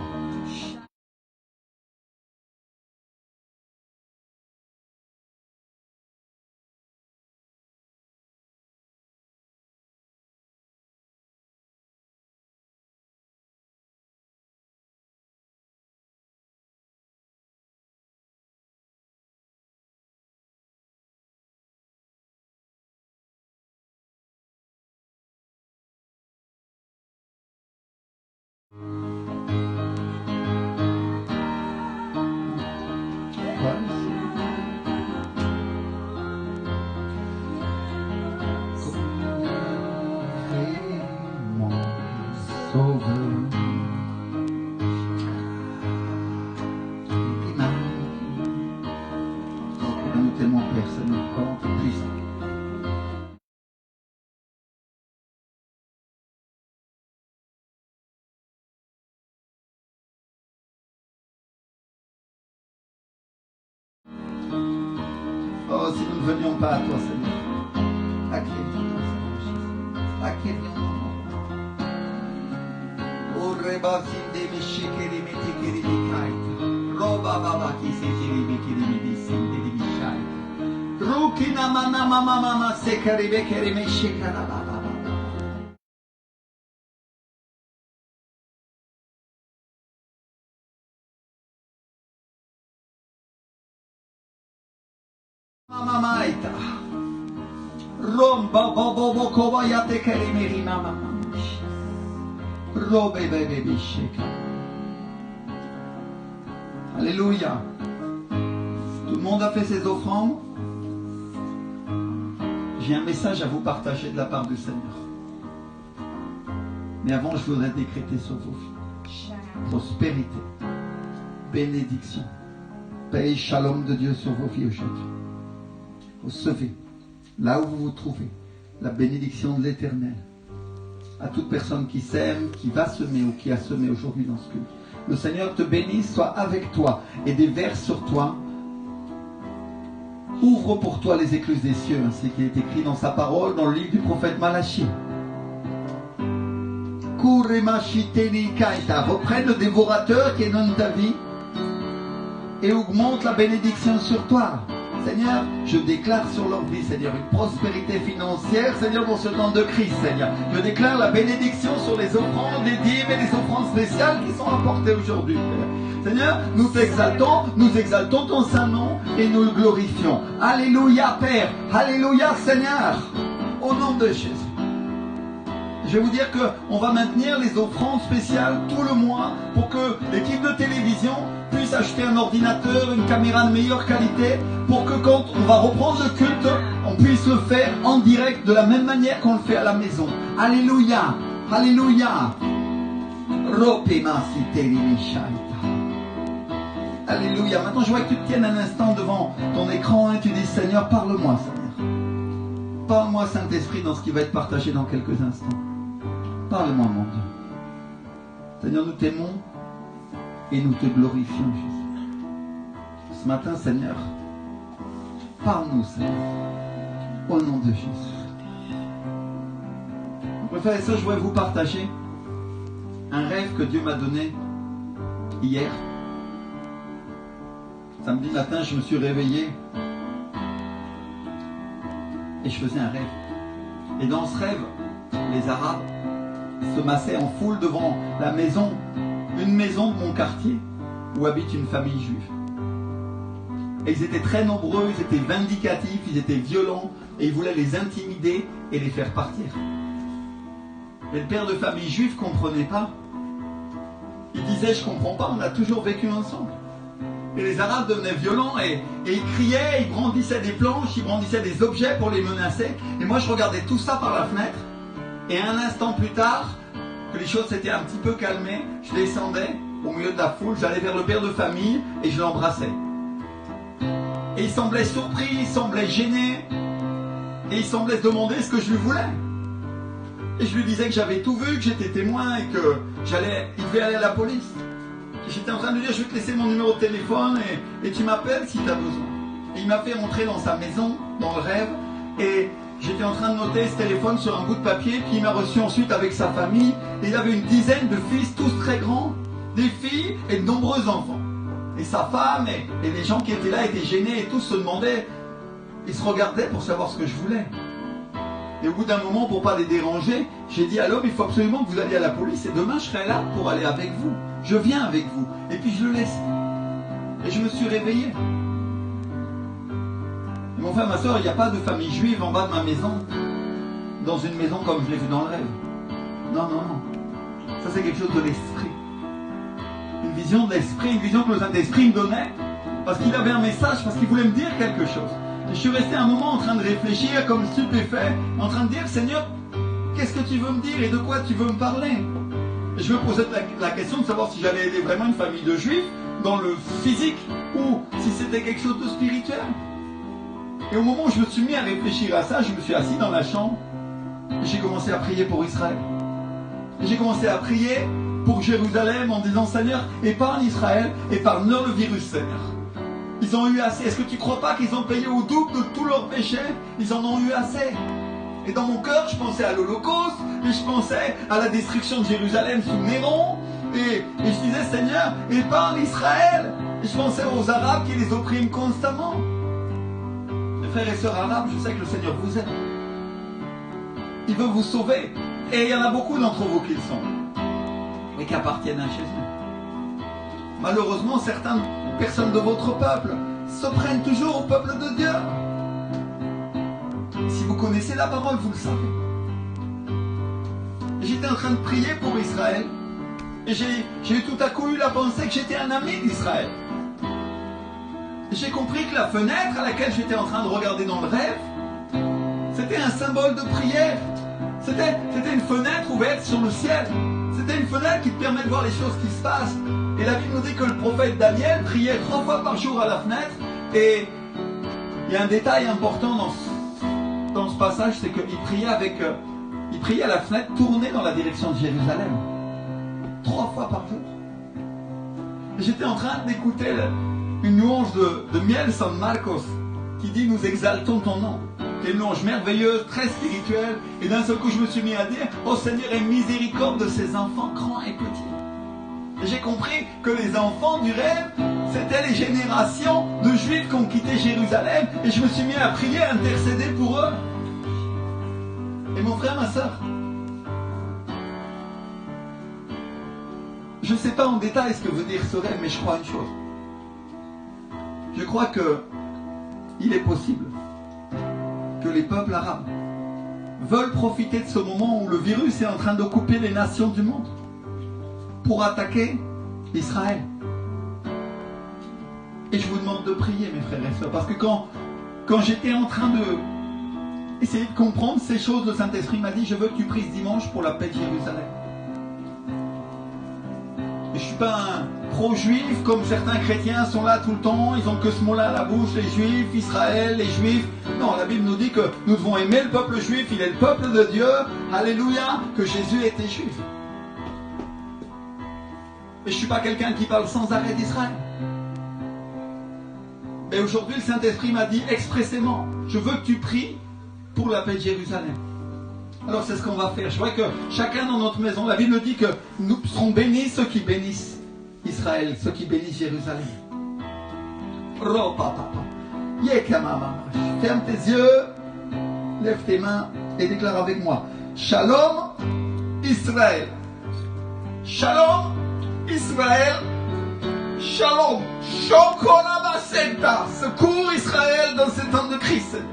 Oh, si nous ne venions pas à toi, Seigneur. À qui venions-nous, Seigneur Jésus? À qui venions-nous? Oh, Reba, Sinde, Meshekere, Metekere, Mekaita. Roba, Baba, Kisekere, Mekere, Medisinde, Mishaita. Rukina, Mana, Mama, Mama, Sekere, Bekere, Meshekara, Baba. Mama Maita Romba Bobo Kobayate Kerimeri Mama Robe Bebe Sheka. Alléluia. Tout le monde a fait ses offrandes. J'ai un message à vous partager de la part du Seigneur. Mais avant, je voudrais décréter sur vos vies prospérité, bénédiction, paix et shalom de Dieu sur vos vies aujourd'hui. Recevez, là où vous vous trouvez, la bénédiction de l'Éternel. À toute personne qui sème, qui va semer ou qui a semé aujourd'hui dans ce culte. Le Seigneur te bénisse, soit avec toi et déverse sur toi. Ouvre pour toi les écluses des cieux, ainsi qu'il est écrit dans sa parole, dans le livre du prophète Malachie. Reprenne le dévorateur qui est dans ta vie. et augmente la bénédiction sur toi. Seigneur, je déclare sur leur vie, Seigneur, une prospérité financière, Seigneur, dans ce temps de crise, Seigneur. Je déclare la bénédiction sur les offrandes, les dîmes et les offrandes spéciales qui sont apportées aujourd'hui. Seigneur, nous exaltons ton saint nom et nous le glorifions. Alléluia, Père. Alléluia, Seigneur. Au nom de Jésus. Je vais vous dire qu'on va maintenir les offrandes spéciales tout le mois pour que l'équipe de télévision puisse acheter un ordinateur, une caméra de meilleure qualité, pour que quand on va reprendre le culte, on puisse le faire en direct de la même manière qu'on le fait à la maison. Alléluia, alléluia. Alléluia. Maintenant, je vois que tu te tiennes un instant devant ton écran et tu dis, Seigneur, parle-moi, Seigneur. Parle-moi, Saint-Esprit, dans ce qui va être partagé dans quelques instants. Parle-moi, mon Dieu. Seigneur, nous t'aimons et nous te glorifions, Jésus. Ce matin, Seigneur, parle-nous, Seigneur, au nom de Jésus. Mes frères et sœurs, je voudrais vous partager un rêve que Dieu m'a donné hier. Samedi matin, je me suis réveillé et je faisais un rêve. Et dans ce rêve, les Arabes se massaient en foule devant la maison, une maison de mon quartier où habite une famille juive. Et ils étaient très nombreux, ils étaient vindicatifs, ils étaient violents et ils voulaient les intimider et les faire partir. Mais le père de famille juive ne comprenait pas. Il disait, je ne comprends pas, on a toujours vécu ensemble. Et les Arabes devenaient violents et ils criaient, ils brandissaient des planches, ils brandissaient des objets pour les menacer. Et moi je regardais tout ça par la fenêtre. Et un instant plus tard, que les choses s'étaient un petit peu calmées, je descendais au milieu de la foule, j'allais vers le père de famille et je l'embrassais. Et il semblait surpris, il semblait gêné. Et il semblait se demander ce que je lui voulais. Et je lui disais que j'avais tout vu, que j'étais témoin et que il devait aller à la police. Et j'étais en train de lui dire, je vais te laisser mon numéro de téléphone et tu m'appelles si tu as besoin. Et il m'a fait rentrer dans sa maison, dans le rêve, et j'étais en train de noter ce téléphone sur un bout de papier, puis il m'a reçu ensuite avec sa famille, et il avait une dizaine de fils, tous très grands, des filles et de nombreux enfants. Et sa femme et les gens qui étaient là étaient gênés et tous se demandaient, ils se regardaient pour savoir ce que je voulais. Et au bout d'un moment, pour ne pas les déranger, j'ai dit à l'homme, il faut absolument que vous alliez à la police et demain je serai là pour aller avec vous. Je viens avec vous. Et puis je le laisse. Et je me suis réveillé. Et mon frère, ma soeur, il n'y a pas de famille juive en bas de ma maison, dans une maison comme je l'ai vu dans le rêve. Non, non, non. Ça c'est quelque chose de l'esprit. Une vision de l'esprit, une vision que le Saint-Esprit me donnait, parce qu'il avait un message, parce qu'il voulait me dire quelque chose. Et je suis resté un moment en train de réfléchir comme stupéfait, en train de dire, Seigneur, qu'est-ce que tu veux me dire et de quoi tu veux me parler? Et je me posais la question de savoir si j'allais aider vraiment une famille de juifs dans le physique ou si c'était quelque chose de spirituel. Et au moment où je me suis mis à réfléchir à ça, je me suis assis dans la chambre et j'ai commencé à prier pour Israël. Et j'ai commencé à prier pour Jérusalem en disant, Seigneur, épargne Israël, épargne-leur le virus, Seigneur. Ils ont eu assez. Est-ce que tu ne crois pas qu'ils ont payé au double de tous leurs péchés? Ils en ont eu assez. Et dans mon cœur, je pensais à l'Holocauste, et je pensais à la destruction de Jérusalem sous Néron, et je disais, Seigneur, épargne Israël. Et je pensais aux Arabes qui les oppriment constamment. Mes frères et sœurs arabes, je sais que le Seigneur vous aime. Il veut vous sauver. Et il y en a beaucoup d'entre vous qui le sont, et qui appartiennent à Jésus. Malheureusement, certaines personnes de votre peuple se prennent toujours au peuple de Dieu. Si vous connaissez la parole, vous le savez. J'étais en train de prier pour Israël et j'ai tout à coup eu la pensée que j'étais un ami d'Israël. J'ai compris que la fenêtre à laquelle j'étais en train de regarder dans le rêve, c'était un symbole de prière. C'était une fenêtre ouverte sur le ciel. C'était une fenêtre qui te permet de voir les choses qui se passent. Et la Bible nous dit que le prophète Daniel priait 3 fois par jour à la fenêtre. Et il y a un détail important dans ce passage, c'est qu'il priait à la fenêtre tournée dans la direction de Jérusalem. 3 fois par jour. Et j'étais en train d'écouter une louange de Miel San Marcos qui dit, nous exaltons ton nom. C'est une louange merveilleuse, très spirituelle. Et d'un seul coup, je me suis mis à dire, oh Seigneur, aie miséricorde de ces enfants grands et petits. Et j'ai compris que les enfants du rêve, C'était les générations de Juifs qui ont quitté Jérusalem et je me suis mis à prier, à intercéder pour eux. Et mon frère, ma soeur, je ne sais pas en détail ce que veut dire ce rêve, mais je crois une chose. Je crois que il est possible que les peuples arabes veulent profiter de ce moment où le virus est en train d'occuper les nations du monde pour attaquer Israël. Et je vous demande de prier, mes frères et sœurs, parce que quand j'étais en train de essayer de comprendre ces choses, le Saint-Esprit m'a dit, je veux que tu pries ce dimanche pour la paix de Jérusalem. Et je ne suis pas un pro-juif comme certains chrétiens sont là tout le temps, ils ont que ce mot-là à la bouche, les juifs, Israël, les juifs. Non, la Bible nous dit que nous devons aimer le peuple juif, il est le peuple de Dieu, alléluia, que Jésus était juif. Et je ne suis pas quelqu'un qui parle sans arrêt d'Israël. Mais aujourd'hui, le Saint-Esprit m'a dit expressément, je veux que tu pries pour la paix de Jérusalem. Alors c'est ce qu'on va faire. Je vois que chacun dans notre maison, la Bible dit que nous serons bénis ceux qui bénissent Israël, ceux qui bénissent Jérusalem. Ferme tes yeux, lève tes mains et déclare avec moi. Shalom Israël. Shalom Israël. Shalom. Shokolabasenta. Secours Israël dans ces temps de crise, Seigneur.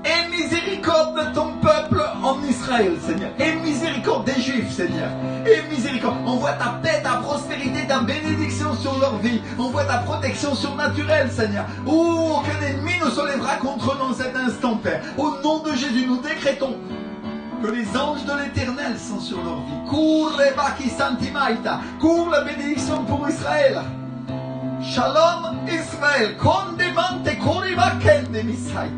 Aie miséricorde de ton peuple en Israël, Seigneur. Aie miséricorde des Juifs, Seigneur. Aie miséricorde. Envoie ta paix, ta prospérité, ta bénédiction sur leur vie. Envoie ta protection surnaturelle, Seigneur. Aucun ennemi ne se lèvera contre eux dans cet instant, Père. Au nom de Jésus, nous décrétons que les anges de l'Éternel sont sur leur vie. Cours la bénédiction pour Israël. Shalom Israël. Kondemante koriba kende misaita.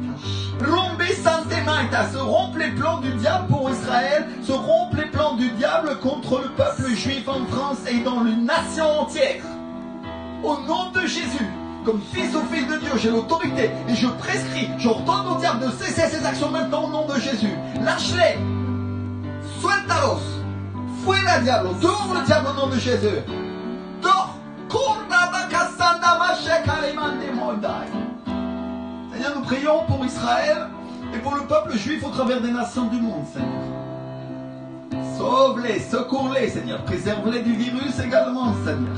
Rompez Sainte-Maïta, se rompent les plans du diable pour Israël, se rompent les plans du diable contre le peuple juif en France et dans une nation entière. Au nom de Jésus, comme fils ou fille de Dieu, j'ai l'autorité et je prescris, j'ordonne au diable de cesser ses actions maintenant au nom de Jésus. Lâche-les, sueltalos, fuera diable, dehors le diable au nom de Jésus. Dors, Seigneur, nous prions pour Israël et pour le peuple juif au travers des nations du monde, Seigneur. Sauve-les, secours-les, Seigneur. Préserve-les du virus également, Seigneur.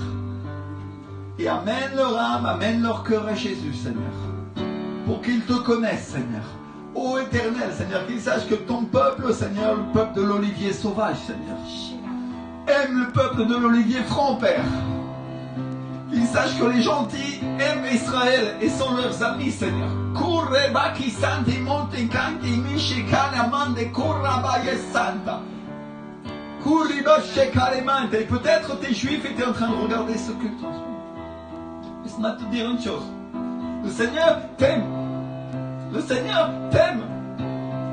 Et amène leur âme, amène leur cœur à Jésus, Seigneur. Pour qu'ils te connaissent, Seigneur. Ô Éternel, Seigneur, qu'ils sachent que ton peuple, Seigneur, le peuple de l'olivier sauvage, Seigneur, aime le peuple de l'olivier franc, Père. Qu'ils sachent que les gentils aiment Israël et sont leurs amis, Seigneur. Et peut-être tes juifs étaient en train de regarder ce culte en ce moment. Laisse-moi te dire une chose. Le Seigneur t'aime. Le Seigneur t'aime.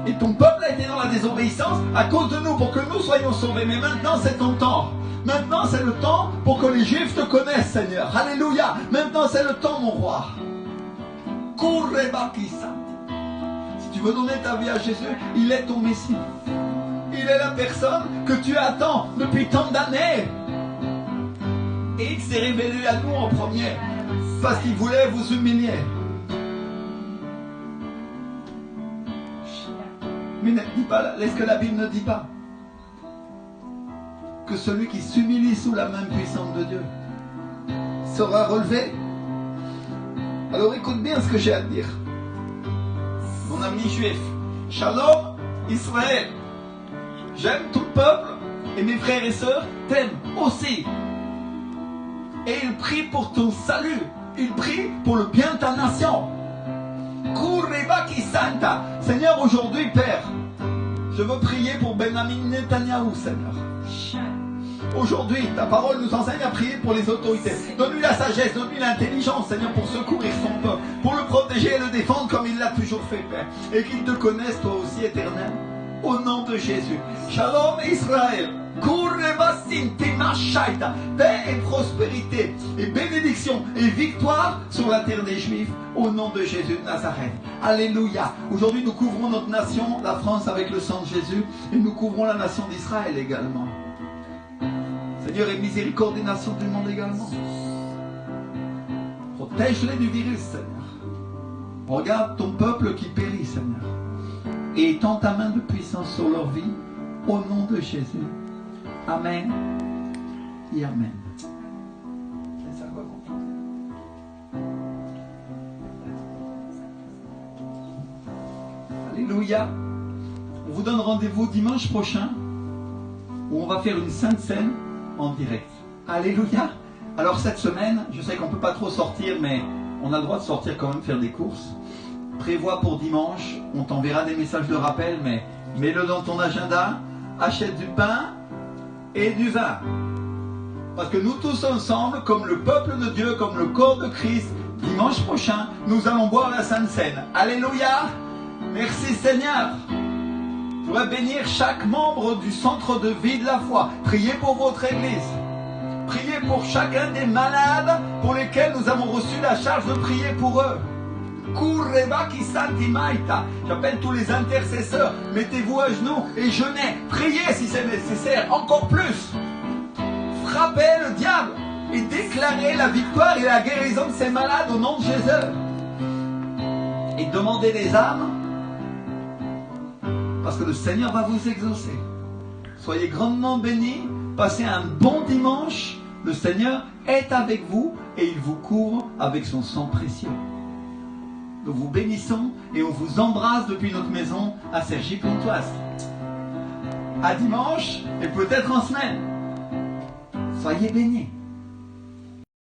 Et ton peuple a été dans la désobéissance à cause de nous, pour que nous soyons sauvés. Mais maintenant c'est ton temps. Maintenant c'est le temps pour que les Juifs te connaissent, Seigneur. Alléluia. Maintenant c'est le temps, mon roi. Si tu veux donner ta vie à Jésus, il est ton Messie. Il est la personne que tu attends depuis tant d'années. Et il s'est révélé à nous en premier parce qu'il voulait vous humilier. Mais ne dis pas, est-ce que la Bible ne dit pas que celui qui s'humilie sous la main puissante de Dieu sera relevé? Alors écoute bien ce que j'ai à te dire. Mon ami juif, Shalom Israël. J'aime tout le peuple et mes frères et sœurs t'aiment aussi. Et ils prient pour ton salut. Ils prient pour le bien de ta nation. Santa. Seigneur, aujourd'hui, Père, je veux prier pour Benjamin Netanyahou, Seigneur. Aujourd'hui, ta parole nous enseigne à prier pour les autorités. Donne-lui la sagesse, donne-lui l'intelligence, Seigneur, pour secourir son peuple, pour le protéger et le défendre comme il l'a toujours fait, Père. Et qu'il te connaisse, toi aussi, Éternel. Au nom de Jésus. Shalom Israël. Paix et prospérité et bénédiction et victoire sur la terre des Juifs au nom de Jésus de Nazareth. Alléluia. Aujourd'hui nous couvrons notre nation, la France, avec le sang de Jésus, et nous couvrons la nation d'Israël également. Seigneur, aie miséricorde des nations du monde également. Protège-les du virus, Seigneur. Regarde ton peuple qui périt, Seigneur. Et étends ta main de puissance sur leur vie, au nom de Jésus. Amen et Amen. Alléluia. On vous donne rendez-vous dimanche prochain où on va faire une sainte scène en direct. Alléluia. Alors cette semaine, je sais qu'on ne peut pas trop sortir, mais on a le droit de sortir quand même faire des courses. Prévois pour dimanche, on t'enverra des messages de rappel, mais mets-le dans ton agenda, achète du pain et du vin. Parce que nous tous ensemble, comme le peuple de Dieu, comme le corps de Christ, dimanche prochain, nous allons boire la Sainte Seine. Alléluia. Merci Seigneur. Je voudrais bénir chaque membre du centre de vie de la foi. Priez pour votre église. Priez pour chacun des malades pour lesquels nous avons reçu la charge de prier pour eux. J'appelle tous les intercesseurs. Mettez-vous à genoux et jeûnez. Priez si c'est nécessaire. Encore plus. Frappez le diable et déclarez la victoire et la guérison de ces malades au nom de Jésus. Et demandez des âmes. Parce que le Seigneur va vous exaucer. Soyez grandement bénis. Passez un bon dimanche. Le Seigneur est avec vous et il vous couvre avec son sang précieux. Nous vous bénissons et on vous embrasse depuis notre maison à Cergy-Pontoise. À dimanche et peut-être en semaine. Soyez bénis.